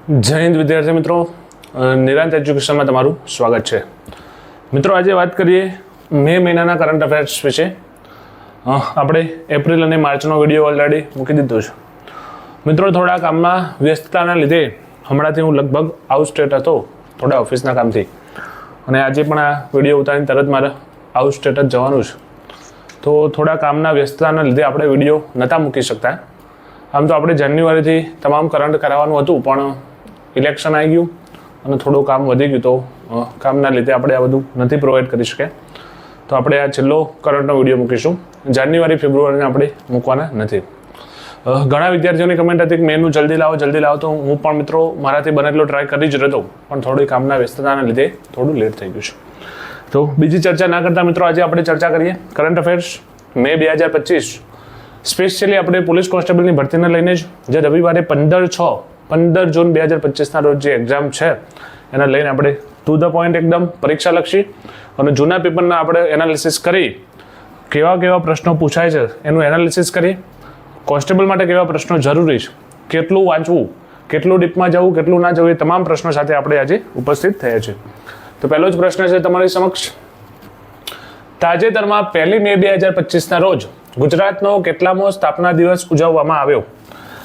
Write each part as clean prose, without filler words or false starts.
જય હિન્દ વિદ્યાર્થી મિત્રો, નિરાંત એજ્યુકેશનમાં તમારું સ્વાગત છે. મિત્રો આજે વાત કરીએ મે મહિનાના કરંટ અફેર્સ વિશે. આપણે એપ્રિલ અને માર્ચનો વિડીયો ઓલરેડી મૂકી દીધો છે. મિત્રો થોડા કામમાં વ્યસ્તતાના લીધે હમણાંથી હું લગભગ આઉટ સ્ટેટ હતો થોડા ઓફિસના કામથી, અને આજે પણ આ વિડીયો ઉતારીને તરત મારે આઉટ સ્ટેટ જ જવાનું છે. તો થોડા કામના વ્યસ્તતાના લીધે આપણે વિડીયો નહોતા મૂકી શકતા. આમ તો આપણે જાન્યુઆરીથી તમામ કરંટ કરાવવાનું હતું, પણ ઇલેક્શન આવી ગયું અને થોડું કામ વધી ગયું, તો કામના લીધે આપણે આ બધું નથી પ્રોવાઈડ કરી શક્યા. તો આપણે આ છેલ્લો કરંટનો વિડીયો મૂકીશું. જાન્યુઆરી ફેબ્રુઆરીને આપણે મૂકવાના નથી. ઘણા વિદ્યાર્થીઓની કમેન્ટ હતી કે મેનું જલ્દી લાવો, તો હું પણ મિત્રો મારાથી બને એટલો ટ્રાય કરી જ રહ્યો, પણ થોડી કામના વ્યસ્તતાના લીધે થોડું લેટ થઈ ગયું છે. તો બીજી ચર્ચા ના કરતા મિત્રો આજે આપણે ચર્ચા કરીએ કરંટ અફેર્સ મે 2025. સ્પેશિયલી આપણે પોલીસ કોન્સ્ટેબલની ભરતીને લઈને જ જે રવિવારે 15 જૂન 2025ના રોજ જે એક્ઝામ છે એના લઈને આપણે ટુ ધ પોઈન્ટ એકદમ પરીક્ષાલક્ષી અને જૂના પેપરના આપણે એનાલિસિસ કરી કેવા કેવા પ્રશ્નો પૂછાય છે એનું એનાલિસિસ કરી, કોન્સ્ટેબલ માટે કેવા પ્રશ્નો જરૂરી છે, કેટલું વાંચવું, કેટલું ડીપમાં જવું, કેટલું ના જવું, એ તમામ પ્રશ્નો સાથે આપણે આજે ઉપસ્થિત થયા છે. તો પહેલો જ પ્રશ્ન છે તમારી સમક્ષ. તાજેતરમાં 1 મે 2025ના રોજ ગુજરાતનો કેટલામો સ્થાપના દિવસ ઉજવવામાં આવ્યો?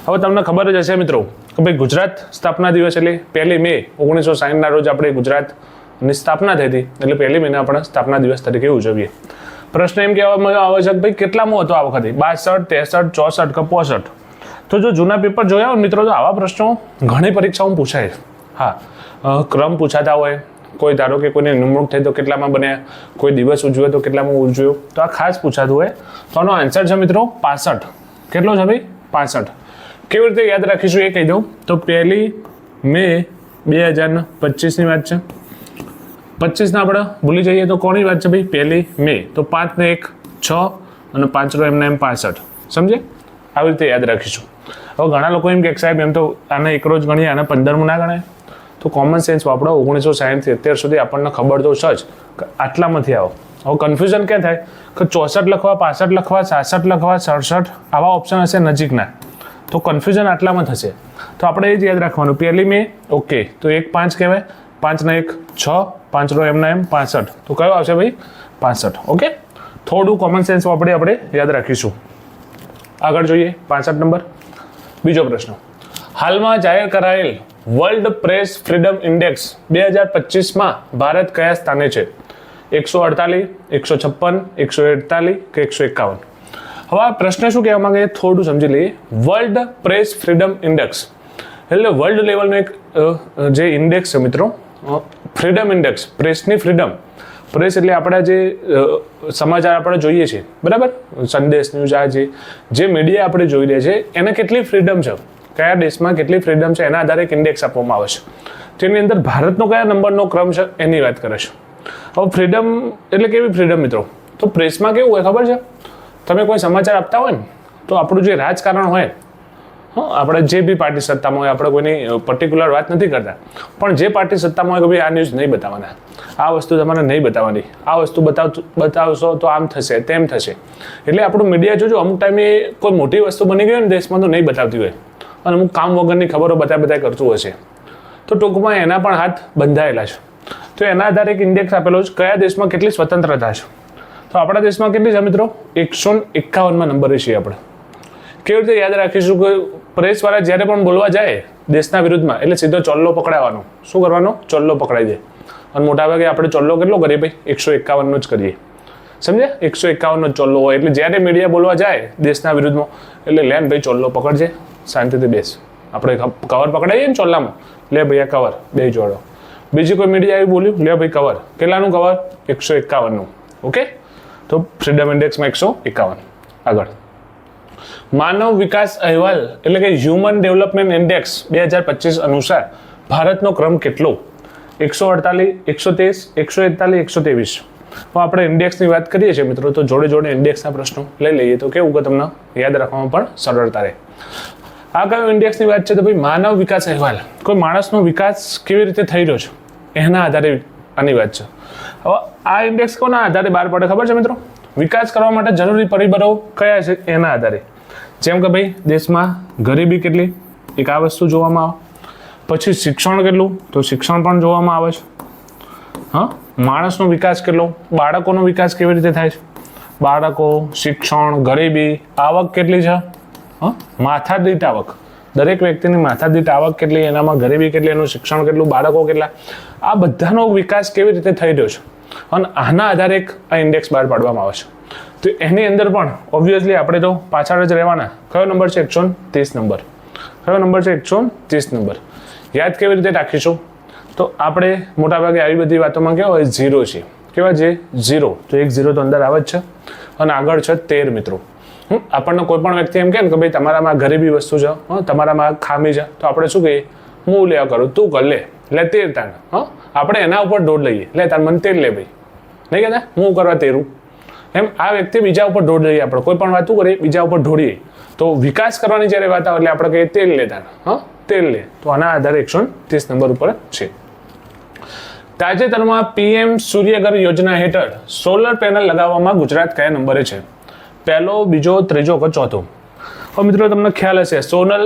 હવે તમને ખબર જ હશે મિત્રો કે ભાઈ ગુજરાત સ્થાપના દિવસ એટલે 1 મે 1960ના રોજ આપણે ગુજરાતની સ્થાપના થઈ હતી, એટલે 1 મેને આપણે સ્થાપના દિવસ તરીકે ઉજવીએ. પ્રશ્ન એમ કહેવામાં આવે છે કે ભાઈ કેટલામો હતો આ વખતે, 62, 63, 64 કે 65? તો જો જૂના પેપર જોયા હોય મિત્રો તો આવા પ્રશ્નો ઘણી પરીક્ષાઓમાં પૂછાય. હા, ક્રમ પૂછાતા હોય, કોઈ ધારો કે કોઈને નિમણૂક થઈ તો કેટલામાં બન્યા, કોઈ દિવસ ઉજવ્યો તો કેટલામાં ઉજવ્યો, તો આ ખાસ પૂછાતું હોય. તો આનો આન્સર છે મિત્રો 65. કેટલો છે ભાઈ? 65. કેવી રીતે યાદ રાખીશું એ કહી દઉં. તો 1 મે 2025ની વાત છે. 25 આપણે ભૂલી જઈએ તો કોની વાત છે ભાઈ? 1 મે. તો 5 ને 1 6 અને 5 એમને એમ 65. સમજે? આવી રીતે યાદ રાખીશું. હવે ઘણા લોકો એમ કે સાહેબ એમ તો આને એક રોજ ગણીએ, આને 15મું ના ગણાય. તો કોમન સેન્સ વાપરો. 1960થી અત્યાર સુધી આપણને ખબર તો છે જ કે આટલામાંથી આવો. હવે કન્ફ્યુઝન ક્યાં થાય કે 64 લખવા, 65 લખવા, 66 લખવા, 67 આવા ઓપ્શન હશે નજીકના, તો કન્ફ્યુઝન આટલામાં થશે. તો આપણે એ જ યાદ રાખવાનું. 1 મે ઓકે, તો 1 5 કહેવાય, 5 ને 1 6, 5 એમના એમ 65. તો કયો આવશે ભાઈ? 65. ઓકે, થોડું કોમન સેન્સ વાપરી આપણે યાદ રાખીશું. આગળ જોઈએ 65 નંબર. બીજો પ્રશ્ન. હાલમાં જાહેર કરાયેલ વર્લ્ડ પ્રેસ ફ્રીડમ ઇન્ડેક્સ 2025માં ભારત કયા સ્થાને છે? 148, 156, 141 કે 151? હવે આ પ્રશ્ન શું કહેવા માંગે થોડું સમજી લઈએ. વર્લ્ડ પ્રેસ ફ્રીડમ ઇન્ડેક્સ એટલે વર્લ્ડ લેવલનો એક જે ઇન્ડેક્સ છે મિત્રો, ફ્રીડમ ઇન્ડેક્સ, પ્રેસની ફ્રીડમ. પ્રેસ એટલે આપણા જે સમાચાર આપણે જોઈએ છીએ, બરાબર, સંદેશ, ન્યૂઝ, આ જે મીડિયા આપણે જોઈ રહ્યા છે એને કેટલી ફ્રીડમ છે, કયા દેશમાં કેટલી ફ્રીડમ છે, એના આધારે એક ઇન્ડેક્સ આપવામાં આવે છે. તેની અંદર ભારતનો કયા નંબરનો ક્રમ છે એની વાત કરે છે. હવે ફ્રીડમ એટલે કેવી ફ્રીડમ મિત્રો? તો પ્રેસમાં કેવું હોય ખબર છે? તમે કોઈ સમાચાર આપતા હોય ને તો આપણું જે રાજકારણ હોય, આપણે જે બી પાર્ટી સત્તામાં હોય, આપણે કોઈની પર્ટિક્યુલર વાત નથી કરતા, પણ જે પાર્ટી સત્તામાં હોય કે ભાઈ આ ન્યૂઝ નહીં બતાવવાના, આ વસ્તુ તમારે નહીં બતાવવાની, આ વસ્તુ બતાવશો તો આમ થશે, તેમ થશે. એટલે આપણું મીડિયા જોજો અમુક ટાઈમે કોઈ મોટી વસ્તુ બની ગઈ હોય ને દેશમાં તો નહીં બતાવતી હોય, અને અમુક કામ વગરની ખબરો બતાય કરતું હશે. તો ટૂંકમાં એના પણ હાથ બંધાયેલા છે. તો એના આધારે એક ઇન્ડેક્સ આપેલો છે કયા દેશમાં કેટલી સ્વતંત્રતા છે. તો આપણા દેશમાં કેટલી છે મિત્રો? 151માં નંબરે છીએ આપણે. કેવી રીતે યાદ રાખીશું કે પ્રેસવાળા જ્યારે પણ બોલવા જાય દેશના વિરુદ્ધમાં એટલે સીધો ચોલ્લો પકડાવવાનો. શું કરવાનો? ચોલ્લો પકડાઈ દે. અને મોટા ભાગે આપણે ચોલ્લો કેટલો કરીએ ભાઈ? 151નો જ કરીએ. સમજે? 151નો જ ચોલ્લો હોય. એટલે જ્યારે મીડિયા બોલવા જાય દેશના વિરુદ્ધમાં એટલે લેન ભાઈ ચોલ્લો પકડજે, શાંતિથી બેસ. આપણે કવર પકડાઈએ ને ચોલ્લામાં, લે ભાઈ આ કવર, બે જોડો. બીજી કોઈ મીડિયા આવી બોલ્યું, લે ભાઈ કવર. કેટલાનું કવર? 151નું. ઓકે, તો ફ્રીડમ ઇન્ડેક્સમાં 151. આગળ માનવ વિકાસ અહેવાલ એટલે કે હ્યુમન ડેવલપમેન્ટ ઇન્ડેક્સ 2025 અનુસાર ભારતનો ક્રમ કેટલો? 148, 113, 141, 123. તો આપણે ઇન્ડેક્સની વાત કરીએ છીએ મિત્રો, તો જોડે જોડે ઇન્ડેક્સના પ્રશ્નો લઈ લઈએ તો કેવું કે તમને યાદ રાખવામાં પણ સરળતા રહે. આ કયો ઇન્ડેક્સની વાત છે? તો ભાઈ માનવ વિકાસ અહેવાલ. કોઈ માણસનો વિકાસ કેવી રીતે થઈ રહ્યો છે એના આધારે આની વાત છે. હવે આ ઇન્ડેક્સ કોના આધારે બહાર પડે ખબર છે મિત્રો? વિકાસ કરવા માટે જરૂરી પરિબળો કયા છે એના આધારે. જેમ કે ભાઈ દેશમાં ગરીબી કેટલી, એક આ વસ્તુ જોવામાં આવે. પછી શિક્ષણ કેટલું, તો શિક્ષણ પણ જોવામાં આવે છે. હા, માણસનો વિકાસ કેટલો, બાળકોનો વિકાસ કેવી રીતે થાય છે, બાળકો, શિક્ષણ, ગરીબી, આવક કેટલી છે, હા, માથાદીઠ આવક, દરેક વ્યક્તિની માથાદીઠ આવક કેટલી, એનામાં ગરીબી કેટલી, એનું શિક્ષણ કેટલું, બાળકો કેટલા, આ બધાનો વિકાસ કેવી રીતે થઈ રહ્યો છે, અને આના આધારે એક આ ઇન્ડેક્સ બહાર પાડવામાં આવે છે. તો એની અંદર પણ ઓબ્વિયસલી આપણે તો પાછળ જ રહેવાના. કયો નંબર છે? 130 નંબર. કયો નંબર છે? 130 નંબર. યાદ કેવી રીતે રાખીશું? તો આપણે મોટાભાગે આવી બધી વાતોમાં કેવા હોય? 0 છે. કેવા છે? 0. તો 1 0 તો અંદર આવે જ છે. અને આગળ છે 13 મિત્રો. આપણને કોઈ પણ વ્યક્તિ એમ કહે ને કે ભાઈ તમારામાં ગરીબી વસ્તુ છે, તમારામાં ખામી છે, તો આપણે શું કહીએ? હું લે કરું, તું કર લે, એટલે 13 તાણ. આપણે એના ઉપર દોડ લઈએ, લે તાર મને 13 લે ભાઈ, નહીં કહેતા હું કરવા 13. એમ આ વ્યક્તિ બીજા ઉપર ઢોળ લઈએ. આપણે કોઈ પણ વાતું કરીએ બીજા ઉપર ઢોળીએ. તો વિકાસ કરવાની જ્યારે વાત આવે એટલે આપણે કહીએ 13 લે તાર, તેલ લે. તો આના આધારે 130 નંબર ઉપર છે. તાજેતરમાં PM સૂર્યઘર યોજના હેઠળ સોલર પેનલ લગાવવામાં ગુજરાત કયા નંબરે છે? પહેલો, બીજો, ત્રીજો કે ચોથો? હવે મિત્રો તમને ખ્યાલ હશે સોલર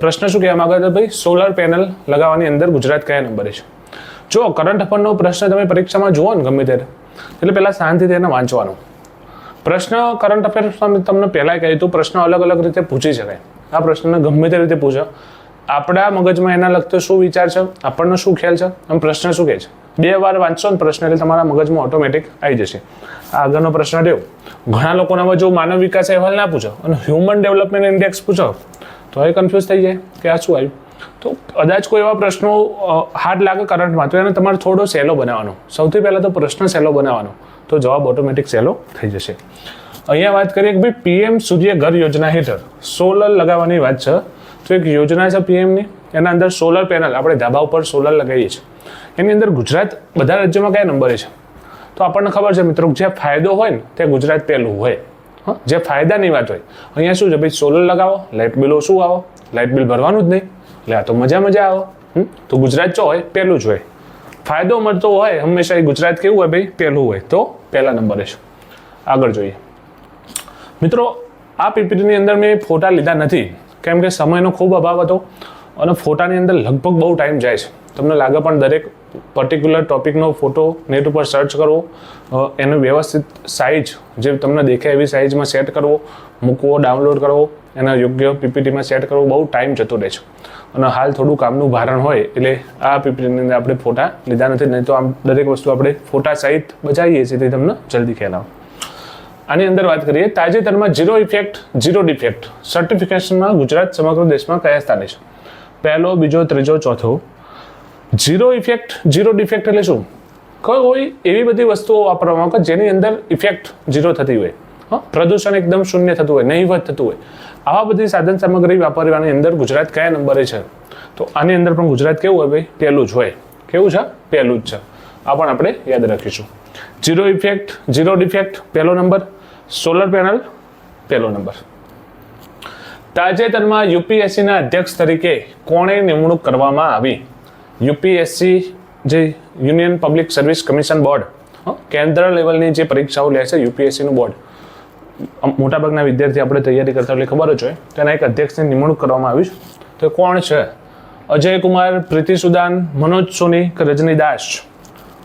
પ્રશ્ન શું કહેવા માંગે છે ભાઈ? સોલર પેનલ લગાવવાની અંદર ગુજરાત કયા નંબરે છે? જો કરંટ અફેરનો પ્રશ્ન તમે પરીક્ષામાં જુઓ ને ગમે ત્યારે, એટલે પહેલા શાંતિથી એને વાંચવાનો. પ્રશ્ન કરંટ અફેર્સમાં તમને પહેલાં કહ્યું હતું પ્રશ્ન અલગ અલગ રીતે પૂછી શકાય. આ પ્રશ્નને ગમે તે રીતે પૂછો, આપણા મગજમાં એના લગતો શું વિચાર છે, આપણને શું ખ્યાલ છે, આમ પ્રશ્ન શું કહે છે, 2 વાર વાંચશો ને પ્રશ્ન એટલે તમારા મગજમાં ઓટોમેટિક આવી જશે. આ આગળનો પ્રશ્ન રહ્યો. ઘણા લોકોને જો માનવ વિકાસ અહેવાલ ના પૂછો અને હ્યુમન ડેવલપમેન્ટ ઇન્ડેક્સ પૂછો તો એ કન્ફ્યુઝ થઈ જાય કે આ શું આવ્યું. તો કદાચ કોઈ એવા પ્રશ્નો હાર્ડ લાગે કરંટમાં તો એને તમારે થોડો સહેલો બનાવવાનો. સૌથી પહેલાં તો પ્રશ્ન સહેલો બનાવવાનો, તો જવાબ ઓટોમેટિક સહેલો થઈ જશે. અહીંયા વાત કરીએ કે ભાઈ PM સૂર્યઘર યોજના હેઠળ સોલર લગાવવાની વાત છે. તો એક યોજના છે PMની, એના અંદર સોલર પેનલ આપણે ધાબા ઉપર સોલર લગાવીએ છીએ. એની અંદર ગુજરાત બધા રાજ્યોમાં કયા નંબરે છે? તો આપણને ખબર છે મિત્રો, જે ફાયદો હોય ને ત્યાં ગુજરાત પહેલું હોય. જે ફાયદાની વાત હોય અહીંયા શું છે ભાઈ? સોલર લગાવો, લાઇટ બિલ ઓછું આવો, લાઇટ બિલ ભરવાનું જ નહીં, એટલે આ તો મજા આવો. તો ગુજરાત જો હોય પહેલું જ હોય. ફાયદો મળતો હોય હંમેશા એ ગુજરાત કેવું હોય ભાઈ? પહેલું હોય. તો પહેલા નંબરે છે. આગળ જોઈએ મિત્રો, આ પીપીટીની અંદર મેં ફોટા લીધા નથી કેમ કે સમયનો ખૂબ અભાવ હતો અને ફોટાની અંદર લગભગ બહુ ટાઈમ જાય છે. તમને લાગે પણ દરેક પર્ટિક્યુલર ટોપિકનો ફોટો નેટ ઉપર સર્ચ કરવો, એનો વ્યવસ્થિત સાઇઝ જે તમને દેખાય એવી સાઇઝમાં સેટ કરવો, મૂકવો, ડાઉનલોડ કરવો, એના યોગ્ય પીપીટીમાં સેટ કરવો બહુ ટાઈમ જતો રહે છે. અને હાલ થોડું કામનું ભારણ હોય એટલે આ પીપીટીની અંદર આપણે ફોટા લીધા નથી. નહીં તો આમ દરેક વસ્તુ આપણે ફોટા સહિત બચાવીએ છીએ તે તમને જલ્દી ખ્યાલ આવે. આની અંદર વાત કરીએ, તાજેતરમાં ઝીરો ઇફેક્ટ ઝીરો ડિફેક્ટ સર્ટિફિકેશનમાં ગુજરાત સમગ્ર દેશમાં કયા સ્થાને છે? પહેલો, બીજો, ત્રીજો, ચોથો? ઝીરો ઇફેક્ટ ઝીરો ડિફેક્ટ એટલે શું? કોઈ એવી બધી વસ્તુઓ વાપરવામાં આવે જેની અંદર ઇફેક્ટ ઝીરો થતી હોય, પ્રદૂષણ એકદમ શૂન્ય થતું હોય, નહીવત થતું હોય. આવા બધી સાધન સામગ્રી વાપરવાની અંદર ગુજરાત કયા નંબરે છે? તો આની અંદર પણ ગુજરાત કેવું હોય ભાઈ? પહેલું જ હોય. કેવું છે? પહેલું જ છે. આ પણ આપણે યાદ રાખીશું. ઝીરો ઇફેક્ટ ઝીરો ડિફેક્ટ પહેલો નંબર, સોલર પેનલ પહેલો નંબર. તાજેતરમાં UPSCના અધ્યક્ષ તરીકે કોણે નિમણૂક કરવામાં આવી? UPSC જે union public service commission board, કેન્દ્ર લેવલની જે પરીક્ષાઓ લે છે UPSCનું બોર્ડ, મોટાભાગના વિદ્યાર્થી આપણે તૈયારી કરતા એટલે ખબર જ હોય, તેના એક અધ્યક્ષની નિમણૂક કરવામાં આવી છે. તો કોણ છે? અજય કુમાર, પ્રીતિ સુદાન, મનોજ સોની કે રજની દાસ?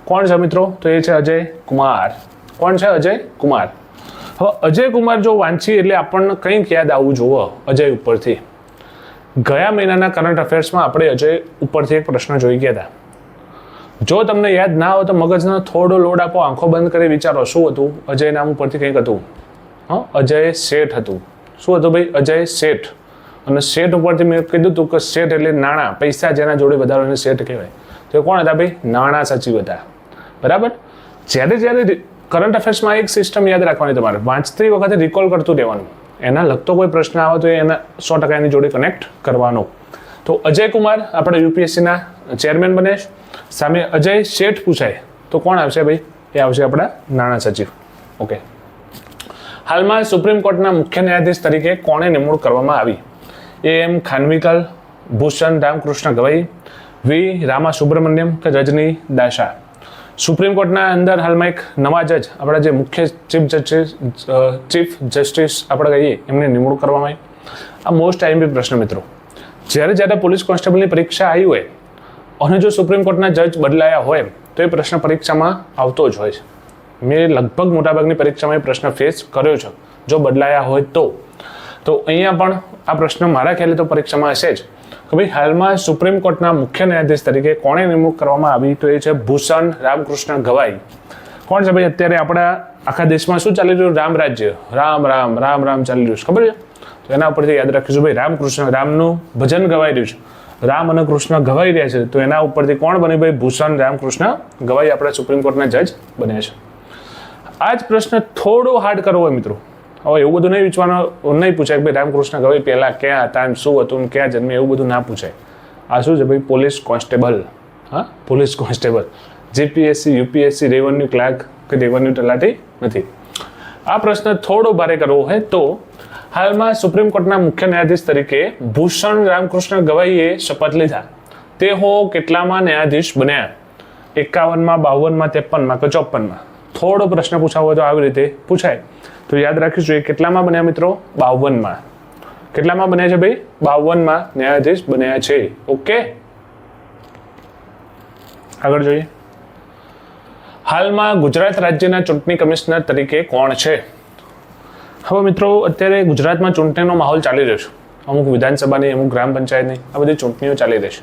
કોણ છે મિત્રો? તો એ છે અજય કુમાર. કોણ છે? અજય કુમાર. હવે અજય કુમાર જો વાંચીએ એટલે આપણને કંઈક યાદ આવવું જોવો અજય ઉપરથી. ગયા મહિનાના કરંટ અફેર્સમાં આપણે અજય ઉપરથી એક પ્રશ્ન જોઈ ગયા હતા. જો તમને યાદ ના હોય તો મગજનો થોડો લોડ આપો, આંખો બંધ કરી વિચારો શું હતું. અજય નામ ઉપરથી કંઈક હતું. અજય શેઠ હતું. શું હતું ભાઈ? અજય શેઠ. અને શેઠ ઉપરથી મેં કીધું હતું કે શેઠ એટલે નાણાં, પૈસા જેના જોડે વધારે એને શેઠ કહેવાય. તો કોણ હતા ભાઈ? નાણાં સચિવ હતા. બરાબર. જ્યારે કરંટ અફેર્સમાં એક સિસ્ટમ યાદ રાખવાની, તમારે વાંચતી વખતે રિકોલ કરતું રહેવાનું. એના લગતો કોઈ પ્રશ્ન આવે તો એના 100% એની જોડે કનેક્ટ કરવાનો. તો અજય કુમાર આપણે UPSCના ચેરમેન બને, સામે અજય શેઠ પૂછાય તો કોણ આવશે ભાઈ? એ આવશે આપણા નાણાં સચિવ. ઓકે. હાલમાં સુપ્રીમ કોર્ટના મુખ્ય ન્યાયાધીશ તરીકે કોણે નિમણૂક કરવામાં આવી? AM ખાનવિલકર, ભૂષણ રામકૃષ્ણ ગવઈ, V રામા સુબ્રમણ્યમ કે રજની દાસા? સુપ્રીમ કોર્ટના અંદર હાલમાં એક નવા જજ, આપણા જે મુખ્ય ચીફ જસ્ટિસ આપણે કહીએ, એમની નિમણૂક કરવામાં આવી. આ મોસ્ટ IMP પ્રશ્ન મિત્રો. જ્યારે પોલીસ કોન્સ્ટેબલની પરીક્ષા આવી હોય અને જો સુપ્રીમ કોર્ટના જજ બદલાયા હોય તો એ પ્રશ્ન પરીક્ષામાં આવતો જ હોય છે. મેં લગભગ મોટાભાગની પરીક્ષામાં એ પ્રશ્ન ફેસ કર્યો છે, જો બદલાયા હોય તો અહીંયા પણ આ પ્રશ્ન મારા ખ્યાલે તો પરીક્ષામાં હશે જ કે ભાઈ હાલમાં સુપ્રીમ કોર્ટના મુખ્ય ન્યાયાધીશ તરીકે કોણે નિમણૂક કરવામાં આવી, તો એ છે ભૂષણ રામકૃષ્ણ ગવાઈ. કોણ છે ભાઈ? અત્યારે આપણા આખા દેશમાં શું ચાલી રહ્યું? રામ રાજ્ય, રામ રામ રામ રામ ચાલી રહ્યું છે, ખબર છે? તો એના ઉપરથી યાદ રાખીશું ભાઈ, રામકૃષ્ણ, રામનું ભજન ગવાઈ રહ્યું છે, રામ અને કૃષ્ણ ગવાઈ રહ્યા છે, તો એના ઉપરથી કોણ બન્યું ભાઈ? ભૂષણ રામકૃષ્ણ ગવાઈ આપણા સુપ્રીમ કોર્ટના જજ બન્યા છે. આ જ પ્રશ્ન થોડો હાર્ડ કરવો હોય મિત્રો, હવે એવું બધું નહીં પૂછાય કે ભાઈ રામકૃષ્ણ ગવાઈ પહેલા ક્યાં હતા, શું હતું, ક્યાં જન્મે, એવું બધું ના પૂછાય. આ શું છે ભાઈ? Police constable. હા, police constable, GPSC, UPSC, revenue clerk કે રેવન્યુ તલાટી નથી. આ પ્રશ્ન થોડો ભારે કરવો હોય તો હાલમાં સુપ્રીમ કોર્ટના મુખ્ય ન્યાયાધીશ તરીકે ભૂષણ રામકૃષ્ણ ગવાઈએ શપથ લીધા. તેઓ કેટલામાં ન્યાયાધીશ બન્યા? 51માં, 52માં, 53માં કે 54માં? થોડો પ્રશ્ન પૂછાવો હોય તો આવી રીતે પૂછાય. તો યાદ રાખીશું, એ કેટલામાં બન્યા મિત્રો? 52માં. કેટલામાં બન્યા છે ભાઈ? 52માં ન્યાયાધીશ બન્યા છે. ઓકે, આગળ જોઈએ. હાલમાં ગુજરાત રાજ્યના ચૂંટણી કમિશનર તરીકે કોણ છે? હવે મિત્રો, અત્યારે ગુજરાતમાં ચૂંટણીનો માહોલ ચાલી રહ્યો છે. અમુક વિધાનસભાની, અમુક ગ્રામ પંચાયતની, આ બધી ચૂંટણીઓ ચાલી રહી છે.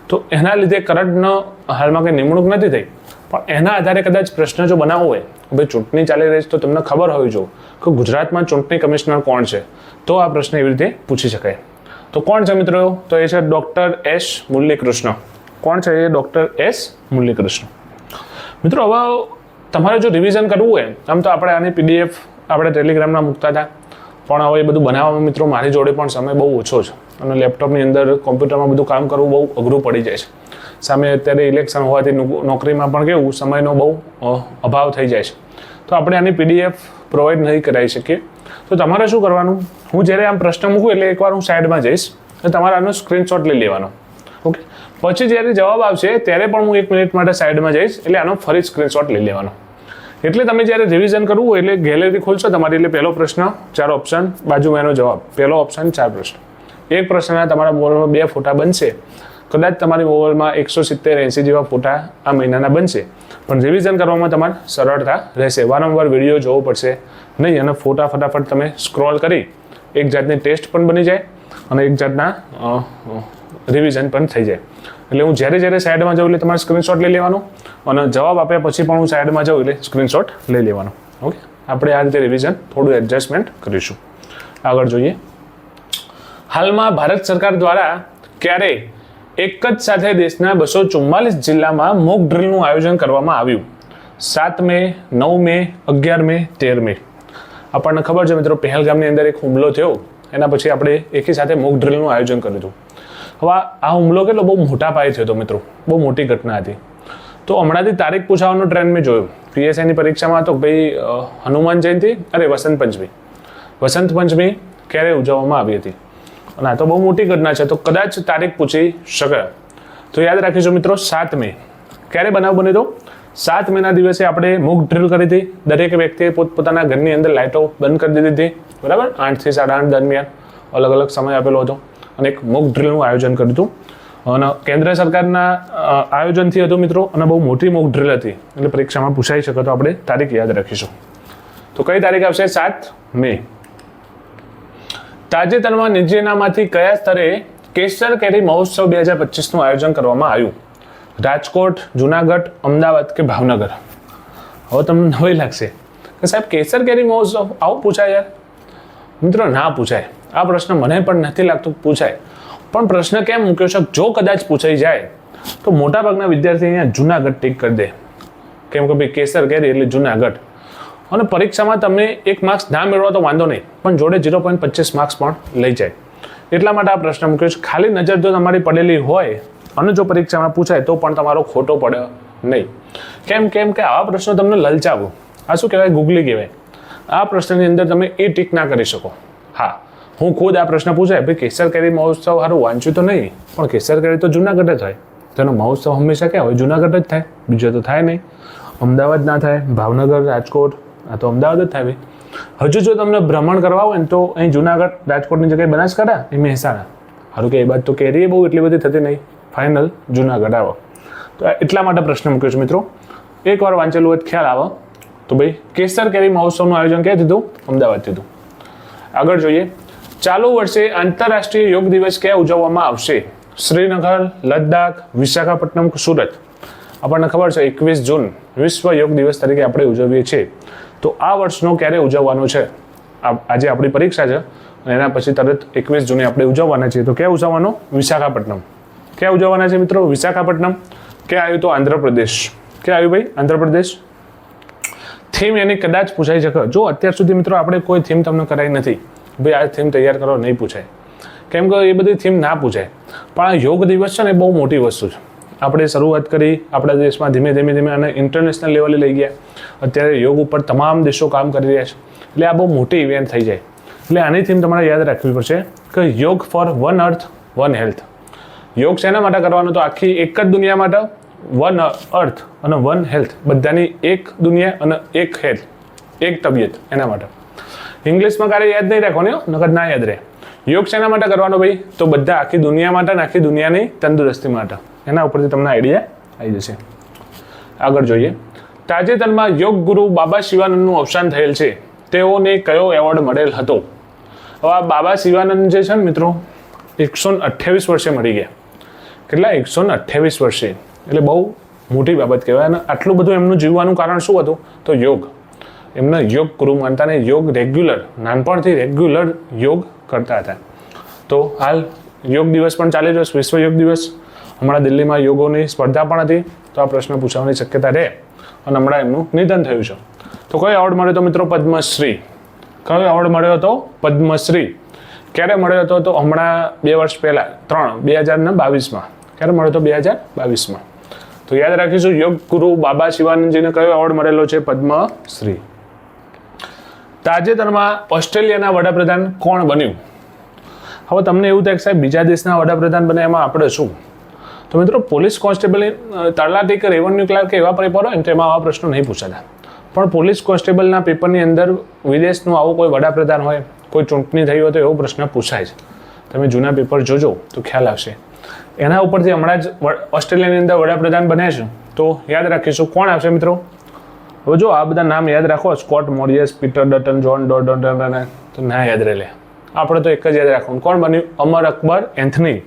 તો એના લીધે કરંટનો હાલમાં કંઈ નિમણૂક નથી થઈ, પણ એના આધારે કદાચ પ્રશ્ન જો બનાવવો હોય કે ભાઈ ચૂંટણી ચાલી રહી છે તો તમને ખબર હોવી જોઈએ કે ગુજરાતમાં ચૂંટણી કમિશનર કોણ છે, તો આ પ્રશ્ન એવી રીતે પૂછી શકાય. તો કોણ છે મિત્રો? તો એ છે ડૉક્ટર એસ મુરલીકૃષ્ણ. કોણ છે એ? Doctor S Muralikrishna. મિત્રો, હવે તમારે જો રિવિઝન કરવું હોય, આમ તો આપણે આની પીડીએફ આપણે ટેલિગ્રામમાં મૂકતા હતા, પણ હવે એ બધું બનાવવામાં મિત્રો મારી જોડે પણ સમય બહુ ઓછો છે અને લેપટોપની અંદર, કોમ્પ્યુટરમાં બધું કામ કરવું બહુ અઘરું પડી જાય છે. સામે અત્યારે ઇલેક્શન હોવાથી નોકરીમાં પણ કેવું સમયનો બહુ અભાવ થઈ જાય છે, તો આપણે આની પીડીએફ પ્રોવાઈડ નહીં કરાવી શકીએ. તો તમારે શું કરવાનું? હું જ્યારે આમ પ્રશ્ન મૂકું એટલે એકવાર હું સાઈડમાં જઈશ અને તમારે આનો સ્ક્રીનશોટ લઈ લેવાનો. ઓકે, પછી જ્યારે જવાબ આવશે ત્યારે પણ હું 1 મિનિટ માટે સાઈડમાં જઈશ એટલે આનો ફરી સ્ક્રીનશોટ લઈ લેવાનો. એટલે તમે જ્યારે રિવિઝન કરવું હોય એટલે ગેલેરી ખોલશો તમારી, એટલે પહેલો પ્રશ્ન 4 ઓપ્શન, બાજુમાં એનો જવાબ, પહેલો ઓપ્શન 4 પ્રશ્ન. એક પ્રશ્નના તમારા મોબાઈલમાં 2 ફોટા બનશે. કદાચ તમારી મોબાઈલમાં 170-80 જેવા ફોટા આ મહિનાના બનશે, પણ રિવિઝન કરવામાં તમારે સરળતા રહેશે. વારંવાર વિડીયો જોવો પડશે નહીં અને ફોટા ફટાફટ તમે સ્ક્રોલ કરી એક જાતની ટેસ્ટ પણ બની જાય અને એક જાતના રિવિઝન પણ થઈ જાય. એટલે હું જ્યારે સાઈડમાં જાઉં એટલે તમારે સ્ક્રીનશોટ લઈ લેવાનો અને જવાબ આપ્યા પછી પણ હું સાઈડમાં જાઉં એટલે સ્ક્રીનશોટ લઈ લેવાનો. ઓકે, આપણે આ રીતે રિવિઝન થોડું એડજસ્ટમેન્ટ કરીશું. આગળ જોઈએ. હાલમાં ભારત સરકાર દ્વારા ક્યારે એક જ સાથે દેશના 244 જિલ્લામાં મોક ડ્રિલનું આયોજન કરવામાં આવ્યું? 7 મે, 9 મે, 11 મે, 13 મે. આપણને ખબર છે મિત્રો, પહેલગામની અંદર એક હુમલો થયો, એના પછી આપણે એકી સાથે મોક ડ્રિલનું આયોજન કર્યું હતું. હવે આ હુમલો કેટલો બહુ મોટા પાયે થયો હતો મિત્રો, બહુ મોટી ઘટના હતી. તો હમણાંથી તારીખ પૂછવાનો ટ્રેન્ડ મેં જોયો પીએસઆઈની પરીક્ષામાં, તો ભાઈ હનુમાન જયંતિ અરે વસંત પંચમી, વસંત પંચમી ક્યારે ઉજવવામાં આવી હતી? અને આ તો બહુ મોટી ઘટના છે, તો કદાચ તારીખ પૂછી શકે. તો યાદ રાખીશું મિત્રો, 7 મે. ક્યારે બનાવ બન્યો હતો? 7 મેના દિવસે આપણે મોક ડ્રિલ કરી હતી. દરેક વ્યક્તિએ પોતપોતાના ઘરની અંદર લાઇટો બંધ કરી દીધી હતી, બરાબર? 8 થી 8:30 દરમિયાન અલગ અલગ સમય આપેલો હતો અને એક મોક ડ્રિલનું આયોજન કર્યું હતું. અને કેન્દ્ર સરકારના આયોજનથી હતું મિત્રો, અને બહુ મોટી મોક ડ્રિલ હતી એટલે પરીક્ષામાં પૂછાઈ શકે. તો આપણે તારીખ યાદ રાખીશું. તો કઈ તારીખ આવશે? 7 મે. તાજેતરમાં નીચેનામાંથી કયા સ્તરે કેસર કેરી મહોત્સવ 2025નું આયોજન કરવામાં આવ્યું? રાજકોટ, જુનાગઢ, અમદાવાદ કે ભાવનગર? હવે તમને નવાઈ લાગશે કે સાહેબ કેસર કેરી મહોત્સવ આવું પૂછાય? યાર મિત્રો, ના પૂછાય. આ પ્રશ્ન મને પણ નથી લાગતું પૂછાય, પણ પ્રશ્ન કેમ મૂક્યો છે? જો કદાચ પૂછાઈ જાય તો મોટાભાગના વિદ્યાર્થી અહીંયા જુનાગઢ ટીક કરી દે, કેમ કે ભાઈ કેસર કેરી એટલે જુનાગઢ. અને પરીક્ષામાં તમે 1 માર્ક્સ ના મેળવો તો વાંધો નહીં, પણ જોડે 0.25 માર્ક્સ પણ લઈ જાય. એટલા માટે આ પ્રશ્ન મૂક્યો છે. ખાલી નજર જો તમારી પડેલી હોય અને જો પરીક્ષામાં પૂછાય તો પણ તમારો ખોટો પડે નહીં. કેમ કે આવા પ્રશ્નો તમને લલચાવો, આ શું કહેવાય? ગુગલી કહેવાય. આ પ્રશ્નની અંદર તમે એ ટીક ના કરી શકો. હા, હું ખુદ આ પ્રશ્ન પૂછાય ભાઈ કેસર કેરી મહોત્સવ સારું વાંચ્યું તો નહીં, પણ કેસર કેરી તો જુનાગઢ જ થાય, તેનો મહોત્સવ હંમેશા ક્યાં હોય? જુનાગઢ જ થાય, બીજો તો થાય નહીં. અમદાવાદ ના થાય, ભાવનગર, રાજકોટ, આ તો અમદાવાદ જ થાય ભાઈ. હજુ જો તમને ભ્રમણ કરવા હોય ને તો અહીં જુનાગઢ, રાજકોટની જગ્યાએ બનાસકાંઠા, એ મહેસાણા. સારું કે એ બાદ તો કેરી બહુ એટલી બધી થતી નહીં, ફાઇનલ જુનાગઢ આવો. તો એટલા માટે પ્રશ્ન મૂક્યો છે મિત્રો. એકવાર વાંચેલું હોય ખ્યાલ આવે તો ભાઈ કેસર કેરી મહોત્સવનું આયોજન ક્યાં થયું? અમદાવાદ થયું. આગળ જોઈએ. ચાલુ વર્ષે આંતરરાષ્ટ્રીય યોગ દિવસ ક્યાં ઉજવવામાં આવશે? શ્રીનગર, લદ્દાખ, વિશાખાપટ્ટનમ, સુરત. આપણને ખબર છે 21 જૂન વિશ્વ યોગ દિવસ તરીકે આપણે ઉજવીએ છીએ. તો આ વર્ષનો ક્યારે ઉજવવાનો છે? આજે આપણી પરીક્ષા છે અને એના પછી તરત 21 જૂને આપણે ઉજવવાના છીએ. તો ક્યાં ઉજવવાનો? વિશાખાપટ્ટનમ. ક્યાં ઉજવવાના છે મિત્રો? વિશાખાપટ્ટનમ. ક્યાં આવ્યું? તો આંધ્રપ્રદેશ. ક્યાં આવ્યું ભાઈ? આંધ્રપ્રદેશ. થીમ એની કદાચ પૂછાઈ શકે. જો અત્યાર સુધી મિત્રો આપણે કોઈ થીમ તમને કરાઈ નથી, ભાઈ આ થીમ તૈયાર કરો, નહીં પૂછાય. કેમ કે એ બધી થીમ ના પૂછાય. પણ આ યોગ દિવસ છે ને એ બહુ મોટી વસ્તુ છે. આપણે શરૂઆત કરી આપણા દેશમાં, ધીમે ધીમે અને ઇન્ટરનેશનલ લેવલે લઈ ગયા. અત્યારે યોગ ઉપર તમામ દેશો કામ કરી રહ્યા છે. એટલે આ બહુ મોટી ઇવેન્ટ થઈ જાય. એટલે આની થીમ તમારે યાદ રાખવી પડશે કે yoga for one earth one health. Yoga શેના માટે કરવાનો? તો આખી એક જ દુનિયા માટે, વન અર્થ અને વન હેલ્થ, બધાની એક દુનિયા અને એક હેલ્થ, એક તબિયત, એના માટે. ઇંગ્લિશમાં ક્યારે યાદ નહીં રાખવાનું, નકર ના યાદ રહે. યોગ શેના માટે કરવાનો ભાઈ? તો બધા આખી દુનિયા માટે અને આખી દુનિયાની તંદુરસ્તી માટે. એના ઉપરથી તમને આઈડિયા આવી જશે. આગળ જોઈએ. તાજેતરમાં યોગ ગુરુ બાબા શિવાનંદનું અવસાન થયેલ છે. તેઓને કયો એવોર્ડ મળેલ હતો? હવે આ બાબા શિવાનંદ જે છે ને મિત્રો, 128 વર્ષે મળી ગયા. કેટલા? 128 વર્ષે. એટલે બહુ મોટી બાબત કહેવાય. અને આટલું બધું એમનું જીવવાનું કારણ શું હતું? તો યોગ. એમને યોગ ગુરુ માનતા ને યોગ રેગ્યુલર, નાનપણથી રેગ્યુલર યોગ કરતા હતા. તો હાલ યોગ દિવસ પણ ચાલી રહ્યો છે, વિશ્વ યોગ દિવસ. હમણાં દિલ્હીમાં યોગોની સ્પર્ધા પણ હતી. તો આ પ્રશ્ન પૂછવાની શક્યતા રહે. અને હમણાં એમનું નિધન થયું છે. તો કયો એવોર્ડ મળ્યો હતો મિત્રો? પદ્મશ્રી. કયો એવોર્ડ મળ્યો હતો? પદ્મશ્રી. ક્યારે મળ્યો હતો? તો હમણાં 2 વર્ષ પહેલાં, 2022માં. ક્યારે મળ્યો હતો? 2022માં. તો યાદ રાખીશું, યોગ ગુરુ બાબા શિવાનંદજીને કયો એવોર્ડ મળેલો છે? પદ્મશ્રી. તાજેતરમાં ઓસ્ટ્રેલિયાના વડાપ્રધાન કોણ બન્યું? હવે તમને એવું થાય કે સાહેબ બીજા દેશના વડાપ્રધાન બને, એમાં આપણે શું? તો મિત્રો પોલીસ કોન્સ્ટેબલ, તલાટી કે રેવન્યુ ક્લાર્ક કે એવા પેપર હોય ને તો એમાં આવા પ્રશ્નો નહીં પૂછાતા. પણ પોલીસ કોન્સ્ટેબલના પેપરની અંદર વિદેશનું આવું કોઈ વડાપ્રધાન હોય, કોઈ ચૂંટણી થઈ હોય તો એવો પ્રશ્ન પૂછાય છે. તમે જૂના પેપર જોજો તો ખ્યાલ આવશે. એના ઉપરથી હમણાં જ ઓસ્ટ્રેલિયાની અંદર વડાપ્રધાન બન્યા છે. તો યાદ રાખીશું કોણ આવશે મિત્રો. હવે જો આ બધા નામ યાદ રાખો, સ્કોટ મોરિયસ, પીટર ડટન, જોન ડોડન, તો ના યાદ રહે. આપણે તો એક જ યાદ રાખવાનું. કોણ બન્યું? અમર અકબર એન્થની.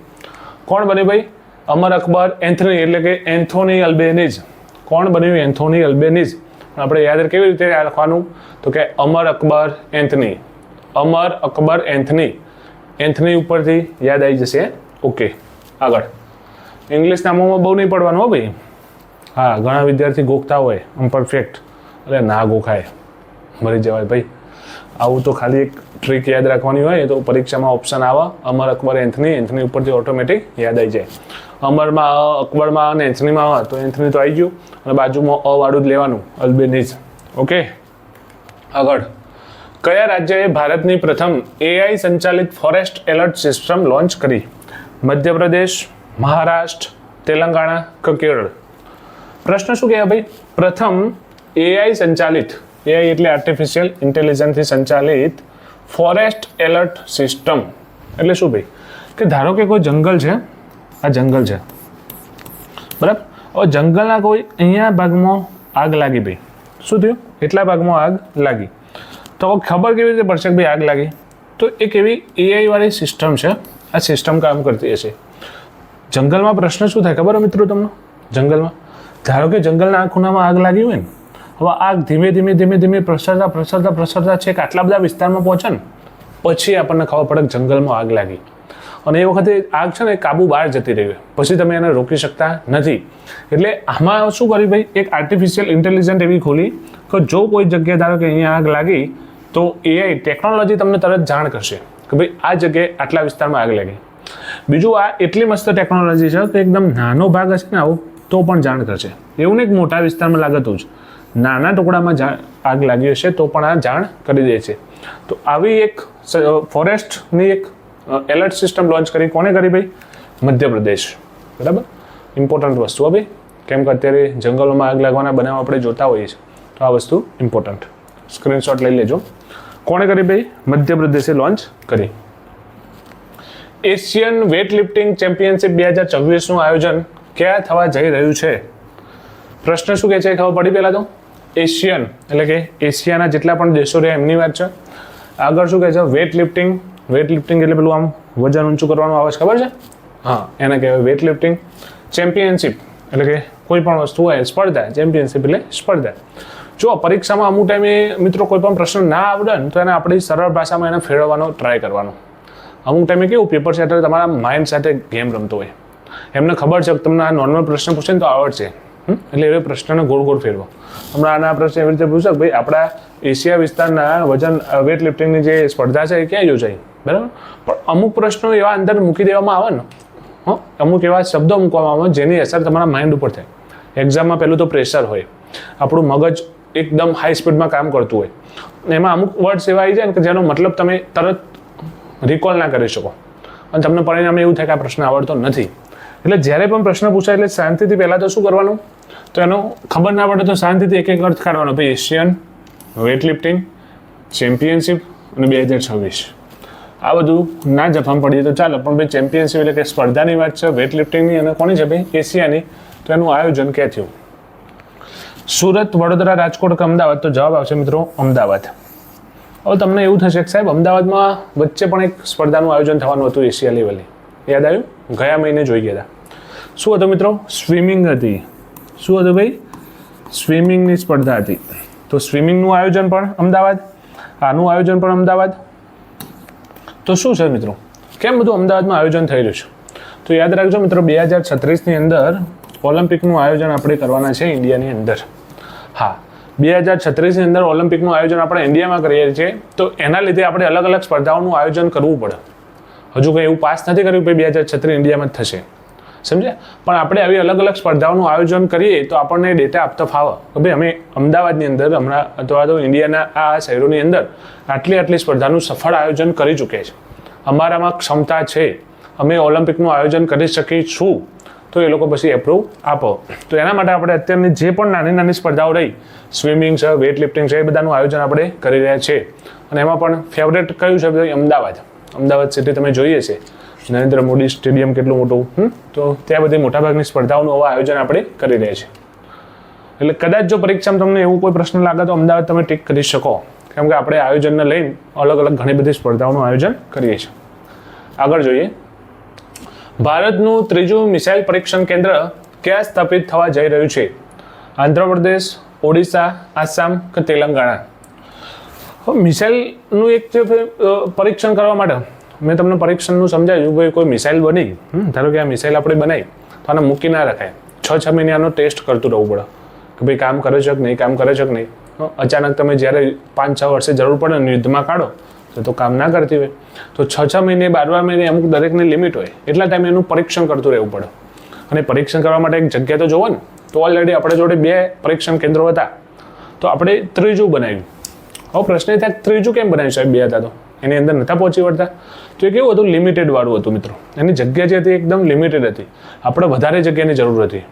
કોણ બન્યું ભાઈ? અમર અકબર એન્થની, એટલે કે એન્થોની અલ્બેનીઝ. કોણ બન્યું? એન્થોની અલ્બેનીઝ. આપણે યાદ કેવી રીતે રાખવાનું? તો કે અમર અકબર એન્થની. અમર અકબર એન્થની. એન્થની ઉપરથી યાદ આવી જશે. ઓકે, આગળ. ઇંગ્લિશ નામોમાં બહુ નહીં પડવાનું હો ભાઈ. હા, ઘણા વિદ્યાર્થી ગોખતા હોય આમ પરફેક્ટ, એટલે ના ગોખાય, મરી જવાય ભાઈ. આવું તો ખાલી એક ટ્રીક યાદ રાખવાની હોય તો પરીક્ષામાં ઓપ્શન આવે અમર અકબર એન્થની. એન્થની ઉપરથી ઓટોમેટિક યાદ આવી જાય. અમરમાં અકબરમાં અને એન્થનીમાં આવે તો એન્થની તો આવી ગયું, અને બાજુમાં વાળું જ લેવાનું, અલ્બેનીઝ. ઓકે, આગળ. કયા રાજ્યએ ભારતની પ્રથમ AI સંચાલિત ફોરેસ્ટ એલર્ટ સિસ્ટમ લોન્ચ કરી? મધ્યપ્રદેશ, મહારાષ્ટ્ર, તેલંગાણા કે કેરળ? પ્રશ્ન શું કહેવાય ભાઈ? પ્રથમ AI સંચાલિત, AI એટલે આર્ટિફિશિયલ ઇન્ટેલિજન્સથી સંચાલિત ફોરેસ્ટ એલર્ટ સિસ્ટમ. એટલે શું ભાઈ? કે ધારો કે કોઈ જંગલ છે, આ જંગલ છે બરાબર. હવે જંગલના કોઈ અહીંયા ભાગમાં આગ લાગી ભાઈ. શું થયું? એટલા ભાગમાં આગ લાગી. તો ખબર કેવી રીતે પડશે કે ભાઈ આગ લાગી? તો એક એવી AI વાળી સિસ્ટમ છે. આ સિસ્ટમ કામ કરતી હશે. જંગલમાં પ્રશ્ન શું થાય ખબર મિત્રો તમને? જંગલમાં ધારો કે જંગલના આ ખૂણામાં આગ લાગી હોય ને, હવે આગ ધીમે ધીમે પ્રસરતા છે કે આટલા બધા વિસ્તારમાં પહોંચે ને પછી આપણને ખબર પડે કે જંગલમાં આગ લાગી. અને એ વખતે આગ છે ને કાબુ બહાર જતી રહી હોય, પછી તમે એને રોકી શકતા નથી. એટલે આમાં શું કર્યું ભાઈ? એક આર્ટિફિશિયલ ઇન્ટેલિજન્સ એવી ખોલી કે જો કોઈ જગ્યાએ ધારો કે અહીંયા આગ લાગી તો AI ટેકનોલોજી તમને તરત જાણ કરશે કે ભાઈ આ જગ્યાએ આટલા વિસ્તારમાં આગ લાગી. બીજું આ એટલી મસ્ત ટેકનોલોજી છે કે એકદમ નાનો ભાગ હશે ને આવું તો પણ જાણ કરશે. એવું નહીં કે મોટા વિસ્તારમાં લાગતું જ, નાના ટુકડામાં આગ લાગી હશે તો પણ આ જાણ કરી દે છે. તો આવી એક ફોરેસ્ટની એક એલર્ટ સિસ્ટમ લોન્ચ કરી. કોને કરી ભાઈ? મધ્યપ્રદેશ. બરાબર, ઇમ્પોર્ટન્ટ વસ્તુ હો ભાઈ, કેમ કે અત્યારે જંગલોમાં આગ લાગવાના બનાવ આપણે જોતા હોઈએ છીએ. તો આ વસ્તુ ઇમ્પોર્ટન્ટ, સ્ક્રીનશોટ લઈ લેજો. કોણે કરી ભાઈ? મધ્યપ્રદેશે લોન્ચ કરી. એશિયન વેટ લિફ્ટિંગ ચેમ્પિયનશિપ 2024નું આયોજન ક્યાં થવા જઈ રહ્યું છે? પ્રશ્ન શું કહે છે ખબર પડી? પહેલા તો એશિયન એટલે કે એશિયાના જેટલા પણ દેશો રહ્યા એમની વાત છે. આગળ શું કહે છે? Wet lifting. વેટ લિફ્ટિંગ એટલે પેલું આમ વજન ઊંચું કરવાનું આવે છે, ખબર છે? હા, એને કહેવાય વેટ લિફ્ટિંગ. ચેમ્પિયનશિપ એટલે કે કોઈ પણ વસ્તુ હોય સ્પર્ધા. ચેમ્પિયનશિપ એટલે સ્પર્ધા. જો પરીક્ષામાં અમુક ટાઈમે મિત્રો કોઈ પણ પ્રશ્ન ના આવડે ને તો એને આપણી સરળ ભાષામાં એને ફેરવવાનો ટ્રાય કરવાનો. અમુક ટાઈમે કેવું પેપર સેટર તમારા માઇન્ડ સાથે ગેમ રમતો હોય. એમને ખબર છે કે તમને આ નોર્મલ પ્રશ્ન પૂછે ને તો આવડશે, એટલે એ પ્રશ્નને ગોળ ગોળ ફેરવો. હમણાં આના પ્રશ્ન એવી રીતે પૂછો કે ભાઈ આપણા એશિયા વિસ્તારના વજન વેટ લિફ્ટિંગની જે સ્પર્ધા છે એ ક્યાં યોજાઈ, બરાબર? પણ અમુક પ્રશ્નો એવા અંદર મૂકી દેવામાં આવે ને, અમુક એવા શબ્દો મૂકવામાં આવે જેની અસર તમારા માઇન્ડ ઉપર થાય. એક્ઝામમાં પહેલું તો પ્રેશર હોય, આપણું મગજ એકદમ હાઈ સ્પીડમાં કામ કરતું હોય, એમાં અમુક વર્ડ્સ એવા આવી જાય ને કે જેનો મતલબ તમે તરત રિકોલ ના કરી શકો અને તમને પરિણામે એવું થાય કે આ પ્રશ્ન આવડતો નથી. એટલે જ્યારે પણ પ્રશ્ન પૂછાય એટલે શાંતિથી પહેલાં તો શું કરવાનું, તો એનો ખબર ના પડે તો શાંતિથી એક એક અર્થ કાઢવાનો. ભાઈ એશિયન વેટ લિફ્ટિંગ ચેમ્પિયનશિપ અને 2026 આ બધું ના જફામ પડીએ તો ચાલો, પણ ભાઈ ચેમ્પિયનશિપ એટલે કે સ્પર્ધાની વાત છે, વેટ લિફ્ટિંગની અને કોની છે ભાઈ? એશિયાની. તો એનું આયોજન ક્યાં થયું? સુરત, વડોદરા, રાજકોટ કે અમદાવાદ? તો જવાબ આવશે મિત્રો અમદાવાદ. હવે તમને એવું થશે કે સાહેબ અમદાવાદમાં વચ્ચે પણ એક સ્પર્ધાનું આયોજન થવાનું હતું એશિયા લેવલે, યાદ આવ્યું? ગયા મહિને જોઈ ગયા હતા. શું હતું મિત્રો? સ્વિમિંગ હતી. શું હતું ભાઈ? સ્વિમિંગની સ્પર્ધા હતી. તો સ્વિમિંગનું આયોજન પણ અમદાવાદ, આનું આયોજન પણ અમદાવાદ. તો શું છે મિત્રો, કેમ બધું અમદાવાદમાં આયોજન થઈ રહ્યું છે? તો યાદ રાખજો મિત્રો 2036ની અંદર ઓલિમ્પિકનું આયોજન આપણે કરવાના છે ઇન્ડિયાની અંદર. હા, 2036ની અંદર ઓલિમ્પિકનું આયોજન આપણે ઇન્ડિયામાં કરીએ છીએ, તો એના લીધે આપણે અલગ અલગ સ્પર્ધાઓનું આયોજન કરવું પડે. હજુ કંઈ એવું પાસ નથી કર્યું કે 2036 ઇન્ડિયામાં જ થશે, સમજ્યા? પણ આપણે આવી અલગ અલગ સ્પર્ધાઓનું આયોજન કરીએ તો આપણને ડેટા આપતો ફાવે કે ભાઈ અમે અમદાવાદની અંદર હમણાં અથવા તો ઇન્ડિયાના આ શહેરોની અંદર આટલી સ્પર્ધાનું સફળ આયોજન કરી ચૂક્યા છે, અમારામાં ક્ષમતા છે, અમે ઓલિમ્પિકનું આયોજન કરી શકીશું, તો એ લોકો પછી એપ્રુવ આપો. તો એના માટે આપણે અત્યારની જે પણ નાની નાની સ્પર્ધાઓ રહી, સ્વિમિંગ છે, વેટ લિફ્ટિંગ છે, એ બધાનું આયોજન આપણે કરી રહ્યા છીએ. અને એમાં પણ ફેવરેટ કયું છે ભાઈ? અમદાવાદ. અમદાવાદ સિટી તમે જોઈએ છે, નરેન્દ્ર મોદી સ્ટેડિયમ કેટલું મોટું, તો ત્યાં બધી મોટાભાગની સ્પર્ધાઓનું આવા આયોજન આપણે કરી રહ્યા છીએ. એટલે કદાચ જો પરીક્ષામાં તમને એવું કોઈ પ્રશ્ન લાગે તો અમદાવાદ તમે ટીક કરી શકો, કેમ કે આપણે આયોજનને લઈને અલગ અલગ ઘણી બધી સ્પર્ધાઓનું આયોજન કરીએ છીએ. આગળ જોઈએ. ભારતનું ત્રીજું મિસાઇલ પરીક્ષણ કેન્દ્ર ક્યાં સ્થાપિત થવા જઈ રહ્યું છે? આંધ્રપ્રદેશ, ઓડિશા, આસામ કે તેલંગાણા? મિસાઇલનું એક જે પરીક્ષણ કરવા માટે મેં તમને પરીક્ષણનું સમજાવ્યું. ભાઈ કોઈ મિસાઇલ બની, ધારો કે આ મિસાઇલ આપણે બનાવી તો આને મૂકી ના રખાય. 6 મહિને આનો ટેસ્ટ કરતું રહેવું પડે કે ભાઈ કામ કરે છે કે નહીં, કામ કરે છે કે નહીં. અચાનક તમે જ્યારે 5-6 વર્ષે જરૂર પડે ને યુદ્ધમાં કાઢો તો કામ ના કરતી હોય, તો 6 મહિને 12 મહિને અમુક દરેકની લિમિટ હોય, એટલા ટાઈમે એનું પરીક્ષણ કરતું રહેવું પડે. અને પરીક્ષણ કરવા માટે એક જગ્યા તો જોવો ને, તો ઓલરેડી આપણે જોડે 2 પરીક્ષણ કેન્દ્રો હતા, તો આપણે ત્રીજું બનાવ્યું. હવે પ્રશ્ન એ થાય ત્રીજું કેમ બનાવ્યું સાહેબ? 2 હતા તો એની અંદર નહોતા પહોંચી વળતા. તો એ કેવું હતું? લિમિટેડ વાળું હતું મિત્રો. એની જગ્યા જે હતી એકદમ લિમિટેડ હતી, આપણે વધારે જગ્યાની જરૂર હતી,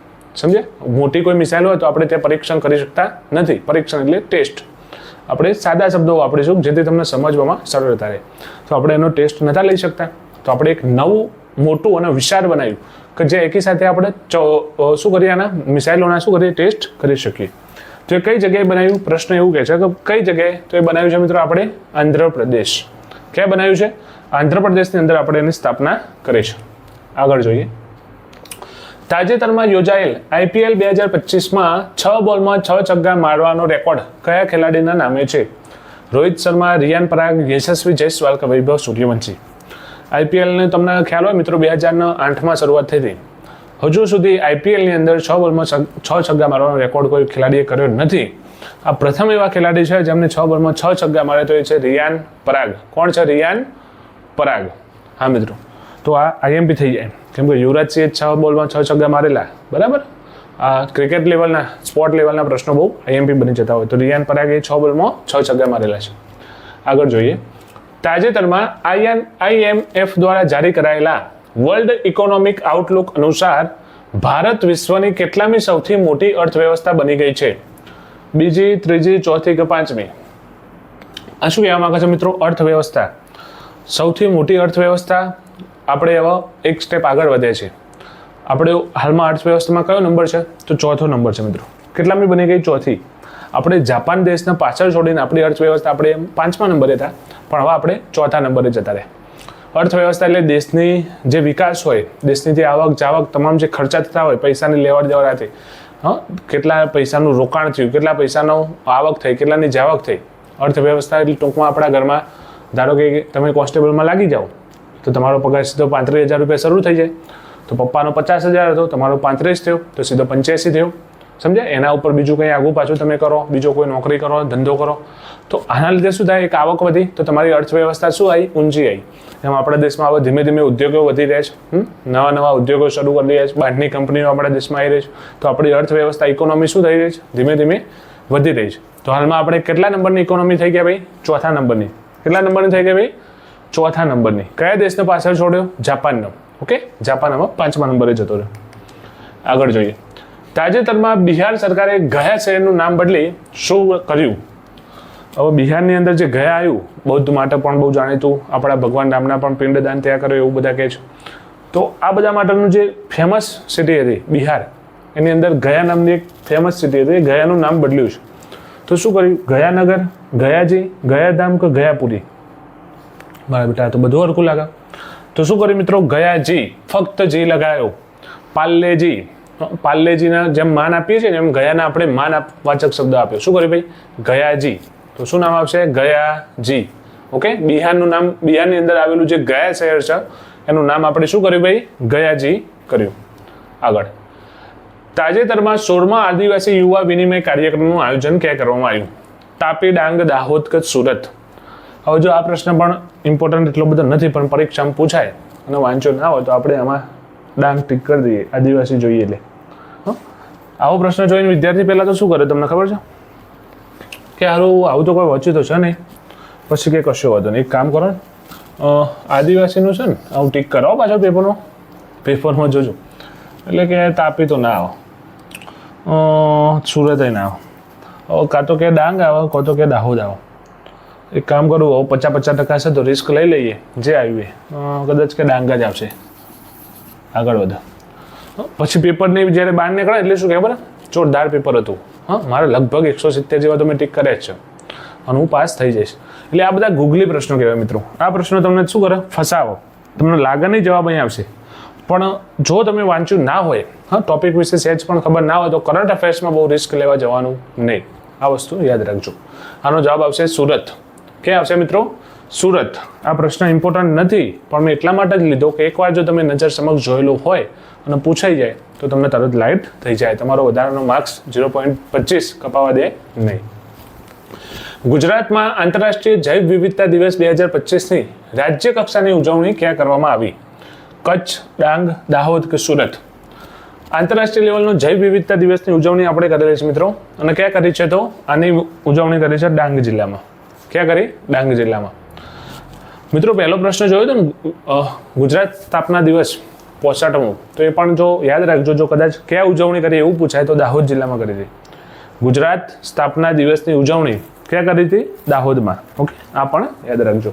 સમજ્યા? મોટી કોઈ મિસાઇલ હોય તો આપણે ત્યાં પરીક્ષણ કરી શકતા નથી. પરીક્ષણ એટલે ટેસ્ટ. આપણે સાદા શબ્દો વાપરીશું જેથી તમને સમજવામાં સરળતા રહે. તો આપણે એનો ટેસ્ટ નહોતા લઈ શકતા, તો આપણે એક નવું મોટું અને વિશાળ બનાવ્યું કે જે એકી સાથે આપણે શું કરીએ, આના મિસાઇલોના શું કરીએ? ટેસ્ટ કરી શકીએ. તો એ કઈ જગ્યાએ બનાવ્યું? પ્રશ્ન એવું કહે છે કે કઈ જગ્યાએ? તો એ બનાવ્યું છે મિત્રો આપણે આંધ્રપ્રદેશ. ક્યાં બનાવ્યું છે? આંધ્રપ્રદેશની અંદર આપણે એની સ્થાપના કરી છે. આગળ જોઈએ. તાજેતરમાં યોજાયેલ IPL 2025માં 6 બોલમાં 6 છગ્ગા મારવાનો રેકોર્ડ કયા ખેલાડીના નામે છે? રોહિત શર્મા, રિયાન પરાગ, યશસ્વી જયસ્વાલ કે વૈભવ સૂર્યવંશી? IPLને તમને ખ્યાલ હોય મિત્રો 2008માં શરૂઆત થઈ હતી. હજુ સુધી IPLની અંદર 6 બોલમાં 6 છગ્ગા મારવાનો રેકોર્ડ કોઈ ખેલાડીએ કર્યો નથી. આ પ્રથમ એવા ખેલાડી છે જેમને 6 બોલમાં 6 છગ્ગા મારે, તો એ છે રિયાન પરાગ. કોણ છે? રિયાન પરાગ. હા મિત્રો, તો આ IMP થઈ જાય, કેમ કે યુવરાજ સિંહે 6 બોલમાં 6 છગ્ગા મારેલા, બરાબર? આ ક્રિકેટ લેવલના, સ્પોર્ટ લેવલના પ્રશ્નો બહુ IMP બની જતા હોય. તો રિયાન પરાગે 6 બોલમાં 6 છગ્ગા મારેલા છે. આગળ જોઈએ. તાજેતરમાં IMF દ્વારા જારી કરાયેલા વર્લ્ડ ઇકોનોમિક આઉટલુક અનુસાર ભારત વિશ્વની કેટલામી સૌથી મોટી અર્થવ્યવસ્થા બની ગઈ છે? બીજી, ત્રીજી, ચોથી કે પાંચમી? આ શું કહેવા માંગે છે મિત્રો? અર્થવ્યવસ્થા. સૌથી મોટી અર્થવ્યવસ્થા આપણે હવે એક સ્ટેપ આગળ વધે છે. આપણે હાલમાં અર્થવ્યવસ્થામાં કયો નંબર છે? તો ચોથો નંબર છે મિત્રો. કેટલામી બની ગઈ? ચોથી. આપણે જાપાન દેશને પાછળ છોડીને આપણી અર્થવ્યવસ્થા આપણે 5મા નંબરે હતા, પણ હવે આપણે ચોથા નંબરે જતા રહ્યા. અર્થવ્યવસ્થા એટલે દેશની જે વિકાસ હોય, દેશની જે આવક જાવક તમામ જે ખર્ચા થતા હોય, પૈસાની લેવડ દેવડથી, કેટલા પૈસાનું રોકાણ થયું, કેટલા પૈસાનો આવક થઈ, કેટલાની જાવક થઈ. અર્થવ્યવસ્થા એટલે ટૂંકમાં આપણા ઘરમાં ધારો કે તમે કોન્સ્ટેબલમાં લાગી જાઓ તો તમારો પગાર સીધો 35,000 રૂપિયા શરૂ થઈ જાય. તો પપ્પાનો 50,000 હતો, તમારો 35 થયો તો સીધો 85 થયો. સમજ્યા? એના ઉપર બીજું કંઈ આગું પાછું તમે કરો, બીજો કોઈ નોકરી કરો, ધંધો કરો, તો આના લીધે શું થાય? એક આવક વધી તો તમારી અર્થવ્યવસ્થા શું આવી? ઊંચી આવી. એમ આપણા દેશમાં હવે ધીમે ધીમે ઉદ્યોગો વધી રહ્યા છે, નવા નવા ઉદ્યોગો શરૂ કરી રહ્યા છે, બહારની કંપનીઓ આપણા દેશમાં આવી રહી છે. તો આપણી અર્થવ્યવસ્થા ઇકોનોમી શું થઈ રહી છે? ધીમે ધીમે વધી રહી છે. તો હાલમાં આપણે કેટલા નંબરની ઇકોનોમી થઈ ગયા ભાઈ? ચોથા નંબરની. કેટલા નંબરની થઈ ગયા ભાઈ? ચોથા નંબરની. કયા દેશને પાછળ છોડ્યો? જાપાનનો. ઓકે, જાપાન હવે 5મા નંબરે જતો રહ્યો. આગળ જોઈએ. તાજેતરમાં બિહાર સરકારે ગયા શહેરનું નામ બદલી શું કર્યું? હવે બિહારની અંદર જે ગયા આવ્યું, બૌદ્ધ માટે પણ બહુ જાણીતું, આપણા ભગવાન રામના પણ પિંડદાન ત્યાં કર્યો એવું બધા કહે છે. તો આ બધા માટેનું જે ફેમસ સિટી હતી બિહાર, એની અંદર ગયા નામની એક ફેમસ સિટી હતી, ગયાનું નામ બદલ્યું છે. તો શું કર્યું? ગયાનગર, ગયાજી, ગયાધામ કે ગયાપુરી? મારા બેટા તો બધું હરખું લાગે. તો શું કર્યું મિત્રો? ગયાજી, ફક્ત જી લગાવ્યો. પાલ્લેજી, પાલ્લેજીના જેમ માન આપીએ છીએ એમ ગયાના આપણે માન વાચક શબ્દ આપ્યો. શું કર્યું ભાઈ? ગયાજી. તો શું નામ આવશે? ગયાજી. ઓકે, બિહારનું નામ, બિહારની અંદર આવેલું જે ગયા શહેર છે એનું નામ આપણે શું કર્યું ભાઈ? ગયાજી કર્યું. આગળ. તાજેતરમાં 16મા આદિવાસી યુવા વિનિમય કાર્યક્રમનું આયોજન ક્યાં કરવામાં આવ્યું? તાપી, ડાંગ, દાહોદ કે સુરત? હવે જો આ પ્રશ્ન પણ ઇમ્પોર્ટન્ટ એટલો બધો નથી, પણ પરીક્ષામાં પૂછાય અને વાંચો ના હોય તો આપણે આમાં ડાંગ ટીક કરી દઈએ, આદિવાસી જોઈએ એટલે. આવો પ્રશ્ન જોઈને વિદ્યાર્થી પહેલાં તો શું કરે તમને ખબર છે કે આવું તો કોઈ વાંચ્યું તો છે નહીં, પછી કે કશો વાંધો નહીં, એક કામ કરો ને, આદિવાસીનું છે ને આવું ટીક કરાવો પાછો પેપરમાં જોજો. એટલે કે તાપી તો ના આવો, સુરત ના આવો, કાં તો કે ડાંગ આવો, કાં તો કે દાહોદ આવો. એક કામ કરું, હવે 50% છે તો રિસ્ક લઈ લઈએ, જે આવ્યું કદાચ કે ડાંગ જ આવશે. આગળ વધો. પછી પેપરની જ્યારે બહાર નીકળે એટલે શું ખબર? જોરદાર પેપર હતું. મારે લગભગ 170 જેવા તો મેં ટીક કર્યા જ છે અને હું પાસ થઈ જઈશ. એટલે આ બધા ગૂગલી પ્રશ્નો કહેવાય મિત્રો. આ પ્રશ્નો તમને શું કરે? ફસાવો. તમને લાગે નહીં જવાબ અહીં આવશે, પણ જો તમે વાંચ્યું ના હોય, ટોપિક વિશે સહેજ પણ ખબર ના હોય તો કરંટ અફેર્સમાં બહુ રિસ્ક લેવા જવાનું નહીં. આ વસ્તુ યાદ રાખજો. આનો જવાબ આવશે સુરત. ક્યાં આવશે મિત્રો? સુરત. આ પ્રશ્ન ઇમ્પોર્ટન્ટ નથી, પણ મેં એટલા માટે જ લીધો કે એકવાર જો તમે નજર સમક્ષ જોયેલું હોય અને પૂછાઈ જાય તો તમને તરત લાઇટ થઈ જાય, તમારો વધારાનો માર્ક્સ 0.25 કપાવા દે નહીં. ગુજરાતમાં આંતરરાષ્ટ્રીય જૈવ વિવિધતા દિવસ 2025ની રાજ્ય કક્ષાની ઉજવણી ક્યાં કરવામાં આવી? કચ્છ, ડાંગ, દાહોદ કે સુરત? આંતરરાષ્ટ્રીય લેવલનો જૈવ વિવિધતા દિવસની ઉજવણી આપણે કરેલી છે મિત્રો, અને ક્યાં કરી છે? તો આની ઉજવણી કરી છે ડાંગ જિલ્લામાં. ક્યાં કરી? ડાંગ જિલ્લામાં. મિત્રો પહેલો પ્રશ્ન જોયો હતો ને, ગુજરાત સ્થાપના દિવસ 65મો, તો એ પણ જો યાદ રાખજો, જો કદાચ ક્યાં ઉજવણી કરી એવું પૂછાય તો દાહોદ જિલ્લામાં કરી હતી. ગુજરાત સ્થાપના દિવસની ઉજવણી ક્યાં કરી હતી? દાહોદમાં. ઓકે, આ પણ યાદ રાખજો.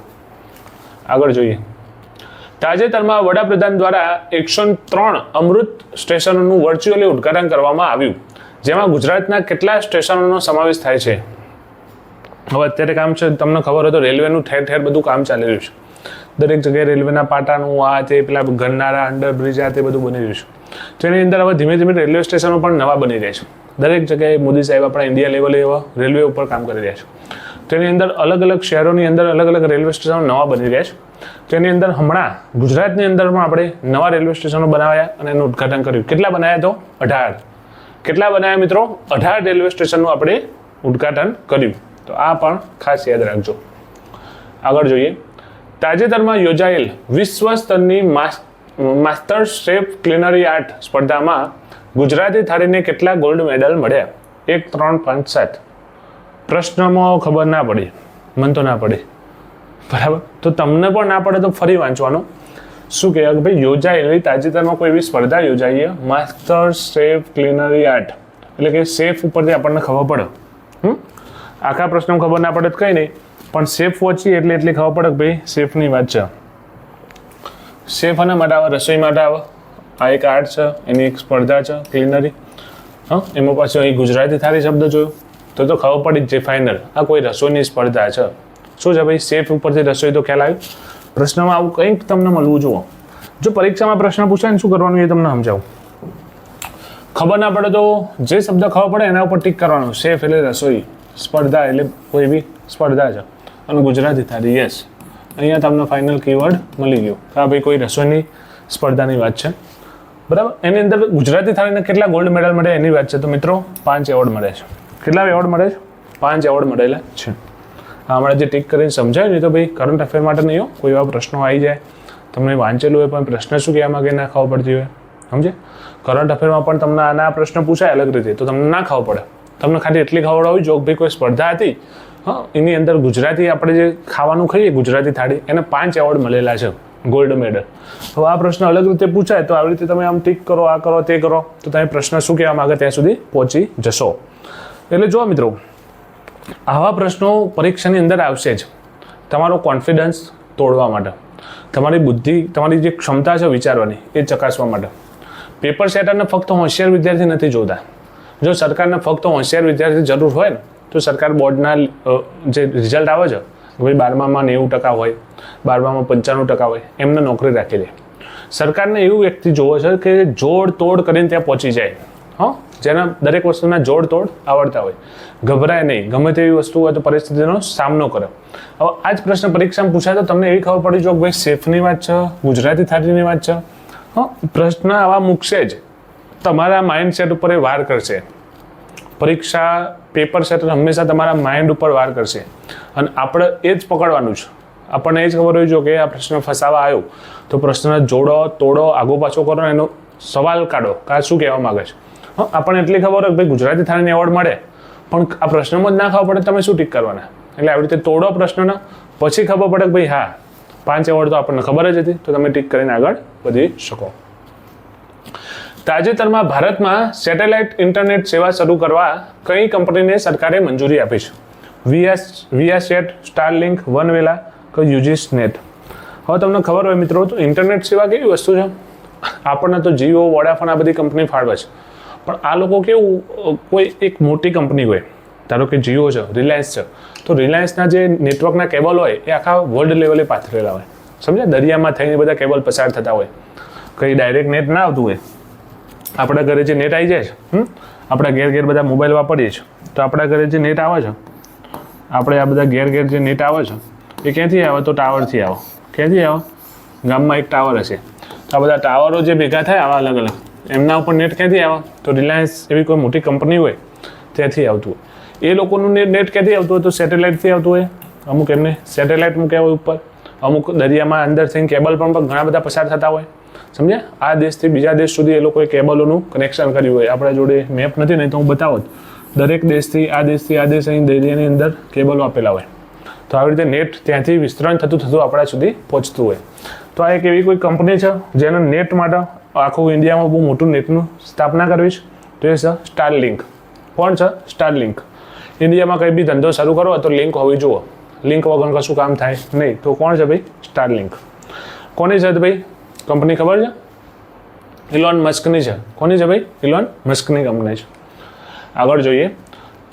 આગળ જોઈએ. તાજેતરમાં વડાપ્રધાન દ્વારા 103 અમૃત સ્ટેશનોનું વર્ચ્યુઅલી ઉદ્ઘાટન કરવામાં આવ્યું, જેમાં ગુજરાતના કેટલા સ્ટેશનોનો સમાવેશ થાય છે? હવે અત્યારે કામ છે, તમને ખબર હોય તો રેલવેનું ઠેર ઠેર બધું કામ ચાલી રહ્યું છે. દરેક જગ્યાએ રેલવેના પાટાનું આ તે પેલા ગરનારા, અંડરબ્રિજ આ તે બધું બની રહ્યું છે. તેની અંદર હવે ધીમે ધીમે રેલવે સ્ટેશનો પણ નવા બની રહ્યા છે. દરેક જગ્યાએ મોદી સાહેબ આપણા ઇન્ડિયા લેવલે એવા રેલવે ઉપર કામ કરી રહ્યા છે. તેની અંદર અલગ અલગ શહેરોની અંદર અલગ અલગ રેલવે સ્ટેશનો નવા બની રહ્યા છે. તેની અંદર હમણાં ગુજરાતની અંદર પણ આપણે નવા રેલવે સ્ટેશનો બનાવ્યા અને એનું ઉદ્ઘાટન કર્યું. કેટલા બનાવ્યા? તો 18. કેટલા બનાવ્યા મિત્રો? 18 રેલવે સ્ટેશનનું આપણે ઉદ્ઘાટન કર્યું. તો આ પણ ખાસ યાદ રાખજો. આગળ જોઈએ. તાજેતરમાં યોજાયેલ વિશ્વ સ્તરની માસ્ટર શેફ ક્લિનરી આર્ટ સ્પર્ધામાં ગુજરાતી થાળીને કેટલા ગોલ્ડ મેડલ મળ્યા? 1, 3, 5, 7. પ્રશ્નમાં ખબર ના પડી, મન તો ના પડી, બરાબર? તો તમને પણ ના પડે તો ફરી વાંચવાનું. શું કહેવાય કે ભાઈ યોજાયેલી તાજેતરમાં કોઈ એવી સ્પર્ધા યોજાઈએ માસ્ટર શેફ ક્લિનરી આર્ટ, એટલે કે શેફ ઉપરથી આપણને ખબર પડે. આખા પ્રશ્ન ખબર ના પડે તો કંઈ નહીં, પણ શેફ વાંચીએ એટલે એટલી ખબર પડે કે ભાઈ શેફની વાત છે. શેફ આના માટે આવે, રસોઈ માટે આવે. આ એક આર્ટ છે, એની એક સ્પર્ધા છે ક્લિનરી. હા, એમાં પાછું અહીં ગુજરાતી થાળી શબ્દ જોયો તો ખબર પડી જ ફાઇનલ આ કોઈ રસોઈની સ્પર્ધા છે. શું છે ભાઈ, શેફ ઉપરથી રસોઈ તો ખ્યાલ આવ્યો. પ્રશ્નમાં આવું કંઈક તમને મળવું જુઓ. જો પરીક્ષામાં પ્રશ્ન પૂછાય ને શું કરવાનું એ તમને સમજાવું. ખબર ના પડે તો જે શબ્દ ખબર પડે એના ઉપર ટીક કરવાનું. શેફ એટલે રસોઈ, સ્પર્ધા એટલે કોઈ બી સ્પર્ધા છે, અને ગુજરાતી થાળી યસ. અહીંયા તમને ફાઇનલ કીવર્ડ મળી ગયો. હા ભાઈ, કોઈ રસોઈની સ્પર્ધાની વાત છે, બરાબર. એની અંદર ગુજરાતી થાળીને કેટલા ગોલ્ડ મેડલ મળે એની વાત છે. તો મિત્રો 5 એવોર્ડ મળે છે. કેટલા એવોર્ડ મળે છે? 5 એવોર્ડ મળેલા છે. હમણાં જે ટીક કરીને સમજાય નહીં તો ભાઈ કરંટ અફેર માટે નહીં હો. કોઈ એવા પ્રશ્નો આવી જાય તમને વાંચેલું હોય પણ પ્રશ્ન શું કહેવા માંગે ના ખબર પડતી હોય, સમજે. કરંટ અફેરમાં પણ તમને આના પ્રશ્ન પૂછાય અલગ રીતે તો તમને ના ખબર પડે. તમને ખાલી એટલી ખબર હોય જો ભાઈ કોઈ સ્પર્ધા હતી, હા, એની અંદર ગુજરાતી આપણે જે ખાવાનું ખાઈએ ગુજરાતી થાળી એને 5 એવોર્ડ મળેલા છે, ગોલ્ડ મેડલ. હવે આ પ્રશ્ન અલગ રીતે પૂછાય તો આવી રીતે તમે આમ ટીક કરો, આ કરો, તે કરો તો તમે પ્રશ્ન શું કહેવા માંગે ત્યાં સુધી પહોંચી જશો. એટલે જો મિત્રો આવા પ્રશ્નો પરીક્ષાની અંદર આવશે જ તમારો કોન્ફિડન્સ તોડવા માટે, તમારી બુદ્ધિ, તમારી જે ક્ષમતા છે વિચારવાની એ ચકાસવા માટે. પેપર સેટરને ફક્ત હોશિયાર વિદ્યાર્થી નથી જોતા. જો સરકારને ફક્ત હોશિયાર વિદ્યાર્થી જરૂર હોય ને તો સરકાર બોર્ડના જે રિઝલ્ટ આવે છે ભાઈ 12માં 90% હોય, 12માં 95% હોય, એમને નોકરી રાખી દે. સરકારને એવું વ્યક્તિ જોવે છે કે જોડ તોડ કરીને ત્યાં પહોંચી જાય. હા, જેના દરેક વસ્તુના જોડ તોડ આવડતા હોય, ગભરાય નહીં, ગમે તેવી વસ્તુ હોય તો પરિસ્થિતિનો સામનો કરે. હવે આ જ પ્રશ્ન પરીક્ષામાં પૂછાય તો તમને એવી ખબર પડી જો ભાઈ શેફની વાત છે, ગુજરાતી થાળીની વાત છે. હા, પ્રશ્ન આવા મૂકશે જ, તમારા માઇન્ડસેટ ઉપર એ વાર કરશે. પરીક્ષા પેપર સેટર હંમેશા તમારા માઇન્ડ ઉપર વાર કરશે અને આપણે એ જ પકડવાનું છે. આપણને એ જ ખબર હોય જો કે આ પ્રશ્ન ફસાવા આવ્યો તો પ્રશ્ન જોડો, તોડો, આગો પાછો કરો, એનો સવાલ કાઢો કે આ શું કહેવા માંગે છે. હા, આપણને એટલી ખબર હોય કે ભાઈ ગુજરાતી થાળીને એવોર્ડ મળે પણ આ પ્રશ્નમાં જ ના ખબર પડે તમે શું ટીક કરવાના. એટલે આવી રીતે તોડો પ્રશ્નના, પછી ખબર પડે કે ભાઈ હા 5 એવોર્ડ તો આપણને ખબર જ હતી તો તમે ટીક કરીને આગળ વધી શકો. તાજેતરમાં ભારતમાં સેટેલાઇટ ઇન્ટરનેટ સેવા શરૂ કરવા કઈ કંપનીને સરકારે મંજૂરી આપી છે? વિયાસેટ, સ્ટારલિંક, વનવેલા કે યુજીસનેટ. હવે તમને ખબર હોય મિત્રો તો ઇન્ટરનેટ સેવા કેવી વસ્તુ છે. આપણને તો જીઓ, વોડાફોન આ બધી કંપની ફાળવે છે પણ આ લોકો કેવું કોઈ એક મોટી કંપની હોય, ધારો કે જીઓ છે, રિલાયન્સ છે, તો રિલાયન્સના જે નેટવર્કના કેબલ હોય એ આખા વર્લ્ડ લેવલે પાથરેલા હોય, સમજ્યા. દરિયામાં થઈને બધા કેબલ પસાર થતા હોય, કંઈ ડાયરેક્ટ નેટ ના આવતું હોય. આપણા ઘરે જે નેટ આવી જાય છે, આપણા ઘેર બધા મોબાઈલ વાપરીએ છીએ તો આપણા ઘરે જે નેટ આવે છે, આપણે આ બધા ઘેર જે નેટ આવે છે એ ક્યાંથી આવે? તો ટાવરથી આવે. ક્યાંથી આવે? ગામમાં એક ટાવર હશે તો આ બધા ટાવરો જે ભેગા થાય આવા અલગ અલગ, એમના ઉપર નેટ ક્યાંથી આવે? તો રિલાયન્સ એવી કોઈ મોટી કંપની હોય ત્યાંથી આવતું હોય. એ લોકોનું નેટ ક્યાંથી આવતું હોય? તો સેટેલાઇટથી આવતું હોય. અમુક એમને સેટેલાઇટ મૂક્યા હોય ઉપર, અમુક દરિયામાં અંદર થઈને કેબલ પણ ઘણા બધા પસાર થતા હોય, સમજ્યા. આ દેશથી બીજા દેશ સુધી એ લોકોએ કેબલોનું કનેક્શન કર્યું હોય. આપણા જોડે મેપ નથી ને તો હું બતાવો દરેક દેશથી આ દેશ અહીં દરિયાની અંદર કેબલો આપેલા હોય. તો આવી રીતે નેટ ત્યાંથી વિસ્તરણ થતું આપણા સુધી પહોંચતું હોય. તો આ એક એવી કોઈ કંપની છે જેના નેટ માટે આખું ઇન્ડિયામાં બહુ મોટું નેટનું સ્થાપના કરવી છે તો એ છે સ્ટારલિંક. કોણ છે? સ્ટારલિંક. ઇન્ડિયામાં કંઈ બી ધંધો શરૂ કરો તો લિંક હોવી જુઓ. લિંક વગર કશું કામ થાય નહીં. તો કોણ છે ભાઈ? સ્ટારલિંક. કોની છે ભાઈ કંપની ખબર છે? ઇલોન મસ્કની છે. કોની છે ભાઈ? ઇલોન મસ્કની કંપની છે. આગળ જોઈએ.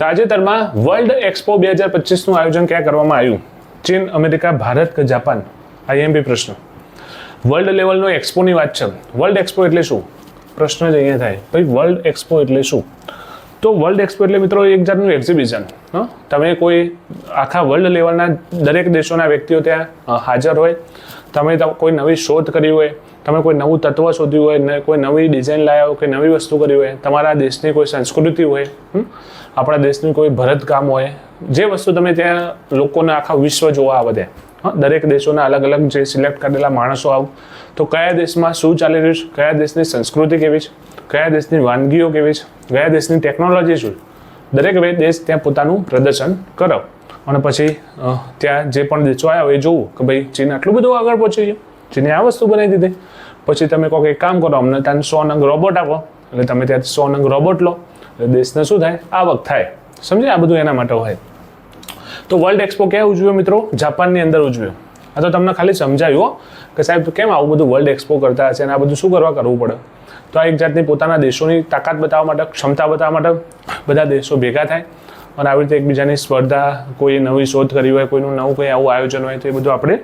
તાજેતરમાં વર્લ્ડ એક્સપો 2025નું આયોજન ક્યાં કરવામાં આવ્યું? ચીન, અમેરિકા, ભારત કે જાપાન? IMP પ્રશ્ન. વર્લ્ડ લેવલનો એક્સપોની વાત છે. વર્લ્ડ એક્સપો એટલે શું? પ્રશ્ન જ અહીંયા થાય ભાઈ વર્લ્ડ એક્સપો એટલે શું? તો વર્લ્ડ એક્સપો એટલે મિત્રો એક જાતનું એક્ઝિબિશન. તમે કોઈ આખા વર્લ્ડ લેવલના દરેક દેશોના વ્યક્તિઓ ત્યાં હાજર હોય. તમે કોઈ નવી શોધ કરી હોય, તમે કોઈ નવું તત્વ શોધ્યું હોય, કોઈ નવી ડિઝાઇન લાવ્યા હોય, કોઈ નવી વસ્તુ કરી હોય, તમારા દેશની કોઈ સંસ્કૃતિ હોય, આપણા દેશની કોઈ ભરતકામ હોય, જે વસ્તુ તમે ત્યાં લોકોને આખા વિશ્વ જોવા આવે ત્યાં દરેક દેશોના અલગ અલગ જે સિલેક્ટ કરેલા માણસો આવ તો કયા દેશમાં શું ચાલી રહ્યું છે, કયા દેશની સંસ્કૃતિ કેવી છે, કયા દેશની વાનગીઓ કેવી છે, કયા દેશની ટેકનોલોજી શું, દરેક દેશ ત્યાં પોતાનું પ્રદર્શન કરો અને પછી ત્યાં જે પણ દેશો આવ્યા હોય એ જોવું કે ભાઈ ચીન આટલું બધું આગળ પહોંચી ગયું, ચીને આ વસ્તુ બનાવી દીધી. પછી તમે કહો કે એક કામ કરો, અમને ત્યાં 100 નંગ રોબોટ આપો, એટલે તમે ત્યાં 100 નંગ રોબોટ લો, એટલે દેશને શું થાય? આવક થાય. સમજે? આ બધું એના માટે હોય. તો વર્લ્ડ એક્સપો ક્યાં ઉજવ્યો મિત્રો? જાપાનની અંદર ઉજવ્યો. આ તો તમને ખાલી સમજાવ્યું કે સાહેબ કેમ આવું બધું વર્લ્ડ એક્સપો કરતા હશે અને આ બધું શું કરવું પડે. તો આ એક જાતની પોતાના દેશોની તાકાત બતાવવા માટે, ક્ષમતા બતાવવા માટે બધા દેશો ભેગા થાય અને આવી રીતે એકબીજાની સ્પર્ધા, કોઈ નવી શોધ કરી હોય, કોઈનું નવું કંઈ આવું આયોજન હોય તો એ બધું આપણે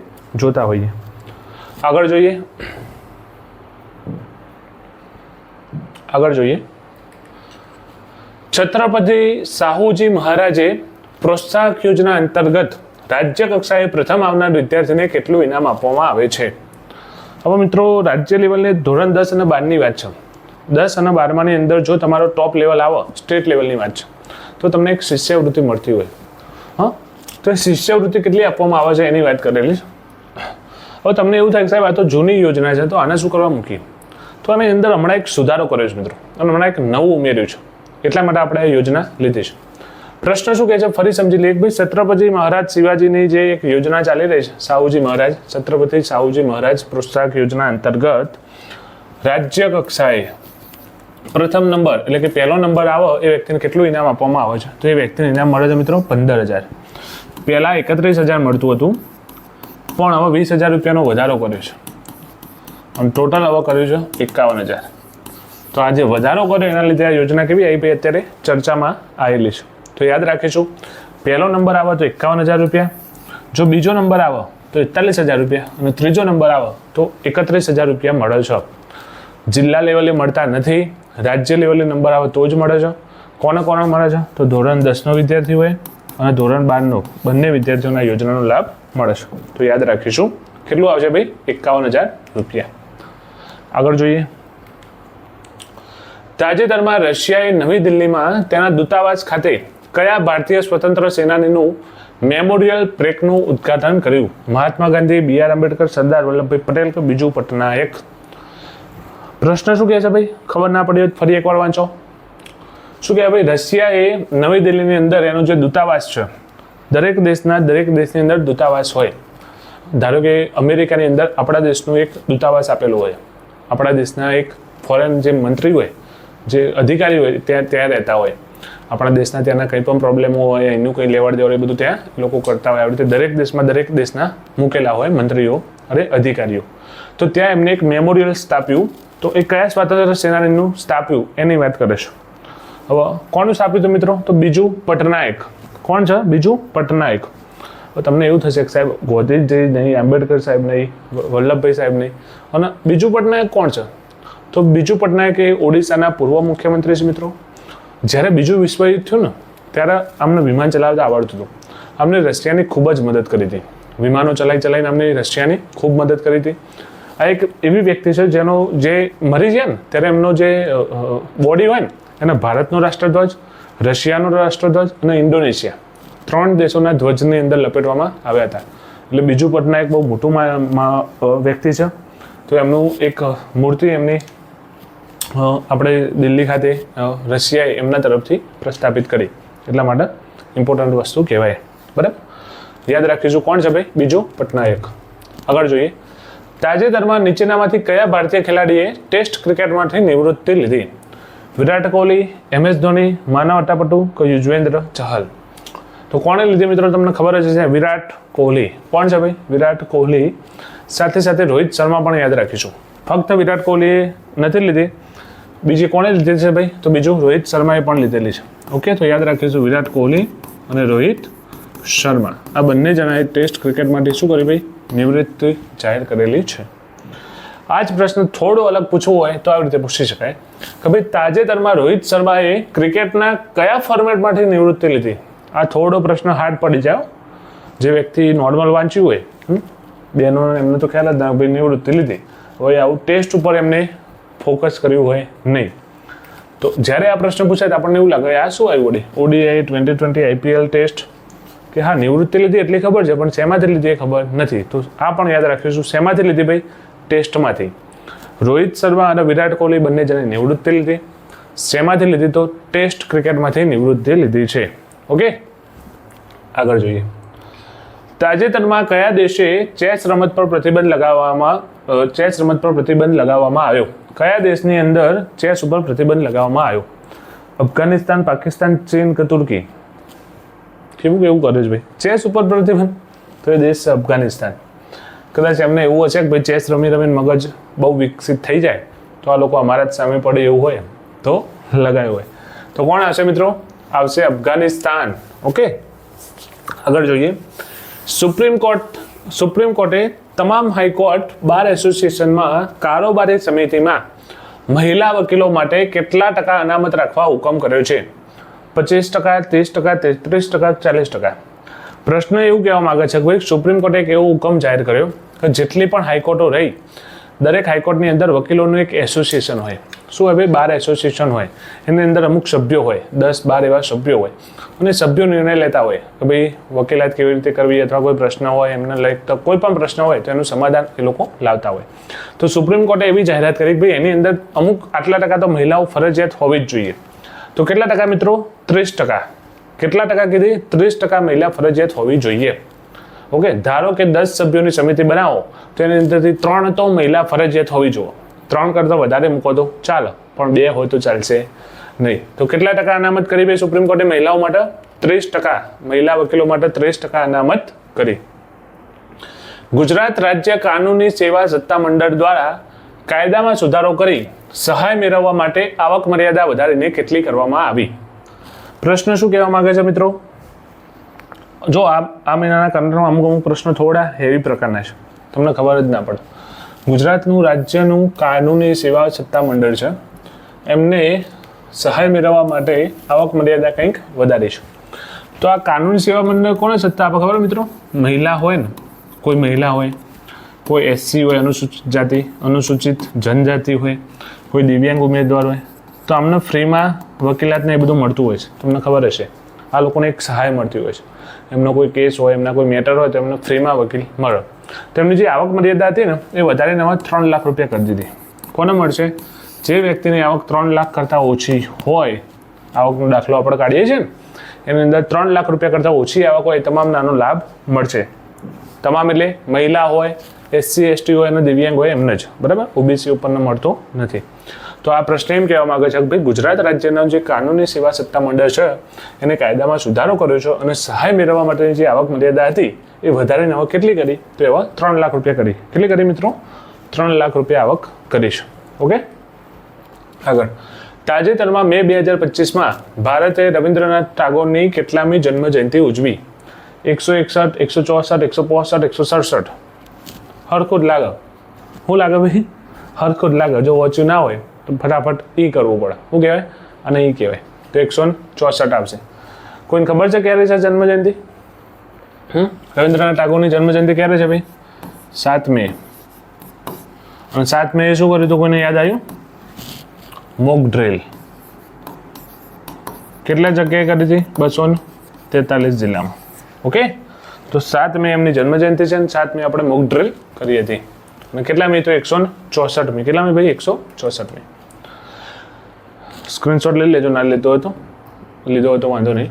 જોતા હોઈએ. આગળ જોઈએ છત્રપતિ સાહુજી મહારાજે પ્રોત્સાહક યોજના અંતર્ગત રાજ્ય કક્ષાએ પ્રથમ આવનાર વિદ્યાર્થીને કેટલું ઇનામ આપવામાં આવે છે? હવે મિત્રો, રાજ્ય લેવલે ધોરણ 10 અને 12ની વાત છે. 10 અને 12માની અંદર જો તમારો ટોપ લેવલ આવો, સ્ટેટ લેવલની વાત છે, તો તમને એક શિષ્યવૃત્તિ મળતી હોય. હા, તો એ શિષ્યવૃત્તિ કેટલી આપવામાં આવે છે એની વાત કરેલી છે. હવે તમને એવું થાય કે સાહેબ આ તો જૂની યોજના છે, તો આને શું કરવા મૂકી? તો આની અંદર હમણાં એક સુધારો કર્યો છે મિત્રો, અને હમણાં એક નવું ઉમેર્યું છે. એટલા માટે આપણે આ યોજના લીધી છે. પ્રશ્ન શું કહે છે ફરી સમજી લઈએ. ભાઈ, છત્રપતિ મહારાજ શિવાજીની જે એક યોજના ચાલી રહી છે, સાહુજી મહારાજ, છત્રપતિ સાહુજી મહારાજ પ્રોત્સાહક યોજના અંતર્ગત રાજ્ય કક્ષાએ પ્રથમ નંબર એટલે કે પહેલો નંબર આવો એ વ્યક્તિને કેટલું ઇનામ આપવામાં આવે છે? તો એ વ્યક્તિને ઇનામ મળે છે મિત્રો 15,000. પહેલાં 31,000 મળતું હતું, પણ હવે 20,000 રૂપિયાનો વધારો કર્યો છે અને ટોટલ હવે કર્યું છે 51,000. તો આ જે વધારો કર્યો એના લીધે આ યોજના કેવી આવી અત્યારે ચર્ચામાં આવેલી છે. તો યાદ રાખીશું, પહેલો નંબર આવે તો 51,000 રૂપિયા, જો બીજો નંબર આવે તો 41,000 રૂપિયા અને ત્રીજો નંબર આવે તો 31,000 રૂપિયા મળે છે. જિલ્લા લેવલે મળતા નથી, રાજ્ય લેવલે નંબર આવે તો જ મળે છે. કોને મળે છે? તો ધોરણ 10નો વિદ્યાર્થી હોય અને ધોરણ 12નો, બંને વિદ્યાર્થીઓના યોજનાનો લાભ મળે છે. તો યાદ રાખીશું કેટલું આવશે ભાઈ? 51,000 રૂપિયા. આગળ જોઈએ. તાજેતરમાં રશિયાએ નવી દિલ્હીમાં તેના દૂતાવાસ ખાતે કયા ભારતીય સ્વતંત્ર સેનાનીનું મેમોરિયલ પ્લેકનું ઉદ્ઘાટન કર્યું? મહાત્મા ગાંધી, B.R. આંબેડકર, સરદાર વલ્લભભાઈ પટેલ કે બીજુ પટનાયક? પ્રશ્ન શું કહે છે ભાઈ? ખબર ના પડી ફરી એકવાર વાંચો. શું કહે ભાઈ? રશિયાએ નવી દિલ્હીની અંદર એનો જે દૂતાવાસ છે, દરેક દેશની અંદર દૂતાવાસ હોય. ધારો કે અમેરિકાની અંદર આપણા દેશનું એક દૂતાવાસ આપેલું હોય, આપણા દેશના એક ફોરેન જે મંત્રી હોય, જે અધિકારી હોય ત્યાં રહેતા હોય, આપણા દેશના ત્યાંના કંઈ પણ પ્રોબ્લેમો હોય, એનું કંઈ લેવડ દેવડ એ બધું ત્યાં લોકો કરતા હોય. આવી રીતે દરેક દેશના મૂકેલા હોય મંત્રીઓ અને અધિકારીઓ. તો ત્યાં એમને એક મેમોરિયલ સ્થાપ્યું. તો એ કયા સ્વાતંત્ર્ય સેનાનીનું સ્થાપ્યું એની વાત કરે છે. હવે કોનું સ્થાપ્યું તો મિત્રો? તો બીજુ પટનાયક. કોણ છે? બીજુ પટનાયક. હવે તમને એવું થશે કે સાહેબ ગોધીજી નહીં, આંબેડકર સાહેબ નહીં, વલ્લભભાઈ સાહેબ નહીં, અને બીજુ પટનાયક કોણ છે? તો બીજુ પટનાયક એ ઓડિશાના પૂર્વ મુખ્યમંત્રી છે મિત્રો. જ્યારે બીજું વિશ્વયુદ્ધ થયું ને ત્યારે અમને વિમાન ચલાવતા આવડતું હતું. અમને રશિયાની ખૂબ જ મદદ કરી હતી. વિમાનો ચલાવીને અમને રશિયાની ખૂબ મદદ કરી હતી. આ એક એવી વ્યક્તિ છે જેનો જે મરી ગયા ને ત્યારે એમનો જે બોડી હોય ને એને ભારતનો રાષ્ટ્રધ્વજ, રશિયાનો રાષ્ટ્રધ્વજ અને ઇન્ડોનેશિયા 3 દેશોના ધ્વજની અંદર લપેટવામાં આવ્યા હતા. એટલે બીજુ પટનાયક બહુ મોટું વ્યક્તિ છે. તો એમનું એક મૂર્તિ એમની આપણે દિલ્હી ખાતે રશિયાએ એમના તરફથી પ્રસ્થાપિત કરી. એટલા માટે ઇમ્પોર્ટન્ટ વસ્તુ કહેવાય. બરાબર, યાદ રાખીશું. કોણ છે ભાઈ? બીજુ પટનાયક. આગળ જોઈએ. તાજેતરમાં નીચેનામાંથી કયા ભારતીય ખેલાડીએ ટેસ્ટ ક્રિકેટમાંથી નિવૃત્તિ લીધી? વિરાટ કોહલી, MS ધોની, માનવ અટ્ટાપટ્ટુ કે યુજવેન્દ્ર ચહલ? તો કોણે લીધી મિત્રો? તમને ખબર જ છે, વિરાટ કોહલી. કોણ છે ભાઈ? વિરાટ કોહલી. સાથે સાથે રોહિત શર્મા પણ યાદ રાખીશું. ફક્ત વિરાટ કોહલીએ નથી લીધી, બીજી કોણે લીધી છે ભાઈ? તો બીજું રોહિત શર્માએ પણ લીધેલી છે. ઓકે, તો યાદ રાખીશું વિરાટ કોહલી અને રોહિત શર્મા આ બંને જણાએ ટેસ્ટ ક્રિકેટમાંથી શું કર્યું ભાઈ? નિવૃત્તિ જાહેર કરેલી છે. આ જ પ્રશ્ન થોડો અલગ પૂછવો હોય તો આવી રીતે પૂછી શકાય કે ભાઈ તાજેતરમાં રોહિત શર્માએ ક્રિકેટના કયા ફોર્મેટમાંથી નિવૃત્તિ લીધી? આ થોડો પ્રશ્ન હાર્ડ પડી જાય. જે વ્યક્તિ નોર્મલ વાંચ્યું હોય, બેનો એમને તો ખ્યાલ જ ના ભાઈ નિવૃત્તિ લીધી, હવે આવું ટેસ્ટ ઉપર એમને ફોકસ કર્યું હોય નહીં. તો જ્યારે આ પ્રશ્ન પૂછાય તો આપણને એવું લાગે આ શું આવ્યું વળી? ODI, T20, IPL ટેસ્ટ કે હા નિવૃત્તિ લીધી એટલી ખબર છે, પણ શેમાંથી લીધી એ ખબર નથી. તો આ પણ યાદ રાખીશું. શેમાંથી લીધી ભાઈ? ટેસ્ટમાંથી. રોહિત શર્મા અને વિરાટ કોહલી બંને જણે નિવૃત્તિ લીધી. શેમાંથી લીધી? તો ટેસ્ટ ક્રિકેટમાંથી નિવૃત્તિ લીધી છે. ઓકે, આગળ જોઈએ. તાજેતરમાં કયા દેશે ચેસ રમત પર પ્રતિબંધ લગાવવામાં આવ્યો? કયા દેશની અંદર ચેસ ઉપર પ્રતિબંધ લગાવવામાં આવ્યો? અફઘાનિસ્તાન, પાકિસ્તાન, ચીન કે તુર્કી? કેવું કરે છે ભાઈ ચેસ ઉપર પ્રતિબંધ? તો એ દેશ છે અફઘાનિસ્તાન. કદાચ એમને એવું હશે કે ભાઈ ચેસ રમી રમીને મગજ બહુ વિકસિત થઈ જાય તો આ લોકો અમારા જ સામે પડે એવું હોય તો લગાવ્યું હોય. તો કોણ આવશે મિત્રો? આવશે અફઘાનિસ્તાન. ઓકે, આગળ જોઈએ. સુપ્રીમ કોર્ટે તમામ હાઈકોર્ટ બાર એસોસિએશનમાં કારોબારી સમિતિમાં મહિલા વકીલો માટે કેટલા ટકા અનામત રાખવા હુકમ કર્યો છે? 25%, 30%, 33%, 40%. પ્રશ્ન એવું કહેવા માંગે છે કે ભાઈ સુપ્રીમ કોર્ટે એક એવો હુકમ જાહેર કર્યો કે જેટલી પણ હાઈકોર્ટો રહી દરેક હાઈકોર્ટની અંદર વકીલોનું એક એસોસિએશન હોય. શું હોય ભાઈ? 12 એસોસિએશન હોય. એની અંદર અમુક સભ્યો હોય, 10-12 એવા સભ્યો હોય અને સભ્યો નિર્ણય લેતા હોય કે ભાઈ વકીલાત કેવી રીતે કરવી અથવા કોઈ પ્રશ્ન હોય એમને લગતા કોઈ પણ પ્રશ્ન હોય તો એનું સમાધાન એ લોકો લાવતા હોય. તો સુપ્રીમ કોર્ટે એવી જાહેરાત કરી કે ભાઈ એની અંદર અમુક આટલા ટકા તો મહિલાઓ ફરજિયાત હોવી જ જોઈએ. તો કેટલા ટકા મિત્રો? 30%. કેટલા ટકા કીધી? 30% મહિલા ફરજિયાત હોવી જોઈએ. ઓકે, ધારો કે 10 સભ્યોની સમિતિ બનાવો તો એની અંદરથી 3 તો મહિલા ફરજિયાત હોવી જોઈએ. 3 કરતાં વધારે મૂકો તો ચાલે, પણ 2 હોય તો ચાલશે નહીં. તો કેટલા ટકા અનામત કરી ભાઈ સુપ્રીમ કોર્ટે મહિલાઓ માટે? 30%. મહિલા વકીલો માટે 30% અનામત કરી. ગુજરાત રાજ્ય કાનૂની સેવા સત્તામંડળ દ્વારા કાયદામાં સુધારો કરી સહાય મેળવવા માટે આવક મર્યાદા વધારીને કેટલી કરવામાં આવી? પ્રશ્ન શું કહેવા માંગે છે મિત્રો? જો આ મહિનાના કન્ટેન્ટમાં અમુક પ્રશ્નો થોડા હેવી પ્રકારના છે, તમને ખબર જ ના પડે. ગુજરાતનું રાજ્યનું કાનૂની સેવા સત્તામંડળ છે, એમને સહાય મેળવવા માટે આવક મર્યાદા કંઈક વધારી છે. તો આ કાનૂની સેવા મંડળ કોને સત્તા આપે ખબર મિત્રો? મહિલા હોય ને, કોઈ મહિલા હોય, કોઈ એસસી હોય, અનુસૂચિત જાતિ, અનુસૂચિત જનજાતિ હોય, કોઈ દિવ્યાંગ ઉમેદવાર હોય, તો આમને ફ્રીમાં વકીલાતને એ બધું મળતું હોય છે. તમને ખબર હશે આ લોકોને એક સહાય મળતી હોય છે. એમનો કોઈ કેસ હોય, એમના કોઈ મેટર હોય તો એમને ફ્રીમાં વકીલ મળે. તેમની જે આવક મર્યાદા હતી ને એ વધારીને હવે 3 લાખ રૂપિયા કરી દીધી. કોને મળશે? જે વ્યક્તિની આવક 3 લાખ કરતાં ઓછી હોય, આવકનો દાખલો આપણે કાઢીએ છીએ ને એની અંદર 3 લાખ રૂપિયા કરતાં ઓછી આવક હોય તમામ નાનો લાભ મળશે. તમામ એટલે મહિલા હોય, એસસી એસટી હોય અને દિવ્યાંગ હોય એમને જ, બરાબર? ઓબીસી ઉપરનો મળતો નથી. તો આ પ્રશ્ન એમ કહેવા માંગે છે કે ભાઈ ગુજરાત રાજ્યના જે કાનૂની સેવા સત્તામંડળ છે એને કાયદામાં સુધારો કર્યો છે અને સહાય મેળવવા માટેની જે આવક મર્યાદા હતી એ વધારીને હવે કેટલી કરી? તો એવા 3 લાખ રૂપિયા કરી. કેટલી કરી મિત્રો? 3 લાખ રૂપિયા આવક કરીશ. ઓકે, આગળ. તાજેતરમાં મે 2025માં ભારતે રવિન્દ્રનાથ ટાગોરની કેટલામી જન્મ જયંતિ ઉજવી? 161, 164, 165, 167. હરખું જ લાગે. શું લાગે ભાઈ? હરખું જ લાગે. જો વાંચ્યું ના હોય તો ફટાફટ ઈ કરવું પડે. શું કહેવાય? અને ઈ કહેવાય. તો 164 આવશે. કોઈને ખબર છે ક્યારે છે જન્મ જયંતિ? રવિન્દ્રનાથ ટાગોરની જન્મ જયંતિ ક્યારે છે ભાઈ? 7 મે. અને 7 મે શું કર્યું હતું? કોઈને યાદ આવ્યું? Mock drill. કેટલા જગ્યાએ કરી હતી? 243 જિલ્લામાં. ઓકે, તો 7 મે એમની જન્મ જયંતિ છે અને 7 મે આપણે મોક ડ્રિલ કરી હતી. અને કેટલા મે? તો 164 મે. કેટલા મે ભાઈ? 164 મે. સ્ક્રીનશોટ લઈ લેજો, ના લીધો હોય તો વાંધો નહીં.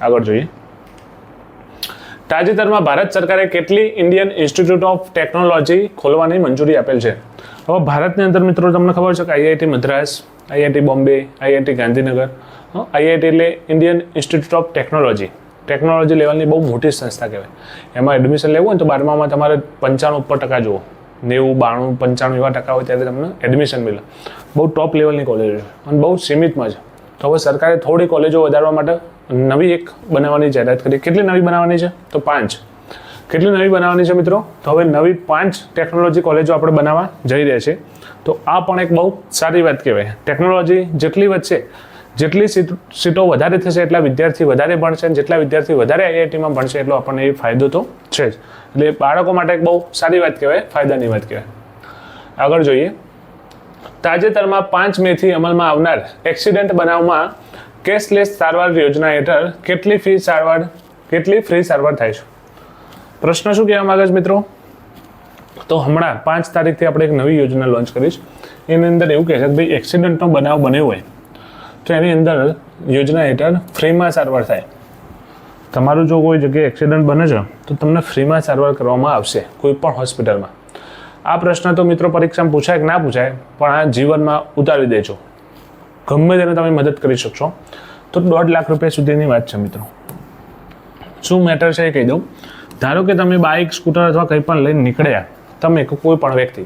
આગળ જોઈએ. તાજેતરમાં ભારત સરકારે કેટલી ઇન્ડિયન ઇન્સ્ટિટ્યૂટ ઓફ ટેકનોલોજી ખોલવાની મંજૂરી આપેલ છે? હવે ભારતની અંદર મિત્રો તમને ખબર છે કે IIT Madras, IIT Bombay, IIT Gandhinagar. IIT એટલે Indian Institute of Technology. Technology લેવલની બહુ મોટી સંસ્થા કહેવાય. એમાં એડમિશન લેવું હોય તો 12મામાં તમારે 95 ઉપર ટકા જુઓ, 90, 92, 95 એવા ટકા હોય ત્યારે તમને એડમિશન મળે. બહુ ટોપ લેવલની કોલેજો છે અને બહુ સીમિતમાં છે. તો હવે સરકારે થોડી કોલેજો વધારવા માટે નવી એક બનાવવાની જાહેરાત કરી. કેટલી નવી બનાવવાની છે? તો 5. કેટલી નવી બનાવવાની છે મિત્રો? તો હવે નવી 5 ટેકનોલોજી કોલેજો આપણે બનાવવા જઈ રહ્યા છીએ. તો આ પણ એક બહુ સારી વાત કહેવાય. ટેકનોલોજી જેટલી વધશે, જેટલી સીટો વધારે થશે એટલા વિદ્યાર્થી વધારે ભણશે અને જેટલા વિદ્યાર્થી વધારે આઈઆઈટીમાં ભણશે એટલો આપણને એ ફાયદો તો છે જ. એટલે બાળકો માટે એક બહુ સારી વાત કહેવાય, ફાયદાની વાત કહેવાય. આગળ જોઈએ. તાજેતરમાં 5 મેથી અમલમાં આવનાર એક્સિડન્ટ બનાવમાં કેશલેસ સારવાર યોજના હેઠળ કેટલી ફ્રી સારવાર થાય છે? પ્રશ્ન શું કહેવા માંગે છે મિત્રો? તો હમણાં 5 તારીખથી આપણે એક નવી યોજના લોન્ચ કરીશ. એની અંદર એવું કહે છે કે ભાઈ એક્સિડન્ટનો બનાવ બન્યો હોય તો એની અંદર યોજના હેઠળ ફ્રીમાં સારવાર થાય. તમારું જો કોઈ જગ્યાએ એક્સિડન્ટ બને છે તો તમને ફ્રીમાં સારવાર કરવામાં આવશે કોઈ પણ હોસ્પિટલમાં. આ પ્રશ્ન તો મિત્રો પરીક્ષામાં પૂછાય કે ના પૂછાય, પણ આ જીવનમાં ઉતારી દેજો. ગમે તેને તમે મદદ કરી શકશો. તો 1.5 લાખ રૂપિયા સુધીની વાત છે મિત્રો. શું મેટર છે એ કહી દઉં. ધારો કે તમે બાઇક, સ્કૂટર અથવા કંઈ પણ લઈને નીકળ્યા તમે કે કોઈ પણ વ્યક્તિ,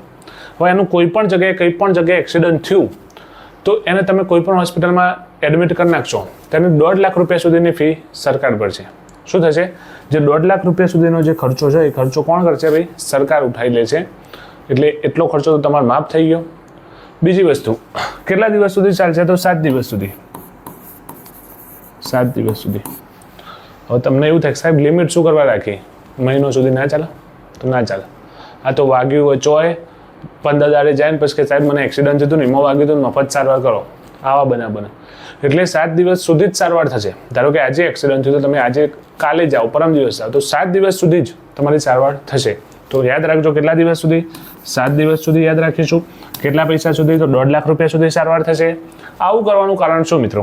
હવે એનું કોઈ પણ જગ્યાએ એક્સિડન્ટ થયું તો એને તમે કોઈ પણ હોસ્પિટલમાં એડમિટ કરી નાખશો, તેને 1.5 લાખ રૂપિયા સુધીની ફી સરકાર ભરશે. શું થશે? જે 1.5 લાખ રૂપિયા સુધીનો જે ખર્ચો છે એ ખર્ચો કોણ કરશે ભાઈ? સરકાર ઉઠાવી લે છે. એટલે એટલો ખર્ચો તો તમારો માફ થઈ ગયો. બીજી વસ્તુ, કેટલા દિવસ સુધી ચાલશે? તો 7 દિવસ સુધી. 7 દિવસ સુધી. હવે તમને એવું થાય સાહેબ લિમિટ શું કરવા રાખી? મહિનો સુધી ના ચાલે? તો ના ચાલે. આ તો વાગ્યું હોય ચોય 15 દાડે જાય ને પછી કે સાહેબ મને એક્સિડન્ટ થયું ને એમાં વાગ્યું હતું મફત સારવાર કરો, આવા બને. એટલે 7 દિવસ સુધી જ સારવાર થશે. ધારો કે આજે એક્સિડન્ટ થયું તો તમે આજે કાલે જાઓ, પરમ દિવસ જાઓ, તો 7 દિવસ સુધી જ તમારી સારવાર થશે. તો યાદ રાખજો કેટલા દિવસ સુધી? 7 દિવસ સુધી યાદ રાખીશું. કેટલા પૈસા સુધી? તો 1.5 લાખ રૂપિયા સુધી સારવાર થશે. આવું કરવાનું કારણ શું મિત્રો?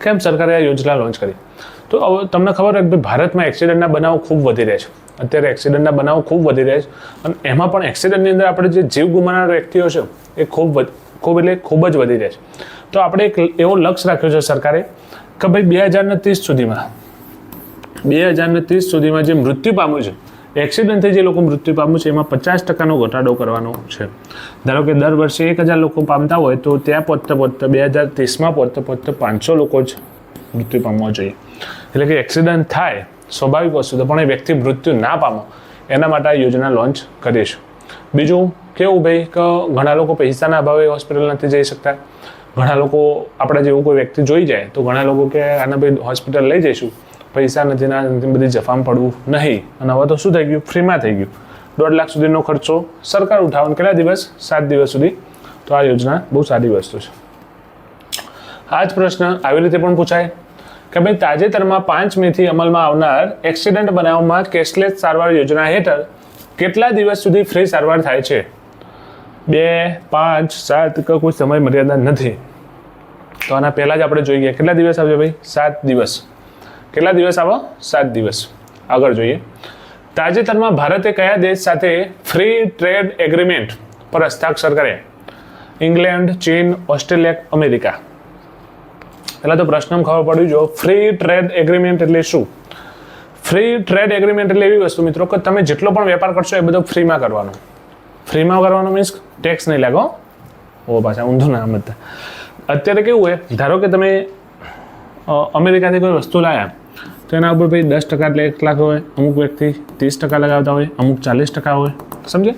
કેમ સરકારે આ યોજના લોન્ચ કરી? તો હવે તમને ખબર હોય કે ભારતમાં એક્સિડન્ટના બનાવો ખૂબ વધી રહ્યા છે. અત્યારે એક્સિડન્ટના બનાવો ખૂબ વધી રહ્યા છે અને એમાં પણ એક્સિડન્ટની અંદર આપણે જે જીવ ગુમાવનાર વ્યક્તિઓ છે એ ખૂબ જ વધી રહ્યા છે. તો આપણે એક એવો લક્ષ્ય રાખ્યો છે સરકારે કે ભાઈ 2030 સુધીમાં જે મૃત્યુ પામ્યું છે, એક્સિડન્ટથી જે લોકો મૃત્યુ પામ્યું છે એમાં 50% ઘટાડો કરવાનો છે. ધારો કે દર વર્ષે 1000 લોકો પામતા હોય તો ત્યાં પહોંચતા 2030માં પહોંચતા 500 લોકો જ મૃત્યુ પામવા જોઈએ. એટલે કે એક્સિડન્ટ થાય સ્વાભાવિક વસ્તુ, તો પણ એ વ્યક્તિ મૃત્યુ ના પામે એના માટે આ યોજના લોન્ચ કરીશું. બીજું કેવું ભાઈ કે ઘણા લોકો પૈસાના અભાવે હોસ્પિટલ નથી જઈ શકતા. ઘણા લોકો આપણે જેવું કોઈ વ્યક્તિ જોઈ જાય તો ઘણા લોકો કે આને ભાઈ હોસ્પિટલ લઈ જઈશું, પૈસા નથી ના બધી જફામ પડવું નહીં. અને હવે તો શું થઈ ગયું? ફ્રીમાં થઈ ગયું. 1.5 લાખ સુધીનો ખર્ચો સરકાર ઉઠાવવાનો. કેટલા દિવસ? 7 દિવસ સુધી. તો આ યોજના બહુ સારી વસ્તુ છે. આ જ પ્રશ્ન આવી રીતે પણ પૂછાય કે ભાઈ તાજેતરમાં 5 મેથી અમલમાં આવનાર એક્સિડન્ટ બનાવમાં કેશલેસ સારવાર યોજના હેઠળ કેટલા દિવસ સુધી ફ્રી સારવાર થાય છે? 2, 5, 7 કે કોઈ સમય મર્યાદા નથી. તો આના પહેલાં જ આપણે જોઈએ કેટલા દિવસ આવશે ભાઈ? 7 દિવસ. કેટલા દિવસ આવો? 7 દિવસ. આગળ જોઈએ. તાજેતરમાં ભારતે કયા દેશ સાથે ફ્રી ટ્રેડ એગ્રીમેન્ટ પર હસ્તાક્ષર કર્યા? ઇંગ્લેન્ડ, ચીન, ઓસ્ટ્રેલિયા, અમેરિકા. પહેલાં તો પ્રશ્ન ખબર પડવી જો ફ્રી ટ્રેડ એગ્રીમેન્ટ એટલે શું? ફ્રી ટ્રેડ એગ્રીમેન્ટ એટલે એવી વસ્તુ મિત્રો કે તમે જેટલો પણ વેપાર કરશો એ બધો ફ્રીમાં કરવાનો. ફ્રીમાં કરવાનો મીન્સ ટેક્સ નહીં લાગો. ઓ પાછા ઊંધું ના સમજતા. અત્યારે કેવું હોય, ધારો કે તમે અમેરિકાથી કોઈ વસ્તુ લાવ્યા તો એના ઉપર ભાઈ 10% એટલે 1 લાખ હોય, અમુક વ્યક્તિ 30% લગાવતા હોય, અમુક 40% હોય. સમજે?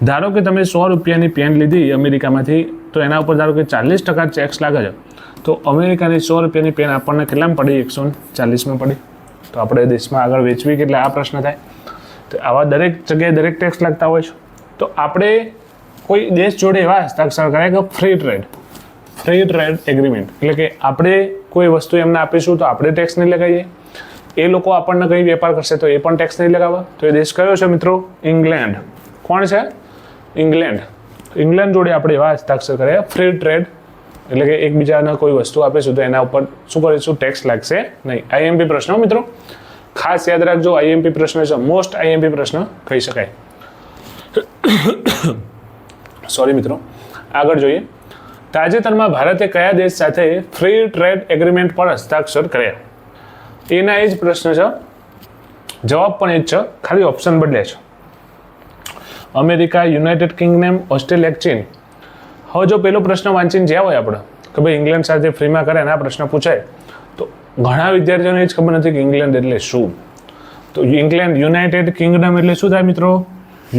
ધારો કે તમે 100 રૂપિયાની પેન લીધી અમેરિકામાંથી તો એના ઉપર ધારો કે 40% ટેક્સ લાગે છે, તો અમેરિકાની 100 રૂપિયાની પેન આપણને કેટલામાં પડી? 140માં પડી. તો આપણે દેશમાં આગળ વેચવી એટલે આ પ્રશ્ન થાય. તો આવા દરેક જગ્યાએ દરેક ટેક્સ લાગતા હોય છે. તો આપણે કોઈ દેશ જોડે એવા હસ્તાક્ષર કરાય કે ફ્રી ટ્રેડ એગ્રીમેન્ટ એટલે કે આપણે કોઈ વસ્તુ એમને આપીશું તો આપણે ટેક્સ નહીં લગાવીએ, એ લોકો આપણને કંઈ વેપાર કરશે તો એ પણ ટેક્સ નહીં લગાવવા. તો એ દેશ કયો છે મિત્રો? ઇંગ્લેન્ડ. કોણ છે? ઇંગ્લેન્ડ. ઇંગ્લેન્ડ જોડે આપણે એવા હસ્તાક્ષર કર્યા ફ્રી ટ્રેડ એટલે કે એકબીજાને કોઈ વસ્તુ આપીશું તો એના ઉપર શું કરીશું? ટેક્સ લાગશે નહીં. આઈએમપી પ્રશ્ન મિત્રો ખાસ યાદ રાખજો. આઈએમપી પ્રશ્ન છે, મોસ્ટ આઈએમપી પ્રશ્ન કહી શકાય. સોરી મિત્રો. આગળ જોઈએ. તાજેતરમાં ભારતે કયા દેશ સાથે ફ્રી ટ્રેડ એગ્રીમેન્ટ પર હસ્તાક્ષર કર્યા? એના એ જ પ્રશ્ન છે, જવાબ પણ એ જ છે, ખાલી ઓપ્શન બદલે છે. અમેરિકા, યુનાઇટેડ કિંગડમ, ઓસ્ટ્રેલિયા, ચીન. હવે જો પેલો પ્રશ્ન વાંચીને જ્યાં હોય આપણે કે ભાઈ ઇંગ્લેન્ડ સાથે ફ્રીમાં કરે અને આ પ્રશ્ન પૂછાય તો ઘણા વિદ્યાર્થીઓને એ જ ખબર નથી કે ઇંગ્લેન્ડ એટલે શું. તો ઇંગ્લેન્ડ, યુનાઇટેડ કિંગડમ એટલે શું થાય મિત્રો?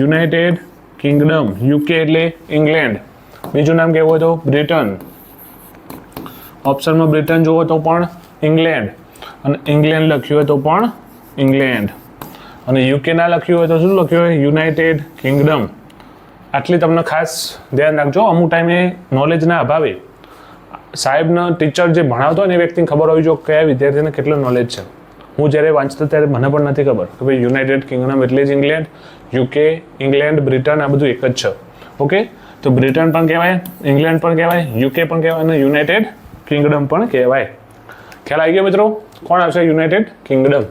United Kingdom. યુકે એટલે ઇંગ્લેન્ડ. બીજું નામ કેવું હોય તો બ્રિટન. ઓપ્શનમાં બ્રિટન જોવો તો પણ ઇંગ્લેન્ડ, અને ઇંગ્લેન્ડ લખ્યું હોય તો પણ ઇંગ્લેન્ડ, અને યુકે ના લખ્યું હોય તો શું લખ્યું હોય? United Kingdom. આટલી તમને ખાસ ધ્યાન રાખજો. અમુક ટાઈમે નોલેજના અભાવે સાહેબના ટીચર જે ભણાવતો હોય ને એ વ્યક્તિને ખબર હોવી જોઈએ કયા વિદ્યાર્થીને કેટલો નોલેજ છે. હું જ્યારે વાંચતો ત્યારે મને પણ નથી ખબર કે ભાઈ યુનાઇટેડ કિંગડમ એટલે જ ઇંગ્લેન્ડ, યુકે, ઇંગ્લેન્ડ, બ્રિટન આ બધું એક જ છે. ઓકે, તો બ્રિટન પણ કહેવાય, ઇંગ્લેન્ડ પણ કહેવાય, યુકે પણ કહેવાય અને યુનાઇટેડ કિંગડમ પણ કહેવાય. ખ્યાલ આવી ગયો મિત્રો? કોણ આવશે? United Kingdom.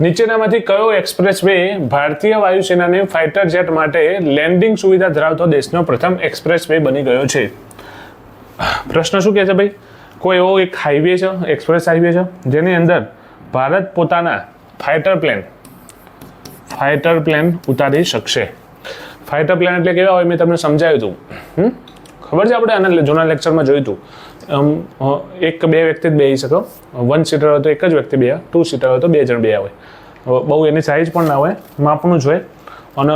નીચેનામાંથી કયો એક્સપ્રેસ વે ભારતીય વાયુસેનાને ફાઇટર જેટ માટે લેન્ડિંગ સુવિધા ધરાવતો દેશનો પ્રથમ એક્સપ્રેસ વે બની ગયો છે? પ્રશ્ન શું કહે છે ભાઈ? કોઈ એવો એક હાઈવે છે, એક્સપ્રેસ હાઈવે છે જેની અંદર ભારત પોતાના ફાઇટર પ્લેન ઉતારી શકશે? ફાઇટર પ્લેન એટલે કેવા હોય મેં તમને સમજાવ્યું હતું. ખબર છે, આપણે આના જૂના લેક્ચરમાં જોયું હતું. એક કે બે વ્યક્તિ જ બેસી શકો. 1 સીટર હોય તો એક જ વ્યક્તિ બે, 2 સીટર હોય તો 2 જણ બે હોય. બહુ એની સાઇઝ પણ ના હોય, માપનું જ હોય અને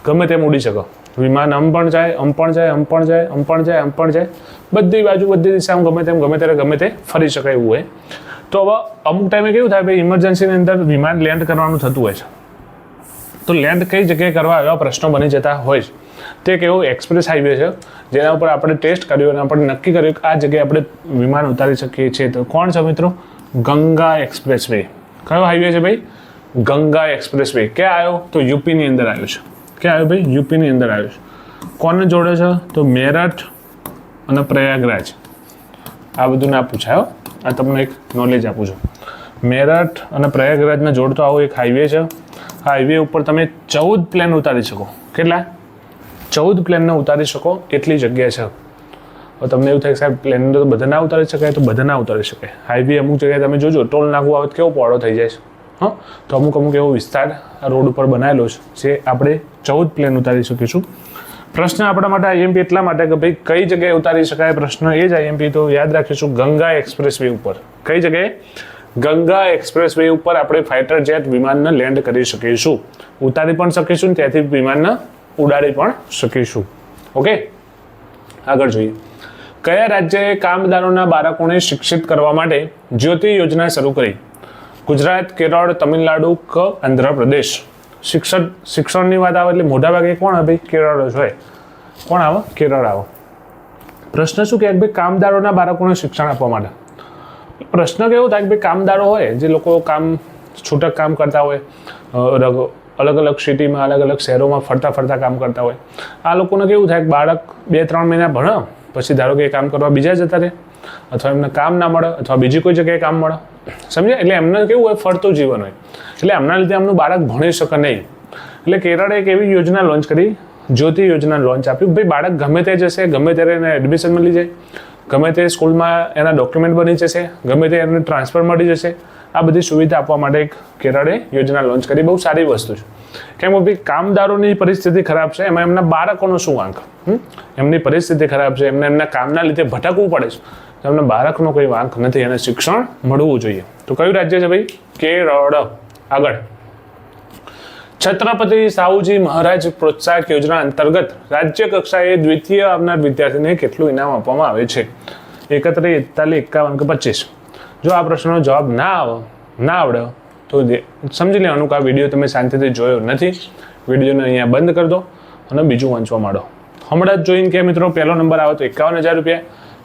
ગમે તેમ ઉડી શકો. વિમાન આમ પણ જાય, આમ પણ જાય, આમ પણ જાય, આમ પણ જાય, આમ પણ જાય, બધી બાજુ બધી દિશામાં ગમે તેમ ગમે ત્યારે ગમે તે ફરી શકાય એવું હોય. તો હવે અમુક ટાઈમે કેવું થાય ભાઈ, ઇમરજન્સીની અંદર વિમાન લેન્ડ કરવાનું થતું હોય છે. તો લેન્ડ કઈ જગ્યાએ કરવા એવા પ્રશ્નો બની જતા હોય છે. તે એક એવો એક્સપ્રેસ હાઈવે છે જેના ઉપર આપણે ટેસ્ટ કર્યું અને આપણે નક્કી કર્યું કે આ જગ્યાએ આપણે વિમાન ઉતારી શકીએ છીએ. તો કોણ છે મિત્રો? Ganga express way. કયો હાઈવે છે ભાઈ? Ganga express way. ક્યાં આવ્યો? તો યુપીની અંદર આવ્યો છે. ક્યાં આવ્યો ભાઈ? યુપીની અંદર આવ્યો છે. કોને જોડે છે? તો મેરઠ અને પ્રયાગરાજ. આ બધું ના પૂછાયો, આ તમને એક નોલેજ આપું છું. મેરઠ અને પ્રયાગરાજને જોડતો આવો એક હાઈવે છે. આ હાઈવે ઉપર તમે 14 પ્લેન ઉતારી શકો. કેટલા? 14 પ્લેનને ઉતારી શકો એટલી જગ્યા છે. હવે તમને એવું થાય કે સાહેબ પ્લેન તો બધા ના ઉતારી શકાય, તો બધા ના ઉતારી શકાય. હાઈવે અમુક જગ્યાએ તમે જોજો ટોલ નાખવું આવે કેવો પહોળો થઈ જાય છે. હા, તો અમુક એવો વિસ્તાર આ રોડ ઉપર બનાવેલો છે જે આપણે 14 પ્લેન ઉતારી શકીશું. પ્રશ્ન આપણા માટે આઈએમપી એટલા માટે કે ભાઈ કઈ જગ્યાએ ઉતારી શકાય, પ્રશ્ન એ જ આઈએમપી. તો યાદ રાખીશું ગંગા એક્સપ્રેસ વે ઉપર. કઈ જગ્યાએ? ગંગા એક્સપ્રેસ વે ઉપર આપણે ફાઇટર જેટ વિમાનને લેન્ડ કરી શકીશું, ઉતારી પણ શકીશું, ત્યાંથી વિમાનને ઉડાડી પણ શકીશું. ઓકે, આગળ જોઈએ. કયા રાજ્યએ કામદારોના બાળકોને શિક્ષિત કરવા માટે જ્યોતિ યોજના શરૂ કરી? ગુજરાત, કેરળ, તમિલનાડુ કે આંધ્રપ્રદેશ? શિક્ષણની વાત આવે એટલે મોટા ભાગે કોણ આવે ભાઈ? કેરળ જ હોય. કોણ આવે? કેરળ આવે. પ્રશ્ન શું કહે ભાઈ? કામદારોના બાળકોને શિક્ષણ આપવા માટે. પ્રશ્ન કેવો થાય કે ભાઈ કામદારો હોય જે લોકો છૂટક કામ કરતા હોય, અલગ અલગ સિટીમાં અલગ અલગ શહેરોમાં ફરતા કામ કરતા હોય, આ લોકોને કેવું થાય કે બાળક 2-3 મહિના ભણે પછી ધારો કે કામ કરવા બીજા જતા રહે, અથવા એમને કામ ના મળે, અથવા બીજી કોઈ જગ્યાએ કામ મળે. સમજે? એટલે એમને કેવું હોય? ફરતું જીવન હોય. એટલે એમના લીધે એમનું બાળક ભણી શકે નહીં. એટલે કેરળે એક એવી યોજના લોન્ચ કરી, જ્યોતિ યોજના લોન્ચ આપ્યું. ભાઈ બાળક ગમે તે જશે, ગમે ત્યારે એને એડમિશન મળી જાય, ગમે તે સ્કૂલમાં એના ડોક્યુમેન્ટ બની જશે, ગમે તે એને ટ્રાન્સફર મળી જશે. આ બધી સુવિધા આપવા માટે એક કેરળે યોજના લોન્ચ કરી. બહુ સારી વસ્તુ છે. કેમ કે ભાઈ કામદારોની પરિસ્થિતિ ખરાબ છે, એમાં એમના બાળકોનો શું વાંક? એમની પરિસ્થિતિ ખરાબ છે, એમના કામના લીધે ભટકવું પડે છે, એમના બાળકનો કોઈ વાંક નથી, એને શિક્ષણ મળવું જોઈએ. તો કયું રાજ્ય છે ભાઈ? કેરળ. આગળ, છત્રપતિ સાહુજી મહારાજ પ્રોત્સાહક યોજના અંતર્ગત રાજ્ય કક્ષાએ દ્વિતીય આવનાર વિદ્યાર્થીને કેટલું ઇનામ આપવામાં આવે છે? 31, 41, 51 કે 25? જો આ પ્રશ્નનો જવાબ ના આવડે તો સમજી લેવાનું કે આ વિડીયો તમે શાંતિથી જોયો નથી. વિડીયોને અહીંયા બંધ કરી દો અને બીજું વાંચવા માંડો. હમણાં જ જોઈને કે મિત્રો પહેલો નંબર આવે તો 51,000 રૂપિયા,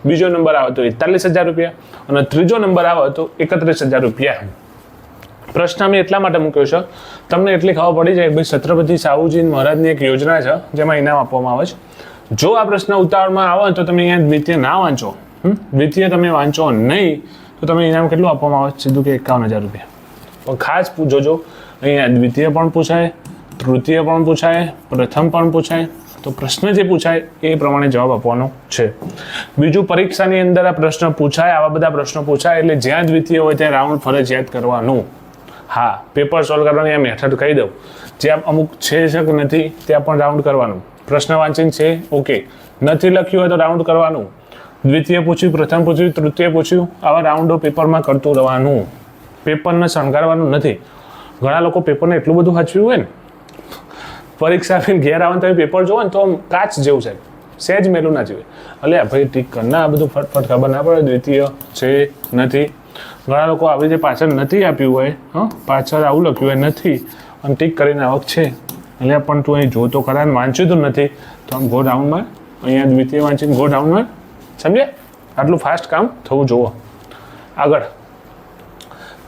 બીજો નંબર આવે તો 41,000 રૂપિયા અને ત્રીજો નંબર આવે તો 31,000 રૂપિયા. પ્રશ્ન અમે એટલા માટે મૂક્યો છે તમને એટલી ખબર પડી જાય ભાઈ છત્રપતિ સાહુજી મહારાજની એક યોજના છે જેમાં ઇનામ આપવામાં આવે છે. જો આ પ્રશ્ન ઉતાવળમાં આવે તો તમે અહીંયા દ્વિતીય ના વાંચો, દ્વિતીય તમે વાંચો નહીં તો તમે ઇનામ કેટલું આપવામાં આવે? સીધું કે 51,000 રૂપિયા. પણ ખાસ જોજો, અહીંયા દ્વિતીય પણ પૂછાય, તૃતીય પણ પૂછાય, પ્રથમ પણ પૂછાય. તો પ્રશ્ન જે પૂછાય એ પ્રમાણે જવાબ આપવાનો છે. બીજું, પરીક્ષાની અંદર આ પ્રશ્ન પૂછાય, આવા બધા પ્રશ્નો પૂછાય એટલે જ્યાં દ્વિતીય હોય ત્યાં રાઉન્ડ ફરજિયાત કરવાનું. હા, પેપર સોલ્વ કરવાની આ મેથડ કહી દઉં, જ્યાં અમુક છે કે નથી ત્યાં પણ રાઉન્ડ કરવાનું. પ્રશ્ન વાંચીને છે ઓકે, નથી લખ્યું હોય તો રાઉન્ડ કરવાનું. દ્વિતીય પૂછ્યું, પ્રથમ પૂછ્યું, તૃતીય પૂછ્યું, આવા રાઉન્ડો પેપરમાં કરતું રહેવાનું. પેપરને શણગારવાનું નથી. ઘણા લોકો પેપરને એટલું બધું વાંચ્યું હોય ને, પરીક્ષા આપીને ઘેર આવે તમે પેપર જોવો ને તો કાચ જેવું છે, સહેજ મેલું ના જોઈએ. એટલે ભાઈ ટીક કરના આ બધું ફટફટ ખબર ના પડે દ્વિતીય છે નથી. ઘણા લોકો આવી રીતે પાછળ નથી આપ્યું હોય, પાછળ આવું લખ્યું હોય નથી અને ટીક કરીને આવક છે, એટલે પણ તું અહીં જોતો ખરા વાંચ્યું તો નથી તો આમ ગો ડાઉનમાં અહીંયા દ્વિતીય વાંચીને ગો ડાઉનમાં. સમજે? આટલું ફાસ્ટ કામ થવું જોવો. આગળ,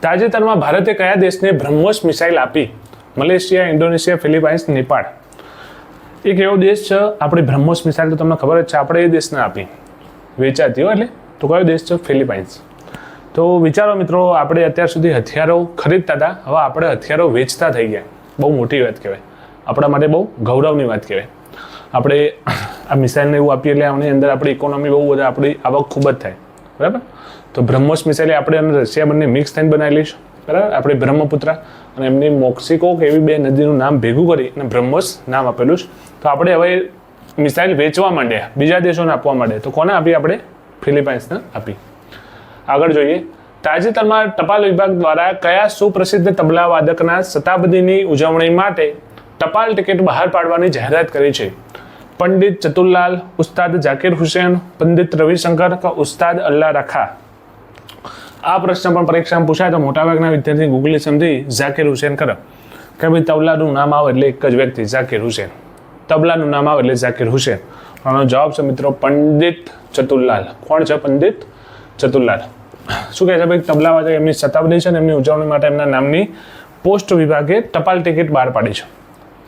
તાજેતરમાં ભારતે કયા દેશને બ્રહ્મોસ મિસાઇલ આપી? Malaysia, Indonesia, Philippines, Nepal? એક એવો દેશ છે આપણી બ્રહ્મોસ મિસાઇલ તો તમને ખબર જ છે, આપણે એ દેશને આપી વેચાતી હોય એટલે. તો કયો દેશ છે? ફિલિપાઇન્સ. તો વિચારો મિત્રો, આપણે અત્યાર સુધી હથિયારો ખરીદતા હતા, હવે આપણે હથિયારો વેચતા થઈ ગયા. બહુ મોટી વાત કહેવાય, આપણા માટે બહુ ગૌરવની વાત કહેવાય. આપણે આ મિસાઇલને એવું આપીએ એટલે આની અંદર આપણી ઇકોનોમી બહુ આપણી આવક ખૂબ જ થાય. બરાબર? તો બ્રહ્મોસ મિસાઇલ આપણે અને રશિયા બંને મિક્સ થઈને બનાવેલી છે. બરાબર, આપણે બ્રહ્મપુત્રા અને એમની મોક્સિકો એવી બે નદીનું નામ ભેગું કરી અને બ્રહ્મોસ નામ આપેલું છે. તો આપણે હવે મિસાઇલ વેચવા માંડ્યા, બીજા દેશોને આપવા માંડ્યા. તો કોને આપી? આપણે ફિલિપાઇન્સને આપી. આગળ જોઈએ. તાજેતરમાં ટપાલ વિભાગ દ્વારા કયા સુપ્રસિદ્ધ તબલા વાદકના શતાબ્દીની ઉજવણી માટે ટપાલ ટિકિટ બહાર પાડવાની જાહેરાત કરી છે? પંડિત ચતુરલાલ, ઉસ્તાદ ઝાકિર હુસેન, પંડિત રવિશંકર કે ઉસ્તાદ અલ્લા રખા? આ પ્રશ્ન પણ પરીક્ષામાં પૂછાય તો મોટાભાગના વિદ્યાર્થી ગૂગલી સમજી ઝાકિર હુસેન કરે કે ભાઈ તબલાનું નામ આવે એટલે એક જ વ્યક્તિ ઝાકિર હુસેન, તબલાનું નામ આવે એટલે ઝાકિર હુસેન. આનો જવાબ છે મિત્રો પંડિત ચતુરલાલ. કોણ છે પંડિત ચતુરલાલ? શું કહે છે ભાઈ? તબલા વાદક એમની શતાબ્દી છે ને એમની ઉજવણી માટે એમના નામની પોસ્ટ વિભાગે ટપાલ ટિકિટ બહાર પાડી છે.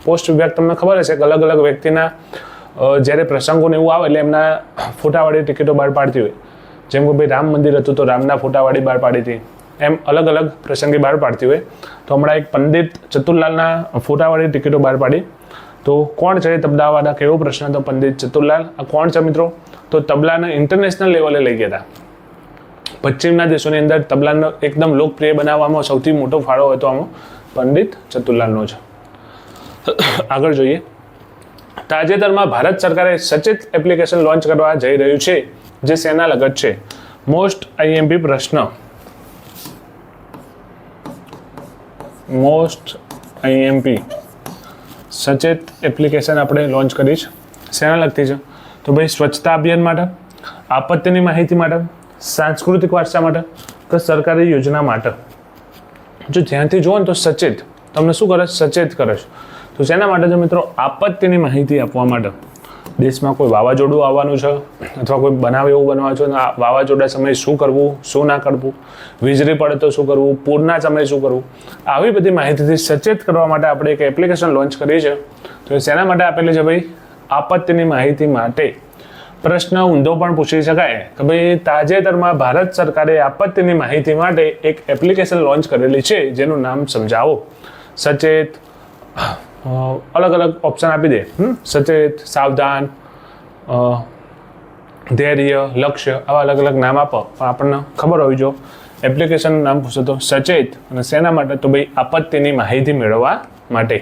પોસ્ટ વિભાગ તમને ખબર હશે કે અલગ અલગ વ્યક્તિના જ્યારે પ્રસંગોને એવું આવે એટલે એમના ફોટાવાળી ટિકિટો બહાર પાડતી હોય. જેમ કે ભાઈ રામ મંદિર હતું તો રામના ફોટાવાળી બહાર પાડી હતી, એમ અલગ અલગ પ્રસંગે બહાર પાડતી હોય. તો હમણાં એક પંડિત ચતુરલાલના ફોટાવાળી ટિકિટો બહાર પાડી. તો કોણ છે તબલા વાદક? એવો પ્રશ્ન હતો પંડિત ચતુરલાલ. આ કોણ છે મિત્રો? તો તબલાને ઇન્ટરનેશનલ લેવલે લઈ ગયા હતા. પશ્ચિમના દેશોની અંદર તબલાનો એકદમ લોકપ્રિય બનાવવામાં સૌથી મોટો ફાળો હતો આમાં પંડિત ચતુરલાલનો છે. આગળ જોઈએ. તાજેતરમાં ભારત સરકારે સચેત એપ્લિકેશન લોન્ચ કરવા જઈ રહ્યું છે, જે શેના લગત છે? મોસ્ટ આઈએમપી પ્રશ્ન. મોસ્ટ આઈએમપી સચેત એપ્લિકેશન આપણે લોન્ચ કરી છે. શેના લગતી છે? તો ભાઈ સ્વચ્છતા અભિયાન માટે, આપત્તિની માહિતી માટે, સાંસ્કૃતિક વારસા માટે કે સરકારી યોજના માટે? જો ધ્યાનથી જુઓ ને તો સચેત તમને શું કરે? સચેત કરે છે. તો શેના માટે છે મિત્રો? આપત્તિની માહિતી આપવા માટે. દેશમાં કોઈ વાવાઝોડું આવવાનું છે અથવા કોઈ બનાવ એવું બનવા છે, વાવાઝોડા સમયે શું કરવું, શું ના કરવું, વીજળી પડે તો શું કરવું, પૂરના સમયે શું કરવું, આવી બધી માહિતીથી સચેત કરવા માટે આપણે એક એપ્લિકેશન લોન્ચ કરી છે. તો એ શેના માટે આપેલી છે ભાઈ? આપત્તિની માહિતી માટે. પ્રશ્ન ઊંધો પણ પૂછી શકાય કે ભાઈ તાજેતરમાં ભારત સરકારે આપત્તિની માહિતી માટે એક એપ્લિકેશન લોન્ચ કરેલી છે, જેનું નામ સમજાવો. સચેત, અલગ અલગ ઓપ્શન આપી દે. સચેત, સાવધાન, ધૈર્ય, લક્ષ્ય, આવા અલગ અલગ નામ આપો. પણ આપણને ખબર હોવી જો એપ્લિકેશનનું નામ પૂછો તો સચેત. અને શેના માટે? તો ભાઈ આપત્તિની માહિતી મેળવવા માટે.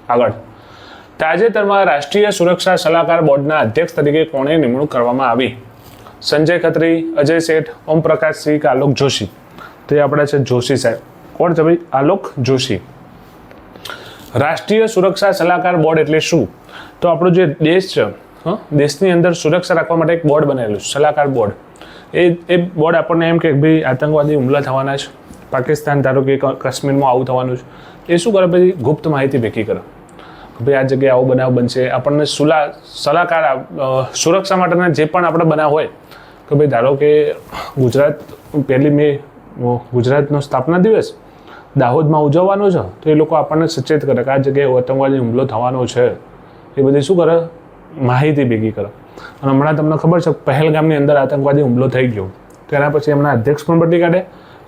આગળ. તાજેતરમાં રાષ્ટ્રીય સુરક્ષા સલાહકાર બોર્ડના અધ્યક્ષ તરીકે કોણે નિમણૂક કરવામાં આવી? સંજય ખત્રી, અજય શેઠ, ઓમ પ્રકાશ સિંહ કે આલોક જોશી? તો એ આપણા છે જોશી સાહેબ. કોણ છે ભાઈ? આલોક જોશી. રાષ્ટ્રીય સુરક્ષા સલાહકાર બોર્ડ એટલે શું? તો આપણો જે દેશ છે, દેશની અંદર સુરક્ષા રાખવા માટે એક બોર્ડ બનેલું છે, સલાહકાર બોર્ડ. એ બોર્ડ આપણને એમ કે ભાઈ આતંકવાદી હુમલા થવાના છે, પાકિસ્તાન ધારો કે કાશ્મીરમાં આવું થવાનું છે, એ શું કરે? પછી ગુપ્ત માહિતી ભેગી કરે. ભાઈ આ જગ્યાએ આવો બનાવ બનશે. આપણને સલાહકાર સુરક્ષા માટેના જે પણ આપણે બનાવ હોય કે ભાઈ ધારો કે ગુજરાત 1 મે ગુજરાતનો સ્થાપના દિવસ દાહોદમાં ઉજવવાનો છે, તો એ લોકો આપણને સચેત કરે કે આ જગ્યાએ આતંકવાદી હુમલો થવાનો છે. એ બધી શું કરે? માહિતી ભેગી કરે. અને હમણાં તમને ખબર છે પહેલગામની અંદર આતંકવાદી હુમલો થઈ ગયો, તો એના પછી એમના અધ્યક્ષ પણ બદલી કાઢે,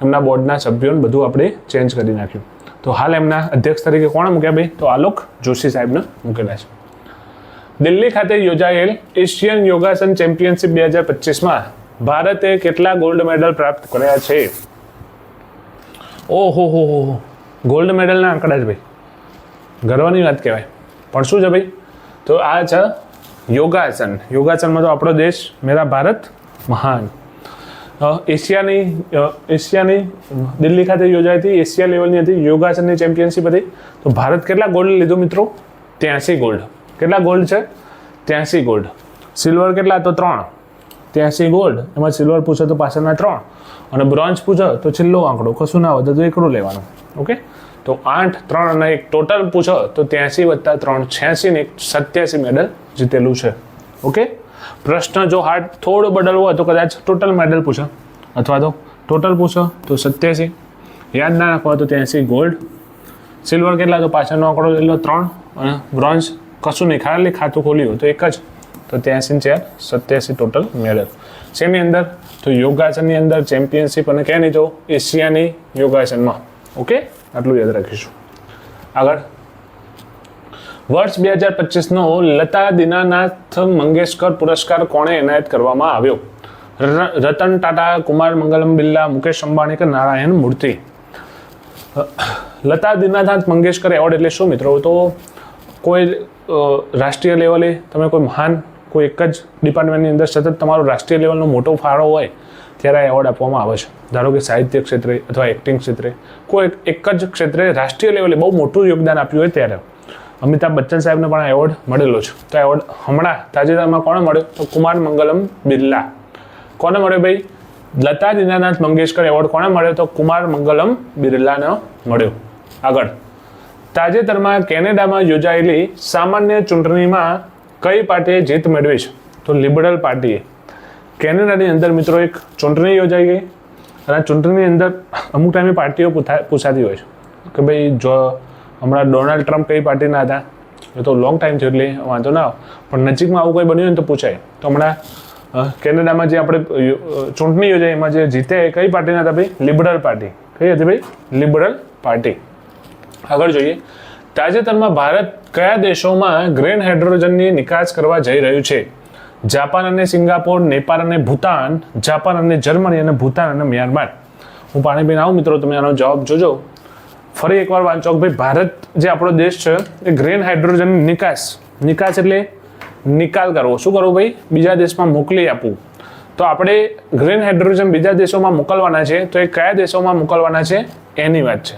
એમના બોર્ડના સભ્યોને બધું આપણે ચેન્જ કરી નાખ્યું. તો હાલ એમના અધ્યક્ષ તરીકે કોણે મૂક્યા ભાઈ? તો આલોક જોશી સાહેબને મૂકેલા છે. દિલ્હી ખાતે યોજાયેલ એશિયન યોગાસન ચેમ્પિયનશિપ 2025માં ભારતે કેટલા ગોલ્ડ મેડલ પ્રાપ્ત કર્યા છે? ઓહો હો ગોલ્ડ મેડલના આંકડા જ ભાઈ, ગર્વની વાત કહેવાય. પણ શું છે ભાઈ? તો આ છે યોગાસન. યોગાસનમાં તો આપણો દેશ, મેરા ભારત મહાન. એશિયાની દિલ્હી ખાતે યોજાઈ હતી, એશિયા લેવલની હતી યોગાસનની ચેમ્પિયનશિપ હતી. તો ભારત કેટલા ગોલ્ડ લીધું મિત્રો? 83 ગોલ્ડ. કેટલા ગોલ્ડ છે? 83 ગોલ્ડ. સિલ્વર કેટલા? તો 3. 83 ગોલ્ડ, એમાં સિલ્વર પૂછે તો પાછળના 3, અને બ્રોન્ઝ પૂછે તો છેલ્લો આંકડો, કશું ના વધે તો એકડું લેવાનું. ઓકે, તો 8, 3 અને 1 ટોટલ પૂછો તો 83 + 3 86 ને 87 મેડલ જીતેલું છે. ઓકે, પ્રશ્ન જો હાર્ડ થોડો બદલવો હોય તો કદાચ ટોટલ મેડલ પૂછે, અથવા તો ટોટલ પૂછો તો 87, યાદ ના રાખવા તો 83 ગોલ્ડ. સિલ્વર કેટલા? તો પાછળનો આંકડો એટલો 3, અને બ્રોન્ઝ કશું નહીં, ખાલી ખાતું ખોલ્યું તો એક જ, તો 83 4 87 ટોટલ મેડલ. શેની અંદર? તો યોગાસનની અંદર ચેમ્પિયનશિપ, અને ક્યાં નહીં તો એશિયાની યોગાસનમાં. ઓકે, આટલું યાદ રાખીશું. આગળ. વર્ષ 2025નો લતા દીનાનાથ મંગેશકર પુરસ્કાર કોણે એનાયત કરવામાં આવ્યો? રતન ટાટા, કુમાર મંગલમ બિરલા, મુકેશ અંબાણી કે નારાયણ મૂર્તિ? લતા દીનાનાથ મંગેશકર એવોર્ડ એટલે શું મિત્રો? તો કોઈ રાષ્ટ્રીય લેવલે તમે કોઈ મહાન કોઈ એક જ ડિપાર્ટમેન્ટની અંદર સતત તમારો રાષ્ટ્રીય લેવલનો મોટો ફાળો હોય ત્યારે આ એવોર્ડ આપવામાં આવે છે. ધારો કે સાહિત્ય ક્ષેત્રે અથવા એક્ટિંગ ક્ષેત્રે કોઈ એક જ ક્ષેત્રે રાષ્ટ્રીય લેવલે બહુ મોટું યોગદાન આપ્યું હોય ત્યારે. અમિતાભ બચ્ચન સાહેબને પણ આ એવોર્ડ મળેલો છે. તો આ એવોર્ડ હમણાં તાજેતરમાં કોને મળ્યો? તો કુમાર મંગલમ બિરલા. કોને મળ્યો ભાઈ? લતા દીનાનાથ મંગેશકર એવોર્ડ કોને મળ્યો? તો કુમાર મંગલમ બિરલાને મળ્યો. આગળ, તાજેતરમાં કેનેડામાં યોજાયેલી સામાન્ય ચૂંટણીમાં કઈ પાર્ટીએ જીત મેળવી છે? તો લિબરલ પાર્ટીએ. કેનેડાની અંદર મિત્રો એક ચૂંટણી યોજાઈ ગઈ અને ચૂંટણીની અંદર અમુક ટાઈમે પાર્ટીઓ પૂછાતી હોય છે કે ભાઈ જો હમણાં ડોનાલ્ડ ટ્રમ્પ કઈ પાર્ટીના હતા, એ તો લોંગ ટાઈમ થયો એટલે વાંધો ના આવે, પણ નજીકમાં આવું કંઈ બન્યું હોય ને તો પૂછાય. તો હમણાં કેનેડામાં જે આપણે ચૂંટણી યોજાઈ એમાં જે જીતે કઈ પાર્ટીના હતા ભાઈ? Liberal party. કઈ હતી ભાઈ? Liberal party. આગળ જોઈએ, તાજેતરમાં ભારત કયા દેશોમાં ગ્રીન હાઇડ્રોજનની નિકાસ કરવા જઈ રહ્યું છે? જાપાન અને સિંગાપોર, નેપાળ અને ભૂતાન, જાપાન અને જર્મની અને ભૂતાન અને મ્યાનમાર. હું પાણી પીને આવું મિત્રો, તમે આનો જવાબ જોજો. ફરી એકવાર વાંચો કે ભાઈ ભારત જે આપણો દેશ છે એ ગ્રીન હાઇડ્રોજનની નિકાસ એટલે નિકાલ કરવો. શું કરવું ભાઈ? બીજા દેશમાં મોકલી આપવું. તો આપણે ગ્રીન હાઇડ્રોજન બીજા દેશોમાં મોકલવાના છે, તો એ કયા દેશોમાં મોકલવાના છે એની વાત છે.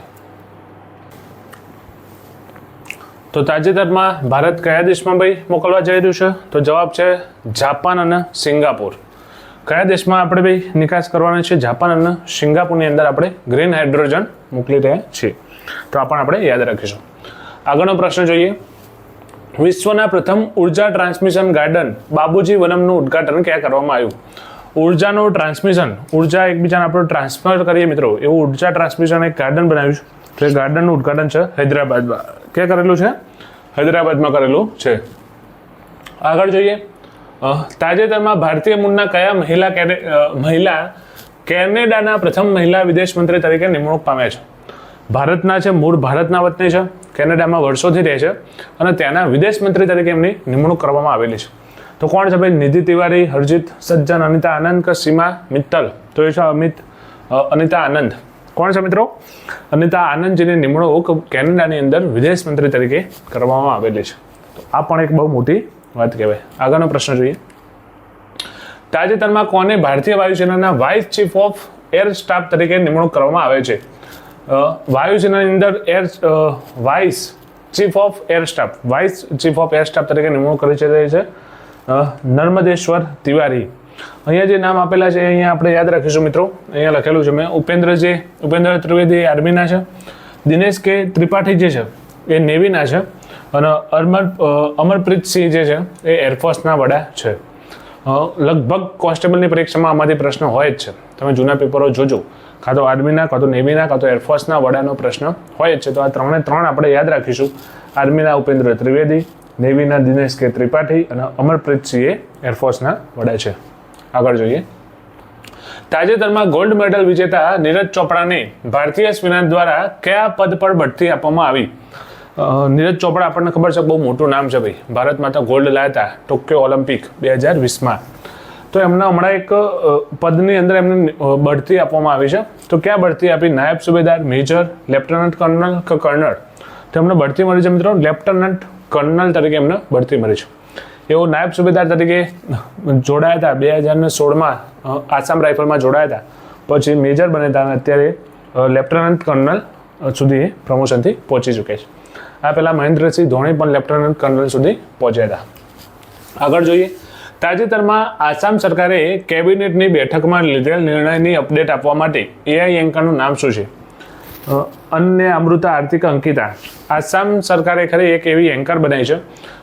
તો તાજેતરમાં ભારત કયા દેશમાં ભાઈ મોકલવા જઈ રહ્યું છે? તો જવાબ છે જાપાન અને સિંગાપોર. કયા દેશમાં આપણે ભાઈ નિકાસ કરવાની છે? જાપાન અને સિંગાપોરની અંદર આપણે ગ્રીન હાઇડ્રોજન મોકલી રહ્યા છીએ. તો આ પણ આપણે યાદ રાખીશું. આગળનો પ્રશ્ન જોઈએ. વિશ્વના પ્રથમ ઉર્જા ટ્રાન્સમિશન ગાર્ડન બાબુજી વનમનું ઉદ્ઘાટન ક્યાં કરવામાં આવ્યું? ઉર્જાનું ટ્રાન્સમિશન, ઉર્જા એકબીજાને આપણે ટ્રાન્સફર કરીએ મિત્રો, એવું ઉર્જા ટ્રાન્સમિશન એક ગાર્ડન બનાવ્યું છે. તો એ ગાર્ડનનું ઉદ્ઘાટન છે હૈદરાબાદમાં. ક્યાં કરેલું છે? હૈદરાબાદમાં કરેલું છે. આગળ જોઈએ, તાજેતરમાં ભારતીય મૂળના કયા મહિલા કેનેડાના પ્રથમ મહિલા વિદેશ મંત્રી તરીકે નિમણૂક પામ્યા છે? ભારતના છે, મૂળ ભારતના વતની છે, કેનેડામાં વર્ષોથી રહે છે અને ત્યાંના વિદેશ મંત્રી તરીકે એમની નિમણૂક કરવામાં આવેલી છે. તો કોણ છે ભાઈ? નિધિ તિવારી, હરજીત સજ્જન, અનિતા આનંદ કે સીમા મિત્તલ? તો એ છે અનિતા આનંદ. કોણ છે મિત્રો? અનિતા આનંદજીની નિમણૂક કેનેડાની અંદર વિદેશ મંત્રી તરીકે કરવામાં આવેલી છે. તો આ પણ એક બહુ મોટી વાત કહેવાય. આગળનો પ્રશ્ન જોઈએ. તાજેતરમાં કોને ભારતીય વાયુસેનાના vice chief of air staff તરીકે નિમણૂક કરવામાં આવે છે? વાયુસેનાની અંદર vice chief of air staff તરીકે નિમણૂક કરી છે નર્મદેશ્વર તિવારી. અહીંયા જે નામ આપેલા છે અહીંયા આપણે યાદ રાખીશું મિત્રો. અહીંયા લખેલું છે મેં. ઉપેન્દ્ર ત્રિવેદી આર્મીના છે, દિનેશ કે ત્રિપાઠી જે છે એ નેવીના છે અને અમરપ્રીતસિંહ જે છે એ એરફોર્સના વડા છે. લગભગ કોન્સ્ટેબલની પરીક્ષામાં આમાંથી પ્રશ્ન હોય જ છે. તમે જૂના પેપરો જોજો, કાં તો આર્મીના, કાં તો નેવીના, કાં તો એરફોર્સના વડાનો પ્રશ્ન હોય જ છે. તો આ ત્રણે ત્રણ આપણે યાદ રાખીશું. આર્મીના ઉપેન્દ્ર ત્રિવેદી, નેવીના દિનેશ કે ત્રિપાઠી અને અમરપ્રીતસિંહ એ એરફોર્સના વડા છે. આગળ જોઈએ. તાજેતરમાં ગોલ્ડ મેડલ વિજેતા નીરજ ચોપડાને ભારતીય સ્પિનર દ્વારા કયા પદ પર બઢતી આપવામાં આવી? નીરજ ચોપડા આપણને ખબર છે બહુ મોટું નામ છે ભાઈ. ભારતમાં તો ગોલ્ડ લાવ્યા હતા ટોક્યો ઓલિમ્પિક 2020માં. તો એમના હમણાં એક પદની અંદર એમને બઢતી આપવામાં આવી છે. તો ક્યાં બઢતી આપી? નાયબ સુબેદાર, મેજર, લેફ્ટનન્ટ કર્નલ કે કર્નલ? તો એમને બઢતી મળી છે મિત્રો લેફ્ટનન્ટ કર્નલ તરીકે એમને બઢતી મળી છે. એઓ નાયબ સુબેદાર તરીકે જોડાયા હતા 2016માં આસામ રાઇફલમાં જોડાયા હતા. પછી મેજર બન્યા હતા અને અત્યારે લેફ્ટનન્ટ કર્નલ સુધી પ્રમોશનથી પહોંચી ચૂક્યા છે. આ પહેલાં મહેન્દ્રસિંહ ધોની પણ લેફ્ટનન્ટ કર્નલ સુધી પહોંચ્યા હતા. આગળ જોઈએ. તાજેતરમાં આસામ સરકારે કેબિનેટની બેઠકમાં લીધેલ નિર્ણયની અપડેટ આપવા માટે એઆઈ એન્કરનું નામ શું છે? અન્ય અમૃતા આર્થિક અંકિતા. આસામ સરકારે ખરી એક એવી એન્કર બનાવી છે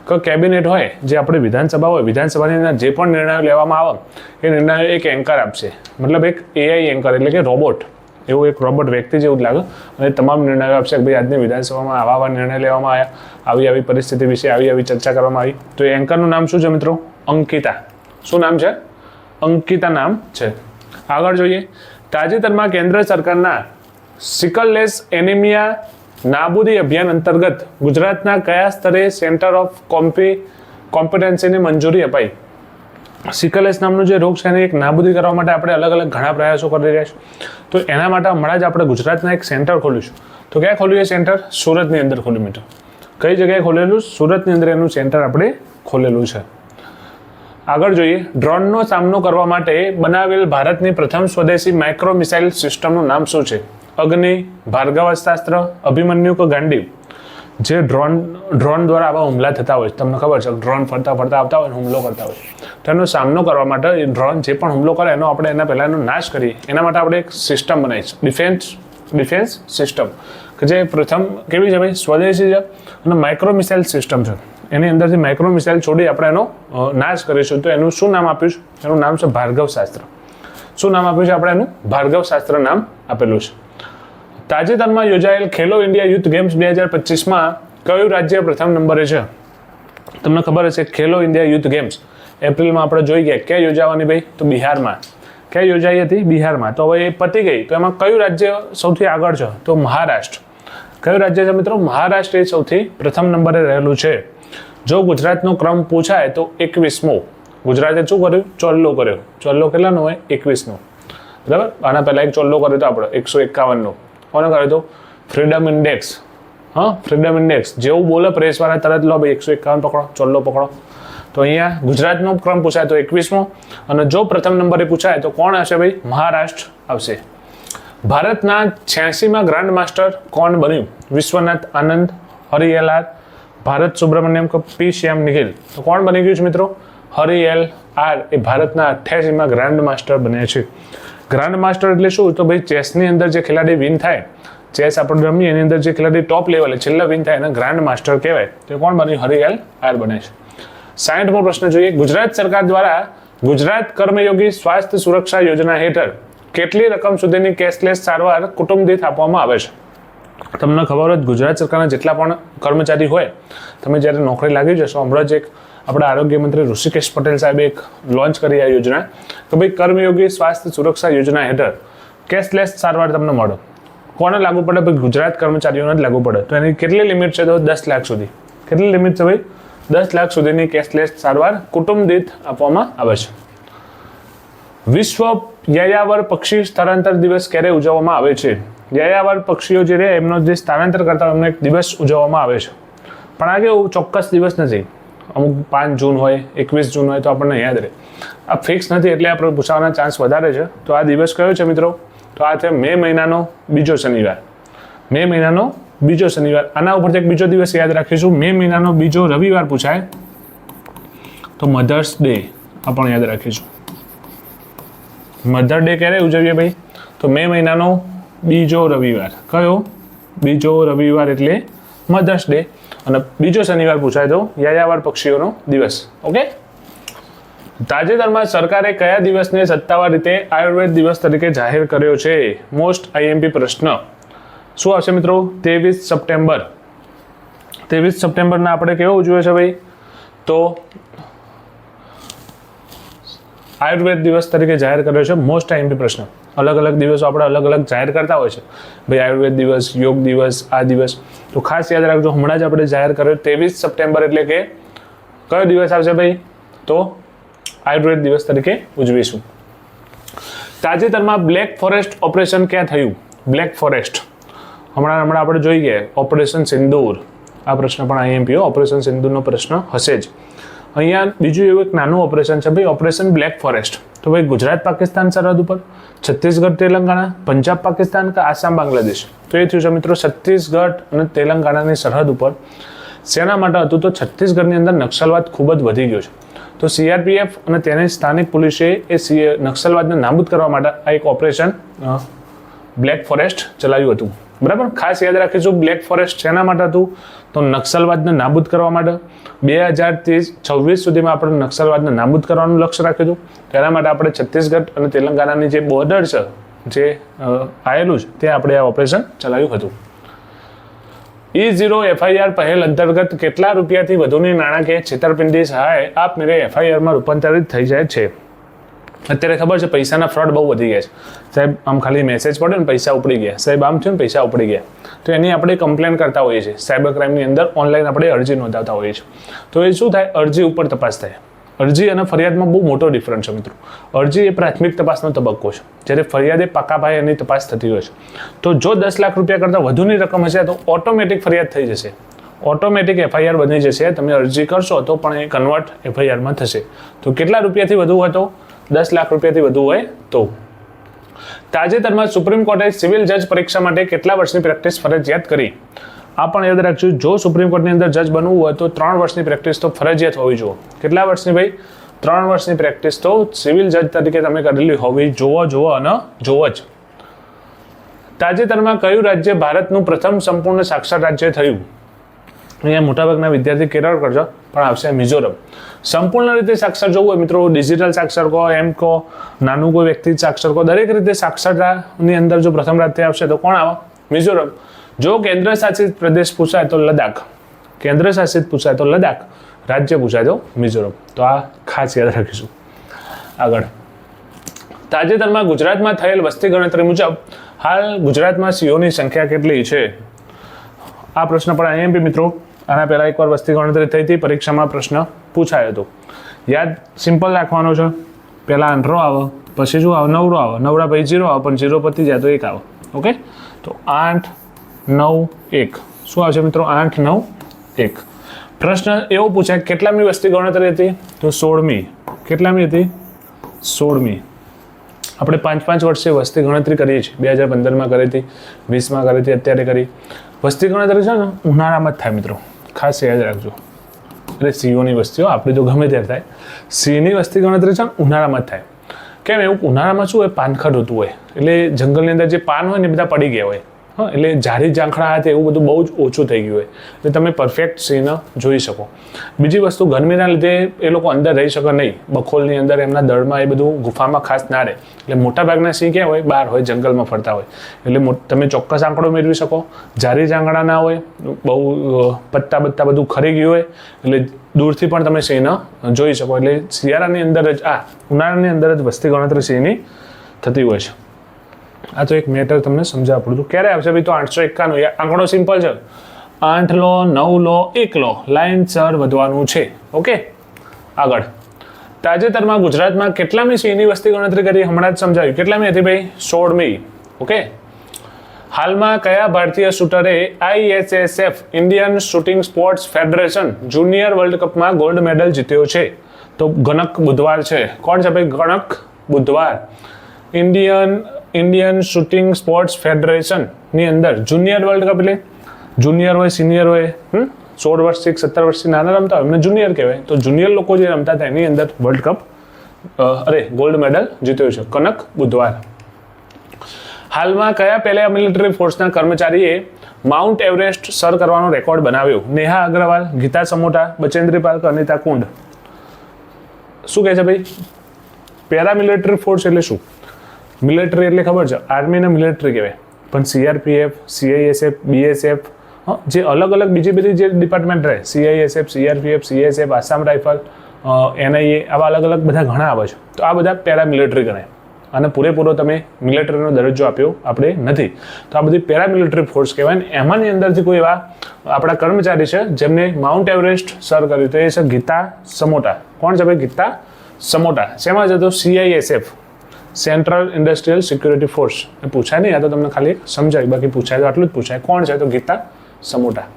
કે કેબિનેટ હોય, જે આપણી વિધાનસભા હોય, વિધાનસભાની અંદર જે પણ નિર્ણયો લેવામાં આવે એ નિર્ણયો એક એન્કર આપશે. મતલબ એક એઆઈ એન્કર એટલે કે રોબોટ, એવું એક રોબોટ વ્યક્તિ જેવું જ લાગે અને તમામ નિર્ણયો આપશે કે ભાઈ આજની વિધાનસભામાં આવા નિર્ણય લેવામાં આવ્યા, આવી પરિસ્થિતિ વિશે આવી ચર્ચા કરવામાં આવી. તો એ એન્કરનું નામ શું છે મિત્રો? અંકિતા. શું નામ છે? અંકિતા નામ છે. આગળ જોઈએ. તાજેતરમાં કેન્દ્ર સરકારના સિકલલેસ એનિમિયા નાબૂદી અભિયાન અંતર્ગત ગુજરાતના કયા સ્તરે સેન્ટર ઓફ કોમ્પિટન્સીની મંજૂરી અપાઈ? સિકલલેસ નામનો જે રોગ છે એને એક નાબૂદી કરવા માટે આપણે અલગ અલગ ઘણા પ્રયાસો કરી રહ્યા છીએ. તો એના માટે હમણાં જ આપણે ગુજરાતના એક સેન્ટર ખોલ્યું છે. તો ક્યાં ખોલ્યું છે સેન્ટર? સુરતની અંદર ખોલ્યું મિત્રો. કઈ જગ્યાએ ખોલેલું? સુરતની અંદર એનું સેન્ટર આપણે ખોલેલું છે. આગળ જોઈએ, ડ્રોનનો સામનો કરવા માટે બનાવેલ ભારતની પ્રથમ સ્વદેશી માઇક્રો મિસાઇલ સિસ્ટમનું નામ શું છે? અગ્નિ, ભાર્ગવાસ્ત્ર, અભિમન્યુ કે ગાંડીવ? જે ડ્રોન દ્વારા આવા હુમલા થતા હોય, તમને ખબર છે ડ્રોન ફરતા આવતા હોય હુમલો કરતા હોય, તો એનો સામનો કરવા માટે ડ્રોન જે પણ હુમલો કરે એનો આપણે એના પહેલાં એનો નાશ કરીએ એના માટે આપણે એક સિસ્ટમ બનાવી છે, ડિફેન્સ સિસ્ટમ, કે જે પ્રથમ કેવી છે ભાઈ? સ્વદેશી છે અને માઇક્રો મિસાઇલ સિસ્ટમ છે. એની અંદરથી માઇક્રો મિસાઇલ છોડી આપણે એનો નાશ કરીશું. તો એનું શું નામ આપ્યું છે? એનું નામ છે ભાર્ગવશાસ્ત્ર. શું નામ આપ્યું છે આપણે એનું? ભાર્ગવશાસ્ત્ર નામ આપેલું છે. તાજેતરમાં યોજાયેલ ખેલો ઇન્ડિયા યુથ ગેમ્સ 2025માં કયું રાજ્ય પ્રથમ નંબરે છે? તમને ખબર હશે ખેલો ઇન્ડિયા યુથ ગેમ્સ એપ્રિલમાં આપણે જોઈ ગયા. ક્યાં યોજાવાની ભાઈ? તો બિહારમાં. ક્યાં યોજાઈ હતી? બિહારમાં. તો હવે એ પતી ગઈ, તો એમાં કયું રાજ્ય સૌથી આગળ છે? તો મહારાષ્ટ્ર. કયું રાજ્ય છે મિત્રો? મહારાષ્ટ્ર એ સૌથી પ્રથમ નંબરે રહેલું છે. જો ગુજરાતનો ક્રમ પૂછાય તો 21મો. ગુજરાતે શું કર્યું? ચોલ્લો કર્યો. ચોલ્લો કેટલાનો હોય? 21નો. બરાબર. આના પહેલાં એક ચોલ્લો કર્યો હતો આપણે 151નો. કોને કર્યો હતો? Freedom index. હા, ફ્રીડમ ઇન્ડેક્સ. જેવું બોલે પ્રેસવાળા તરત લો ભાઈ 151 પકડો, ચોલ્લો પકડો. તો અહીંયા ગુજરાતનો ક્રમ પૂછાય તો 21મો, અને જો પ્રથમ નંબરે પૂછાય તો કોણ હશે ભાઈ? મહારાષ્ટ્ર આવશે. ભારતના 86માં ગ્રાન્ડ માસ્ટર કોણ બન્યું? વિશ્વનાથ આનંદ, હરિ એલ આર, ભારત સુબ્રમણ્યમ કે પી શ્યામ નિખિલ? તો કોણ બની ગયું છે મિત્રો? હરિ એલ આર એ ભારતના 88માં ગ્રાન્ડ માસ્ટર બન્યા છે. ગ્રાન્ડ માસ્ટર એટલે શું? તો ભાઈ ચેસની અંદર જે ખેલાડી વિન થાય, ચેસ આપણે રમીએ એની અંદર જે ખેલાડી ટોપ લેવલે છેલ્લા વિન થાય એને ગ્રાન્ડ માસ્ટર કહેવાય. તો કોણ બન્યું? હરિ એલ આર બને છે. 60મો પ્રશ્ન જોઈએ. ગુજરાત સરકાર દ્વારા ગુજરાત કર્મયોગી સ્વાસ્થ્ય સુરક્ષા યોજના હેઠળ કેટલી રકમ સુધીની કેશલેસ સારવાર કુટુંબ દીઠ આપવામાં આવે છે? તમને ખબર હોય ગુજરાત સરકારના જેટલા પણ કર્મચારી હોય, તમે જ્યારે નોકરી લાગી જશો, હમણાં જ એક આપણા આરોગ્ય મંત્રી ઋષિકેશ પટેલ સાહેબે એક લોન્ચ કરી આ યોજના કે ભાઈ કર્મયોગી સ્વાસ્થ્ય સુરક્ષા યોજના હેઠળ કેશલેસ સારવાર તમને મળે. કોને લાગુ પડે? ભાઈ ગુજરાત કર્મચારીઓને જ લાગુ પડે. તો એની કેટલી લિમિટ છે? તો 10 લાખ સુધી. કેટલી લિમિટ છે ભાઈ? 10 લાખ સુધીની કેશલેસ સારવાર કુટુંબ દીઠ આપવામાં આવે છે. વિશ્વ યાયાવર પક્ષી સ્થળાંતર દિવસ ક્યારે ઉજવવામાં આવે છે? યાયાવર પક્ષીઓ જે રહે એમનો જે સ્થળાંતર કરતા એમનો એક દિવસ ઉજવવામાં આવે છે. પણ આ કેવું ચોક્કસ દિવસ નથી. અમુક 5 જૂન હોય, 21 જૂન હોય તો આપણને યાદ રહે. આ ફિક્સ નથી એટલે આપણે પૂછવાના ચાન્સ વધારે છે. તો આ દિવસ કયો છે મિત્રો? તો આ છે મે મહિનાનો બીજો શનિવાર. મે મહિનાનો બીજો શનિવાર. આના ઉપરથી એક બીજો દિવસ યાદ રાખીશું. મે મહિનાનો બીજો રવિવાર પૂછાય તો મધર્સ ડે આ પણ યાદ રાખીશું. મધર ડે ક્યારે ઉજવીએ ભાઈ? તો મે મહિનાનો બીજો રવિવાર. કયો? બીજો રવિવાર એટલે મધર્સ ડે. અને બીજો શનિવાર પૂછાય તો યાયાવર પક્ષીઓનો દિવસ. ઓકે. તાજેતરમાં સરકારે કયા દિવસને સત્તાવાર રીતે આયુર્વેદ દિવસ તરીકે જાહેર કર્યો છે? મોસ્ટ આઈએમપી પ્રશ્ન. શું આવશે મિત્રો? 23 સપ્ટેમ્બર. 23 સપ્ટેમ્બરના આપણે કેવો ઉજવે છે ભાઈ? તો આયુર્વેદ દિવસ તરીકે જાહેર કર્યો છે. મોસ્ટ આઈએમપી પ્રશ્ન. અલગ અલગ દિવસો આપણે અલગ અલગ જાહેર કરતા હોય છે ભાઈ. આયુર્વેદ દિવસ, યોગ દિવસ, આ દિવસ. તો ખાસ યાદ રાખજો, હમણાં જ આપણે જાહેર કર્યો 23 સપ્ટેમ્બર એટલે કે કયો દિવસ આવશે ભાઈ? તો આયુર્વેદ દિવસ તરીકે ઉજવીશું. તાજેતરમાં બ્લેક ફોરેસ્ટ ઓપરેશન ક્યાં થયું? બ્લેક ફોરેસ્ટ હમણાં આપણે જોઈ ગયા ઓપરેશન સિંદૂર. આ પ્રશ્ન પણ આઈએમપી ઓપરેશન સિંદૂરનો પ્રશ્ન હશે જ. અહીંયા બીજું એવું એક નાનું ઓપરેશન છે ભાઈ, ઓપરેશન બ્લેક ફોરેસ્ટ. તો ભાઈ ગુજરાત પાકિસ્તાન સરહદ ઉપર, છત્તીસગઢ તેલંગાણા, પંજાબ પાકિસ્તાન કે આસામ બાંગ્લાદેશ? તો એ થયું છે મિત્રો છત્તીસગઢ અને તેલંગાણાની સરહદ ઉપર. શેના માટે હતું? તો છત્તીસગઢની અંદર નક્સલવાદ ખૂબ જ વધી ગયો છે. તો સીઆરપીએફ અને તેની સ્થાનિક પોલીસે એ નક્સલવાદને નાબૂદ કરવા માટે આ એક ઓપરેશન બ્લેક ફોરેસ્ટ ચલાવ્યું હતું. બરાબર. ખાસ યાદ રાખીશું બ્લેક ફોરેસ્ટ શેના માટે હતું? તો નક્સલવાદને નાબૂદ કરવા માટે. 2026 સુધીમાં આપણે નક્સલવાદને નાબૂદ કરવાનું લક્ષ્ય રાખ્યું હતું. તેના માટે આપણે છત્તીસગઢ અને તેલંગાણાની જે બોર્ડર છે, જે આવેલું છે, ત્યાં આપણે આ ઓપરેશન ચલાવ્યું હતું. E0 FIR પહેલ અંતર્ગત કેટલા રૂપિયાથી વધુની નાણાકીય છેતરપિંડી સહાય આપમેળે FIRમાં રૂપાંતરિત થઈ જાય છે? અત્યારે ખબર છે પૈસાના ફ્રોડ બહુ વધી ગયા છે સાહેબ. આમ ખાલી મેસેજ પડે ને પૈસા ઉપડી ગયા સાહેબ, આમ થયું ને પૈસા ઉપડી ગયા, તો એની આપણે કમ્પ્લેન કરતા હોઈએ છીએ. સાયબર ક્રાઇમની અંદર ઓનલાઈન આપણે અરજી નોંધાવતા હોઈએ છીએ. તો એ શું થાય? અરજી ઉપર તપાસ થાય. અરજી અને ફરિયાદમાં બહુ મોટો ડિફરન્સ છે મિત્રો. અરજી એ પ્રાથમિક તપાસનો તબક્કો છે, જ્યારે ફરિયાદ એ પાકા પાયે એની તપાસ થતી હોય છે. તો જો 10 લાખ રૂપિયા કરતાં વધુની રકમ હશે તો ઓટોમેટિક ફરિયાદ થઈ જશે, ઓટોમેટિક FIR બની જશે. તમે અરજી કરશો તો પણ એ કન્વર્ટ FIRમાં થશે. તો કેટલા રૂપિયાથી વધુ હોય તો 10 લાખ રૂપિયાથી વધુ હોય તો. તાજેતરમાં સુપ્રીમ કોર્ટે સિવિલ જજ પરીક્ષા માટે કેટલા વર્ષની પ્રેક્ટિસ ફરજિયાત કરી? આ પણ યાદ રાખજો, જો સુપ્રીમ કોર્ટની અંદર જજ બનવું હોય તો 3 વર્ષની પ્રેક્ટિસ તો ફરજિયાત હોવી જોઈએ. કેટલા વર્ષની ભાઈ? 3 વર્ષની પ્રેક્ટિસ તો સિવિલ જજ તરીકે તમે કરેલી હોવી જોવો જ. તાજેતરમાં કયું રાજ્ય ભારતનું પ્રથમ સંપૂર્ણ સાક્ષર રાજ્ય થયું? અહીંયા મોટાભાગના વિદ્યાર્થી કેરળ કરજો, પણ આવશે મિઝોરમ. સંપૂર્ણ રીતે સાક્ષર જોવું હોય મિત્રો, ડિજિટલ સાક્ષર કહો, એમ કહો, નાનું કોઈ વ્યક્તિ સાક્ષર કહો, દરેક રીતે સાક્ષરતાની અંદર જો પ્રથમ રાજ્ય આવશે તો કોણ આવે? મિઝોરમ. જો કેન્દ્ર શાસિત પ્રદેશ પૂછાય તો લદ્દાખ, કેન્દ્ર શાસિત પૂછાય તો લદ્દાખ, રાજ્ય પૂછાય તો મિઝોરમ. તો આ ખાસ યાદ રાખીશું. આગળ, તાજેતરમાં ગુજરાતમાં થયેલ વસ્તી ગણતરી મુજબ હાલ ગુજરાતમાં સિંહોની સંખ્યા કેટલી છે? આ પ્રશ્ન પણ IMP મિત્રો, આના પહેલાં એકવાર વસ્તી ગણતરી થઈ હતી, પરીક્ષામાં પ્રશ્ન પૂછાયો હતો. યાદ સિમ્પલ રાખવાનો છે. પહેલાં 8 આવે, પછી શું આવે? 9 આવે, 9 પછી 0 આવે, પણ 0 પતી જાય તો 1 આવે. ઓકે, તો 8, 9, 1 શું આવશે મિત્રો? 8, 9, 1. પ્રશ્ન એવો પૂછાય કેટલામી વસ્તી ગણતરી હતી? તો 16મી. કેટલામી હતી? 16મી. આપણે 5-5 વર્ષે વસ્તી ગણતરી કરીએ છીએ. 2015માં કરી હતી, 20માં કરી હતી, અત્યારે કરી. વસ્તી ગણતરી છે ને ઉનાળામાં જ થાય મિત્રો, ખાસ યાદ રાખજો. એટલે સિંહોની વસ્તીઓ આપણી તો ગમે ત્યારે થાય, સિંહની વસ્તી ગણતરી છે ને ઉનાળામાં જ થાય. કેમ એવું? ઉનાળામાં શું હોય? પાનખર હોતું હોય, એટલે જંગલની અંદર જે પાન હોય ને એ બધા પડી ગયા હોય. હા, એટલે ઝાડી ઝાંખરા હાથે એવું બધું બહુ જ ઓછું થઈ ગયું હોય, એટલે તમે પરફેક્ટ સિંહ જોઈ શકો. બીજી વસ્તુ, ગરમીના લીધે એ લોકો અંદર રહી શકે નહીં, બખોલની અંદર એમના દળમાં એ બધું ગુફામાં ખાસ ના રહે. એટલે મોટાભાગના સિંહ ક્યાં હોય? બહાર હોય, જંગલમાં ફરતા હોય. એટલે તમે ચોક્કસ આંકડો મેળવી શકો. ઝાડી ઝાંખરા ના હોય, બહુ પત્તા બધું ખરી ગયું હોય, એટલે દૂરથી પણ તમે સિંહ જોઈ શકો. એટલે શિયાળાની અંદર જ ઉનાળાની અંદર જ વસ્તી ગણતરી સિંહની થતી હોય છે. આ તો એક મેટર તમને સમજાવવા પડતું. ક્યારે આવશે ભાઈ? તો 891. આંકડો સિમ્પલ છે, 8 લો, 9 લો, 1 લો, લાઇનસર વધવાનું છે. ઓકે, આગળ, તાજેતરમાં ગુજરાતમાં કેટલામી સિંહની વસ્તી ગણતરી કરી? હમણાં જ સમજાવ્યું. કેટલામી હતી ભાઈ? 16મી. ઓકે, હાલમાં કયા ભારતીય શૂટરે ISSF Indian shooting sports federation junior world કપમાં ગોલ્ડ મેડલ જીત્યો છે? તો ગણક બુધવાર છે. કોણ છે ભાઈ? ગણક બુધવાર. ઇન્ડિયન શૂટિંગ સ્પોર્ટ્સ ફેડરેશનની અંદર જુનિયર વર્લ્ડ કપ, એટલે જુનિયર હોય, સિનિયર હોય, 16 વર્ષથી 17 વર્ષથી નાના રમતા હોય એમને જુનિયર કહેવાય. તો જુનિયર લોકો જે રમતા હતા એની અંદર વર્લ્ડ કપ ગોલ્ડ મેડલ જીત્યો છે કનક બુધવાર. હાલમાં કયા પહેલા મિલિટરી ફોર્સના કર્મચારીએ માઉન્ટ એવરેસ્ટ સર કરવાનો રેકોર્ડ બનાવ્યો? નેહા અગ્રવાલ, ગીતા સમોટા, બચેન્દ્રી પાલ, અનિતા કુંડ. શું કહે છે ભાઈ? પેરામિલિટરી ફોર્સ એટલે શું? મિલિટરી એટલે ખબર છે, આર્મીને મિલિટરી કહેવાય, પણ CRPF, CISF, BSF, જે અલગ અલગ બીજી બધી જે ડિપાર્ટમેન્ટ રહે, CISF, CRPF, CSF, Assam rifle, NIA, આવા અલગ અલગ બધા ઘણા આવે છે. તો આ બધા પેરામિલિટરી ગણાય. અને પૂરેપૂરો તમે મિલિટરીનો દરજ્જો આપ્યો આપણે નથી, તો આ બધી પેરામિલિટરી ફોર્સ કહેવાય. ને એમાંની અંદરથી કોઈ એવા આપણા કર્મચારી છે જેમને માઉન્ટ એવરેસ્ટ સર કર્યું, તો એ છે ગીતા સમોટા. કોણ છે ભાઈ? ગીતા સમોટા. શેમાં છે? તો CISF, Central Industrial Security Force. એ પૂછાય નહીં, આ તો તમને ખાલી સમજાય, બાકી પૂછાય તો આટલું જ પૂછાય. કોણ છે? તો ગીતા સમોટા.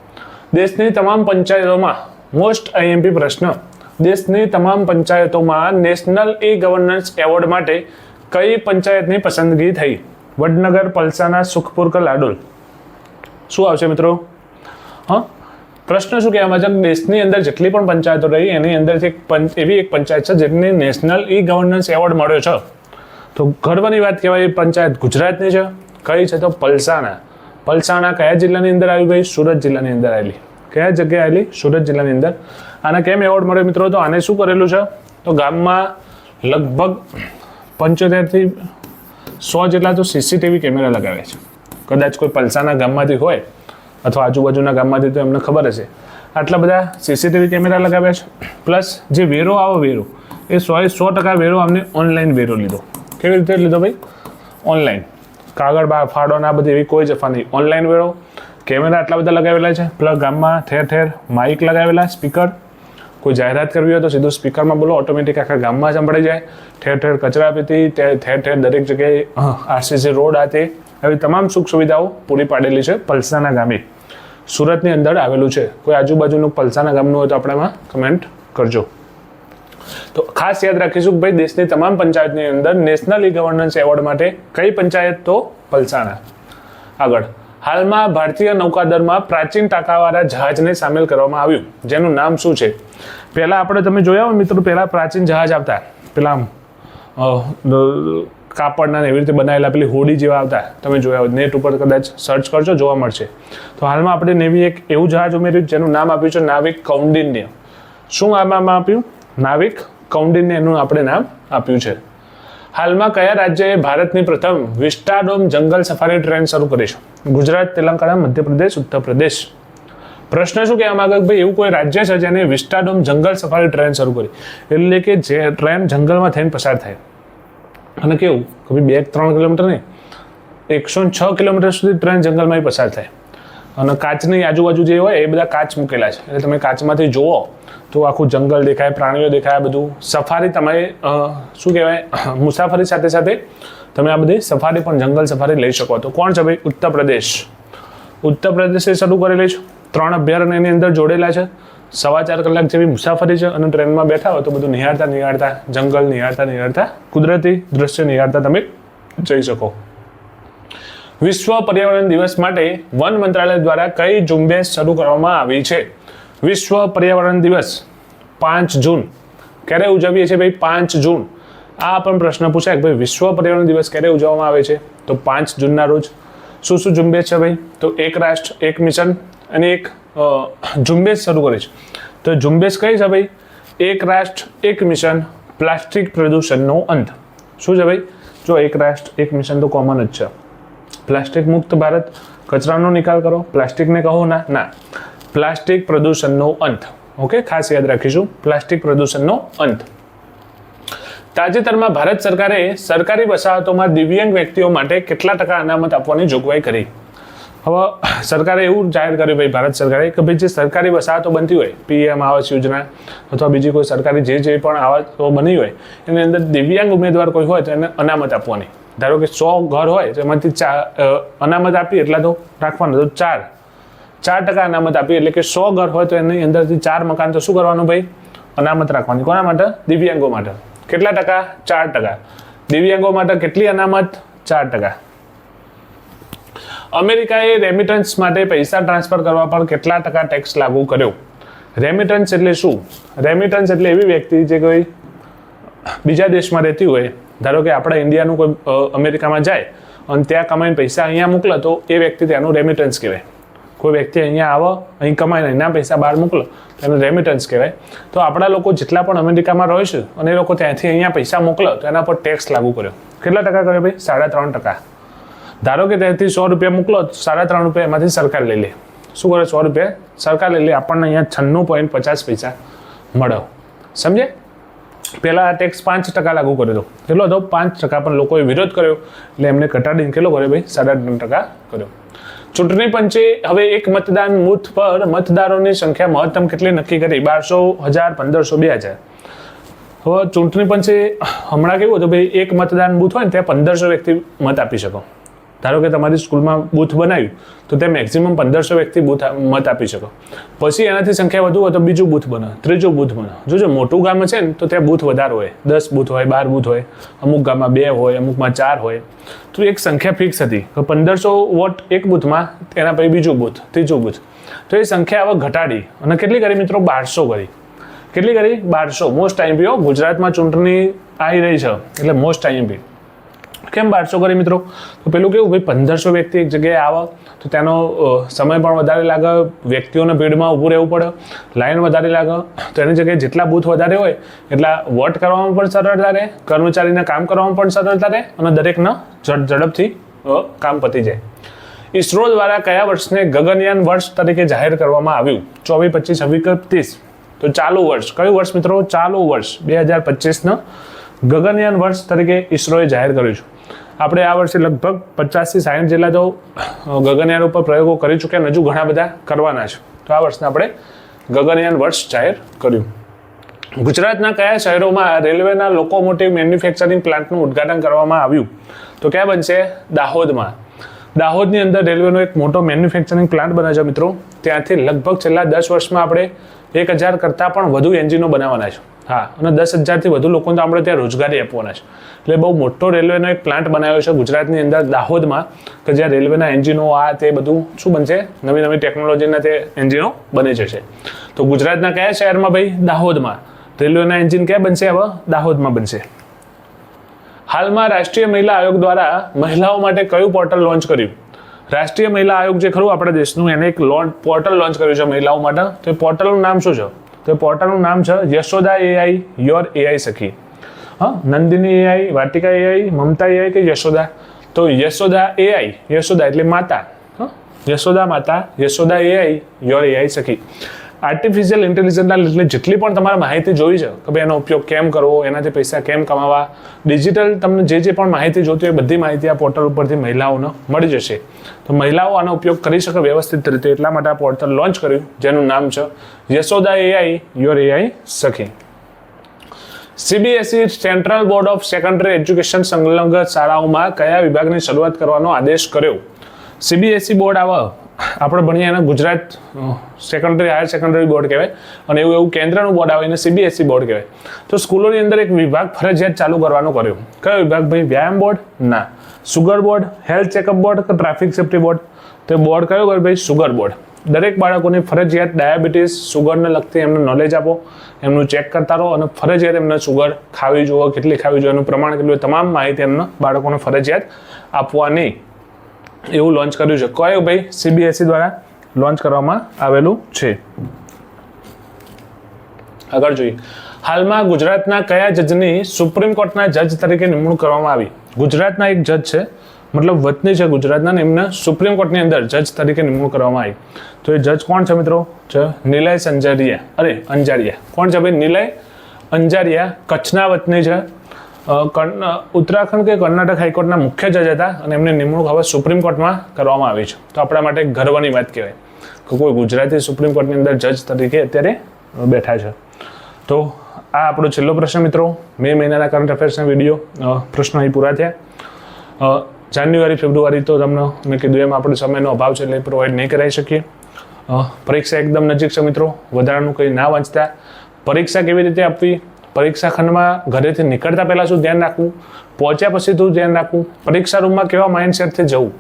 દેશની તમામ પંચાયતોમાં મોસ્ટ IMP પ્રશ્ન, દેશની તમામ પંચાયતોમાં નેશનલ ગવર્નન્સ એવોર્ડ માટે કઈ પંચાયતની પસંદગી થઈ? વડનગર, પલસાણા, સુખપુર કે લાડોલ. શું આવશે મિત્રો? પ્રશ્ન શું કહેવામાં છે? દેશની અંદર જેટલી પણ પંચાયતો રહી એની અંદરથી એવી એક પંચાયત છે જેમને નેશનલ ગવર્નન્સ એવોર્ડ મળ્યો છે. તો ગર્વની વાત કહેવાય. એ પંચાયત ગુજરાતની છે. કઈ છે? તો પલસાણા. પલસાણા કયા જિલ્લાની અંદર આવી ભાઈ? સુરત જિલ્લાની અંદર આવેલી. કયા જગ્યાએ આવેલી? સુરત જિલ્લાની અંદર. આને કેમ એવોર્ડ મળ્યો મિત્રો? તો આને શું કરેલું છે? તો ગામમાં લગભગ 75 થી 100 જેટલા તો CCTV કેમેરા લગાવ્યા છે. કદાચ કોઈ પલસાણા ગામમાંથી હોય અથવા આજુબાજુના ગામમાંથી તો એમને ખબર હશે. આટલા બધા CCTV કેમેરા લગાવ્યા છે. પ્લસ જે વેરો આવે, વેરો એ 100% વેરો અમને ઓનલાઈન વેરો લીધો. કેવી રીતે લીધો ભાઈ? ઓનલાઈન. કાગળ ફાડો ના બધી એવી કોઈ જફા નહીં. ઓનલાઈન વેરો. કેમેરા આટલા બધા લગાવેલા છે. પ્લસ ગામમાં ઠેર ઠેર માઇક લગાવેલા, સ્પીકર, કોઈ જાહેરાત કરવી હોય તો સીધું સ્પીકરમાં બોલો, ઓટોમેટિક આખા ગામમાં સંભળાઈ જાય. ઠેર ઠેર કચરા પેટી, ઠેર ઠેર દરેક જગ્યાએ આરસીસી રોડ આ તે આવી તમામ સુખ સુવિધાઓ પૂરી પાડેલી છે પલસાણા ગામે. સુરતની અંદર આવેલું છે. કોઈ આજુબાજુનું પલસાણા ગામનું હોય તો આપણે એમાં કમેન્ટ કરજો. તો ખાસ યાદ રાખીશું કે ભાઈ દેશની તમામ પંચાયતની અંદર નેશનલ ઈ ગવર્નન્સ એવોર્ડ માટે કઈ પંચાયત? તો પલસાણા. આગળ, હાલમાં ભારતીય નૌકાદળમાં પ્રાચીન ટાંકાવાળા જહાજને સામેલ કરવામાં આવ્યું, જેનું નામ શું છે? પહેલા આપણે તમે જોયા હોય મિત્રો, પહેલા પ્રાચીન જહાજ આવતા, પેલા કાપડના એવી રીતે બનાવેલા પેલી હોડી જેવા આવતા, તમે જોયા હોય, નેટ ઉપર કદાચ સર્ચ કરજો, જોવા મળશે. તો હાલમાં આપણે નેવી એક એવું જહાજ ઉમેર્યું જેનું નામ આપ્યું છે નાવિક કૌંડિન્ય. શું નામ આપ્યું? નાવિક કૌંડિન્ય એનું આપણે નામ આપ્યું છે. હાલમાં કયા રાજ્યએ ભારતની પ્રથમ વિસ્ટાડોમ જંગલ સફારી ટ્રેન શરૂ કરી છે? ગુજરાત, તેલંગાણા, મધ્યપ્રદેશ, ઉત્તર પ્રદેશ. પ્રશ્ન શું કહેવા માંગે? ભાઈ એવું કોઈ રાજ્ય છે જેને વિસ્ટાડોમ જંગલ સફારી ટ્રેન શરૂ કરી, એટલે કે જે ટ્રેન જંગલમાં થઈને પસાર થાય અને કેવું કે ભાઈ 2-3 કિલોમીટર નહીં, 106 કિલોમીટર સુધી ટ્રેન જંગલમાં પસાર થાય અને કાચની આજુબાજુ જે હોય એ બધા કાચ મૂકેલા છે, એટલે તમે કાચમાંથી જુઓ તો આખું જંગલ દેખાય, પ્રાણીઓ દેખાય, બધું. સફારી તમારે શું કહેવાય, મુસાફરી સાથે સાથે તમે આ બધી સફારી પણ જંગલ સફારી લઈ શકો. તો કોણ છે ભાઈ? ઉત્તર પ્રદેશ. ઉત્તર પ્રદેશે શરૂ કરેલી છે. 3 અભયારણ્ય એની અંદર જોડેલા છે. 4.25 કલાક જેવી મુસાફરી છે અને ટ્રેનમાં બેઠા હોય તો બધું નિહાળતા જંગલ નિહાળતા કુદરતી દ્રશ્ય નિહાળતા તમે જઈ શકો. વિશ્વ પર્યાવરણ દિવસ માટે વન મંત્રાલય દ્વારા કઈ ઝુંબેશ શરૂ કરવામાં આવી છે? વિશ્વ પર્યાવરણ દિવસ 5 જૂન. ક્યારે ઉજવીએ છીએ ભાઈ? 5 જૂન. આ પણ પ્રશ્ન પૂછાય કે ભાઈ વિશ્વ પર્યાવરણ દિવસ ક્યારે ઉજવવામાં આવે છે? તો 5 જૂનના રોજ. શું ઝુંબેશ છે ભાઈ? તો એક રાષ્ટ્ર એક મિશન અને એક ઝુંબેશ શરૂ કરી છે. તો ઝુંબેશ કઈ છે ભાઈ? એક રાષ્ટ્ર એક મિશન પ્લાસ્ટિક પ્રદૂષણનો અંત. શું છે ભાઈ? જો એક રાષ્ટ્ર એક મિશન તો કોમન જ છે. પ્લાસ્ટિક મુક્ત ભારત, કચરાનો નિકાલ કરો, પ્લાસ્ટિકને કહો ના, પ્લાસ્ટિક પ્રદૂષણનો અંત. ઓકે, ખાસ યાદ રાખીશું, પ્લાસ્ટિક પ્રદૂષણનો અંત. તાજેતરમાં ભારત સરકારે સરકારી વસાહતોમાં દિવ્યાંગ વ્યક્તિઓ માટે કેટલા ટકા અનામત આપવાની જોગવાઈ કરી? હવે સરકારે એવું જાહેર કર્યું ભાઈ, ભારત સરકારે, કે ભાઈ જે સરકારી વસાહતો બનતી હોય, PM આવાસ યોજના અથવા બીજી કોઈ સરકારી જે પણ આવાસો બની હોય એની અંદર દિવ્યાંગ ઉમેદવાર કોઈ હોય તો એને અનામત આપવાની. ધારો કે 100 ઘર હોય તો એમાંથી અનામત આપી એટલા તો રાખવાનું, તો 4% અનામત આપી, એટલે કે 100 ઘર હોય તો એની અંદરથી 4 મકાન તો શું કરવાનું ભાઈ? અનામત રાખવાની. કોના માટે? દિવ્યાંગો માટે. કેટલા ટકા? 4%. દિવ્યાંગો માટે કેટલી અનામત? 4%. અમેરિકાએ રેમિટન્સ માટે પૈસા ટ્રાન્સફર કરવા પર કેટલા ટકા ટેક્સ લાગુ કર્યો? રેમિટન્સ એટલે શું? રેમિટન્સ એટલે એવી વ્યક્તિ જે કોઈ બીજા દેશમાં રહેતી હોય, ધારો કે આપણા ઇન્ડિયાનું કોઈ અમેરિકામાં જાય અને ત્યાં કમાઈને પૈસા અહીંયા મોકલે તો એ વ્યક્તિ તેનું રેમિટન્સ કહેવાય. કોઈ વ્યક્તિ અહીંયા આવે, અહીં કમાઈને એના પૈસા બહાર મોકલો તો એનું રેમિટન્સ કહેવાય. તો આપણા લોકો જેટલા પણ અમેરિકામાં રહે છે અને એ લોકો ત્યાંથી અહીંયા પૈસા મોકલે તો એના પર ટેક્સ લાગુ કર્યો. કેટલા ટકા કર્યો ભાઈ? 3.5%. ધારો કે ત્યાંથી 100 રૂપિયા મોકલો તો 3.5 રૂપિયા એમાંથી સરકાર લઈ લે. શું કરે? 100 રૂપિયા સરકાર લઈ લે, આપણને અહીંયા 96.50 મળે. સમજે? પહેલા આ ટેક્સ 5% લાગુ કર્યો હતો. કેટલો હતો? 5%. પણ લોકોએ વિરોધ કર્યો એટલે એમને ઘટાડીને કેટલો કર્યો ભાઈ? 3.5% કર્યો. ચૂંટણી પંચે હવે એક મતદાન બૂથ પર મતદારોની સંખ્યા મહત્તમ કેટલી નક્કી કરી? 1200, 1000, 1500, 2000. હવે ચૂંટણી પંચે હમણાં કેવું હતું ભાઈ, એક મતદાન બૂથ હોય ને ત્યાં 1500 વ્યક્તિ મત આપી શકો. ધારો કે તમારી સ્કૂલમાં બૂથ બનાવ્યું તો ત્યાં મેક્સિમમ 1500 વ્યક્તિ મત આપી શકો. પછી એનાથી સંખ્યા વધુ હોય તો બીજું બૂથ બને, ત્રીજું બૂથ બને. જો મોટું ગામ છે ને તો ત્યાં બૂથ વધારે હોય, 10 બૂથ હોય, 12 બૂથ હોય, અમુક ગામમાં 2 હોય, અમુકમાં 4 હોય. તો એક સંખ્યા ફિક્સ હતી કે 1500 વોટ એક બૂથમાં, એના પછી બીજું બૂથ, ત્રીજું બૂથ. તો એ સંખ્યા હવે ઘટાડી અને કેટલી કરી મિત્રો? 1200 કરી. કેટલી કરી? 1200. Most IMP. ગુજરાતમાં ચૂંટણી આવી રહી છે એટલે મોસ્ટ આઈએમપી. કેમ 1200 કરી મિત્રો? તો પેલું કેવું ભાઈ, 1500 વ્યક્તિ એક જગ્યાએ આવે તો તેનો સમય પણ વધારે લાગે, વ્યક્તિઓને ભીડમાં ઊભું રહેવું પડે, લાઈન વધારે લાગે. તો એની જગ્યાએ જેટલા બૂથ વધારે હોય એટલા વોટ કરવામાં પણ સરળતા રહે, કર્મચારીને કામ કરવામાં પણ સરળતા રહે અને દરેકના ઝડપથી કામ પતી જાય. ઇસરો દ્વારા કયા વર્ષને ગગનયાન વર્ષ તરીકે જાહેર કરવામાં આવ્યું? 24, 25, 26, 30. તો ચાલુ વર્ષ. કયું વર્ષ મિત્રો? ચાલુ વર્ષ 2025 ગગનયાન વર્ષ તરીકે ઇસરોએ જાહેર કર્યું છે. આપણે આ વર્ષે લગભગ 50 થી 60 જેટલા તો ગગનયાન ઉપર પ્રયોગો કરી ચૂક્યા, હજુ ઘણા બધા કરવાના છે. તો આ વર્ષને આપણે ગગનયાન વર્ષ જાહેર કર્યું. ગુજરાતના કયા શહેરોમાં રેલવેના લોકોમોટિવ મેન્યુફેક્ચરિંગ પ્લાન્ટનું ઉદ્ઘાટન કરવામાં આવ્યું? તો ક્યાં બનશે? દાહોદમાં. દાહોદની અંદર રેલવેનો એક મોટો મેન્યુફેક્ચરિંગ પ્લાન્ટ બને છે મિત્રો. ત્યાંથી લગભગ છેલ્લા 10 વર્ષમાં આપણે 1000 કરતાં પણ વધુ એન્જિનો બનાવવાના છે. હા, અને 10,000થી વધુ લોકોને તો આપણે ત્યાં રોજગારી આપવાના છે. એટલે બહુ મોટો રેલવેનો એક પ્લાન્ટ બનાવ્યો છે ગુજરાતની અંદર દાહોદમાં, કે જ્યાં રેલવેના એન્જિનો તે બધું શું બનશે? નવી નવી ટેકનોલોજીના તે એન્જિનો બની જશે. તો ગુજરાતના કયા શહેરમાં ભાઈ? દાહોદમાં. રેલવેના એન્જિન ક્યાં બનશે? હવે દાહોદમાં બનશે. હાલમાં રાષ્ટ્રીય મહિલા આયોગ દ્વારા મહિલાઓ માટે કયું પોર્ટલ લોન્ચ કર્યું? રાષ્ટ્રીય મહિલા આયોગ જે ખરું આપણા દેશનું, એને એક પોર્ટલ લોન્ચ કર્યું છે મહિલાઓ માટે. તો એ પોર્ટલનું નામ શું છે? તો એ પોર્ટલનું નામ છે યશોદા AI યોર AI સખી. હા, નંદિની AI, વાટિકા AI, મમતા AI કે યશોદા? તો યશોદા AI, યશોદા એટલે માતા. યશોદા માતા, યશોદા AI યોર AI સખી. આર્ટિફિશિયલ ઇન્ટેલિજન્સના એટલે જેટલી પણ તમારે માહિતી જોઈ છે કે ભાઈ એનો ઉપયોગ કેમ કરવો, એનાથી પૈસા કેમ કમાવા, ડિજિટલ તમને જે પણ માહિતી જોતી હોય બધી માહિતી આ પોર્ટલ ઉપરથી મહિલાઓને મળી જશે. તો મહિલાઓ આનો ઉપયોગ કરી શકે વ્યવસ્થિત રીતે, એટલા માટે આ પોર્ટલ લોન્ચ કર્યું, જેનું નામ છે યશોદા AI યોર AI સખી. CBSE central board of secondary education સંલગ્ન શાળાઓમાં કયા વિભાગની શરૂઆત કરવાનો આદેશ કર્યો? CBSE બોર્ડ આવા આપણે ભણીએ એને Gujarat secondary higher secondary board કહેવાય, અને એવું કેન્દ્રનું બોર્ડ આવે એને CBSE બોર્ડ કહેવાય. તો સ્કૂલોની અંદર એક વિભાગ ફરજિયાત ચાલુ કરવાનો કર્યો. કયો વિભાગ ભાઈ? વ્યાયામ બોર્ડ? ના. Sugar board, health checkup board કે ટ્રાફિક સેફ્ટી બોર્ડ? તો બોર્ડ કયો કરે ભાઈ? Sugar board. દરેક બાળકોને ફરજિયાત ડાયાબિટીસ, સુગરને લગતી એમને નોલેજ આપો, એમનું ચેક કરતા રહો, અને ફરજિયાત એમને સુગર ખાવી જોઈએ, કેટલી ખાવી જોઈએ, એનું પ્રમાણ કેટલું, તમામ માહિતી એમને બાળકોને ફરજિયાત આપવાની એવું લોન્ચ કર્યું છે. કયું ભાઈ? CBSE દ્વારા લોન્ચ કરવામાં આવેલું છે. આગળ જોઈએ. હાલમાં ગુજરાતના કયા જજની સુપ્રીમ કોર્ટના જજ તરીકે નિમણૂક કરવામાં આવી? ગુજરાતના એક જજ છે, મતલબ વતની છે ગુજરાતના, ને એમને સુપ્રીમ કોર્ટની અંદર જજ તરીકે નિમણૂક કરવામાં આવી. તો એ જજ કોણ છે મિત્રો? છે નિલય અંજારિયા. કોણ છે ભાઈ? નિલય અંજારિયા. કચ્છના વતની છે. ઉત્તરાખંડ કે કર્ણાટક હાઈકોર્ટના મુખ્ય જજ હતા, અને એમની નિમણૂક હવે સુપ્રીમ કોર્ટમાં કરવામાં આવી છે. તો આપણા માટે ગર્વની વાત કહેવાય કે કોઈ ગુજરાતી સુપ્રીમ કોર્ટની અંદર જજ તરીકે અત્યારે બેઠા છે. તો આ આપણો છેલ્લો પ્રશ્ન મિત્રો. મે મહિનાના કરંટ અફેર્સના વિડીયો પ્રશ્નો અહીં પૂરા થયા. જાન્યુઆરી ફેબ્રુઆરી તો તમને મેં કીધું એમ આપણે સમયનો અભાવ છે એટલે પ્રોવાઈડ નહીં કરાવી શકીએ. પરીક્ષા એકદમ નજીક છે મિત્રો. વધારાનું કંઈ ના વાંચતા. પરીક્ષા કેવી રીતે આપવી? પરીક્ષા ખંડમાં ઘરેથી નીકળતા પહેલાં શું ધ્યાન રાખવું? પહોંચ્યા પછી શું ધ્યાન રાખવું? પરીક્ષા રૂમમાં કેવા માઇન્ડસેટથી જવું?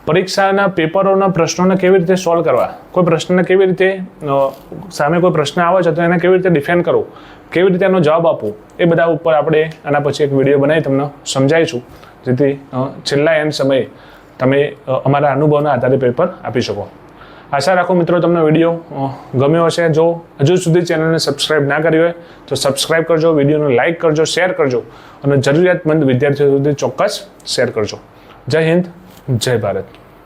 પરીક્ષાના પેપરોના પ્રશ્નોને કેવી રીતે સોલ્વ કરવા? કોઈ પ્રશ્નને કેવી રીતે સામે કોઈ પ્રશ્ન આવે છે તો એને કેવી રીતે ડિફેન્ડ કરવો? કેવી રીતે એનો જવાબ આપવો? એ બધા ઉપર આપણે આના પછી એક વિડીયો બનાવી તમને સમજાવીશું, જેથી છેલ્લા એન્ડ સમયે તમે અમારા અનુભવના આધારે પેપર આપી શકો. આશા રાખું મિત્રો તમને વિડીયો ગમ્યો હશે. જો હજુ સુધી ચેનલને સબસ્ક્રાઇબ ના કરી હોય તો સબસ્ક્રાઇબ કરજો, વિડીયોને લાઇક કરજો, શેર કરજો, અને જરૂરિયાતમંદ વિદ્યાર્થીઓ સુધી ચોક્કસ શેર કરજો. જય હિન્દ, જય ભારત.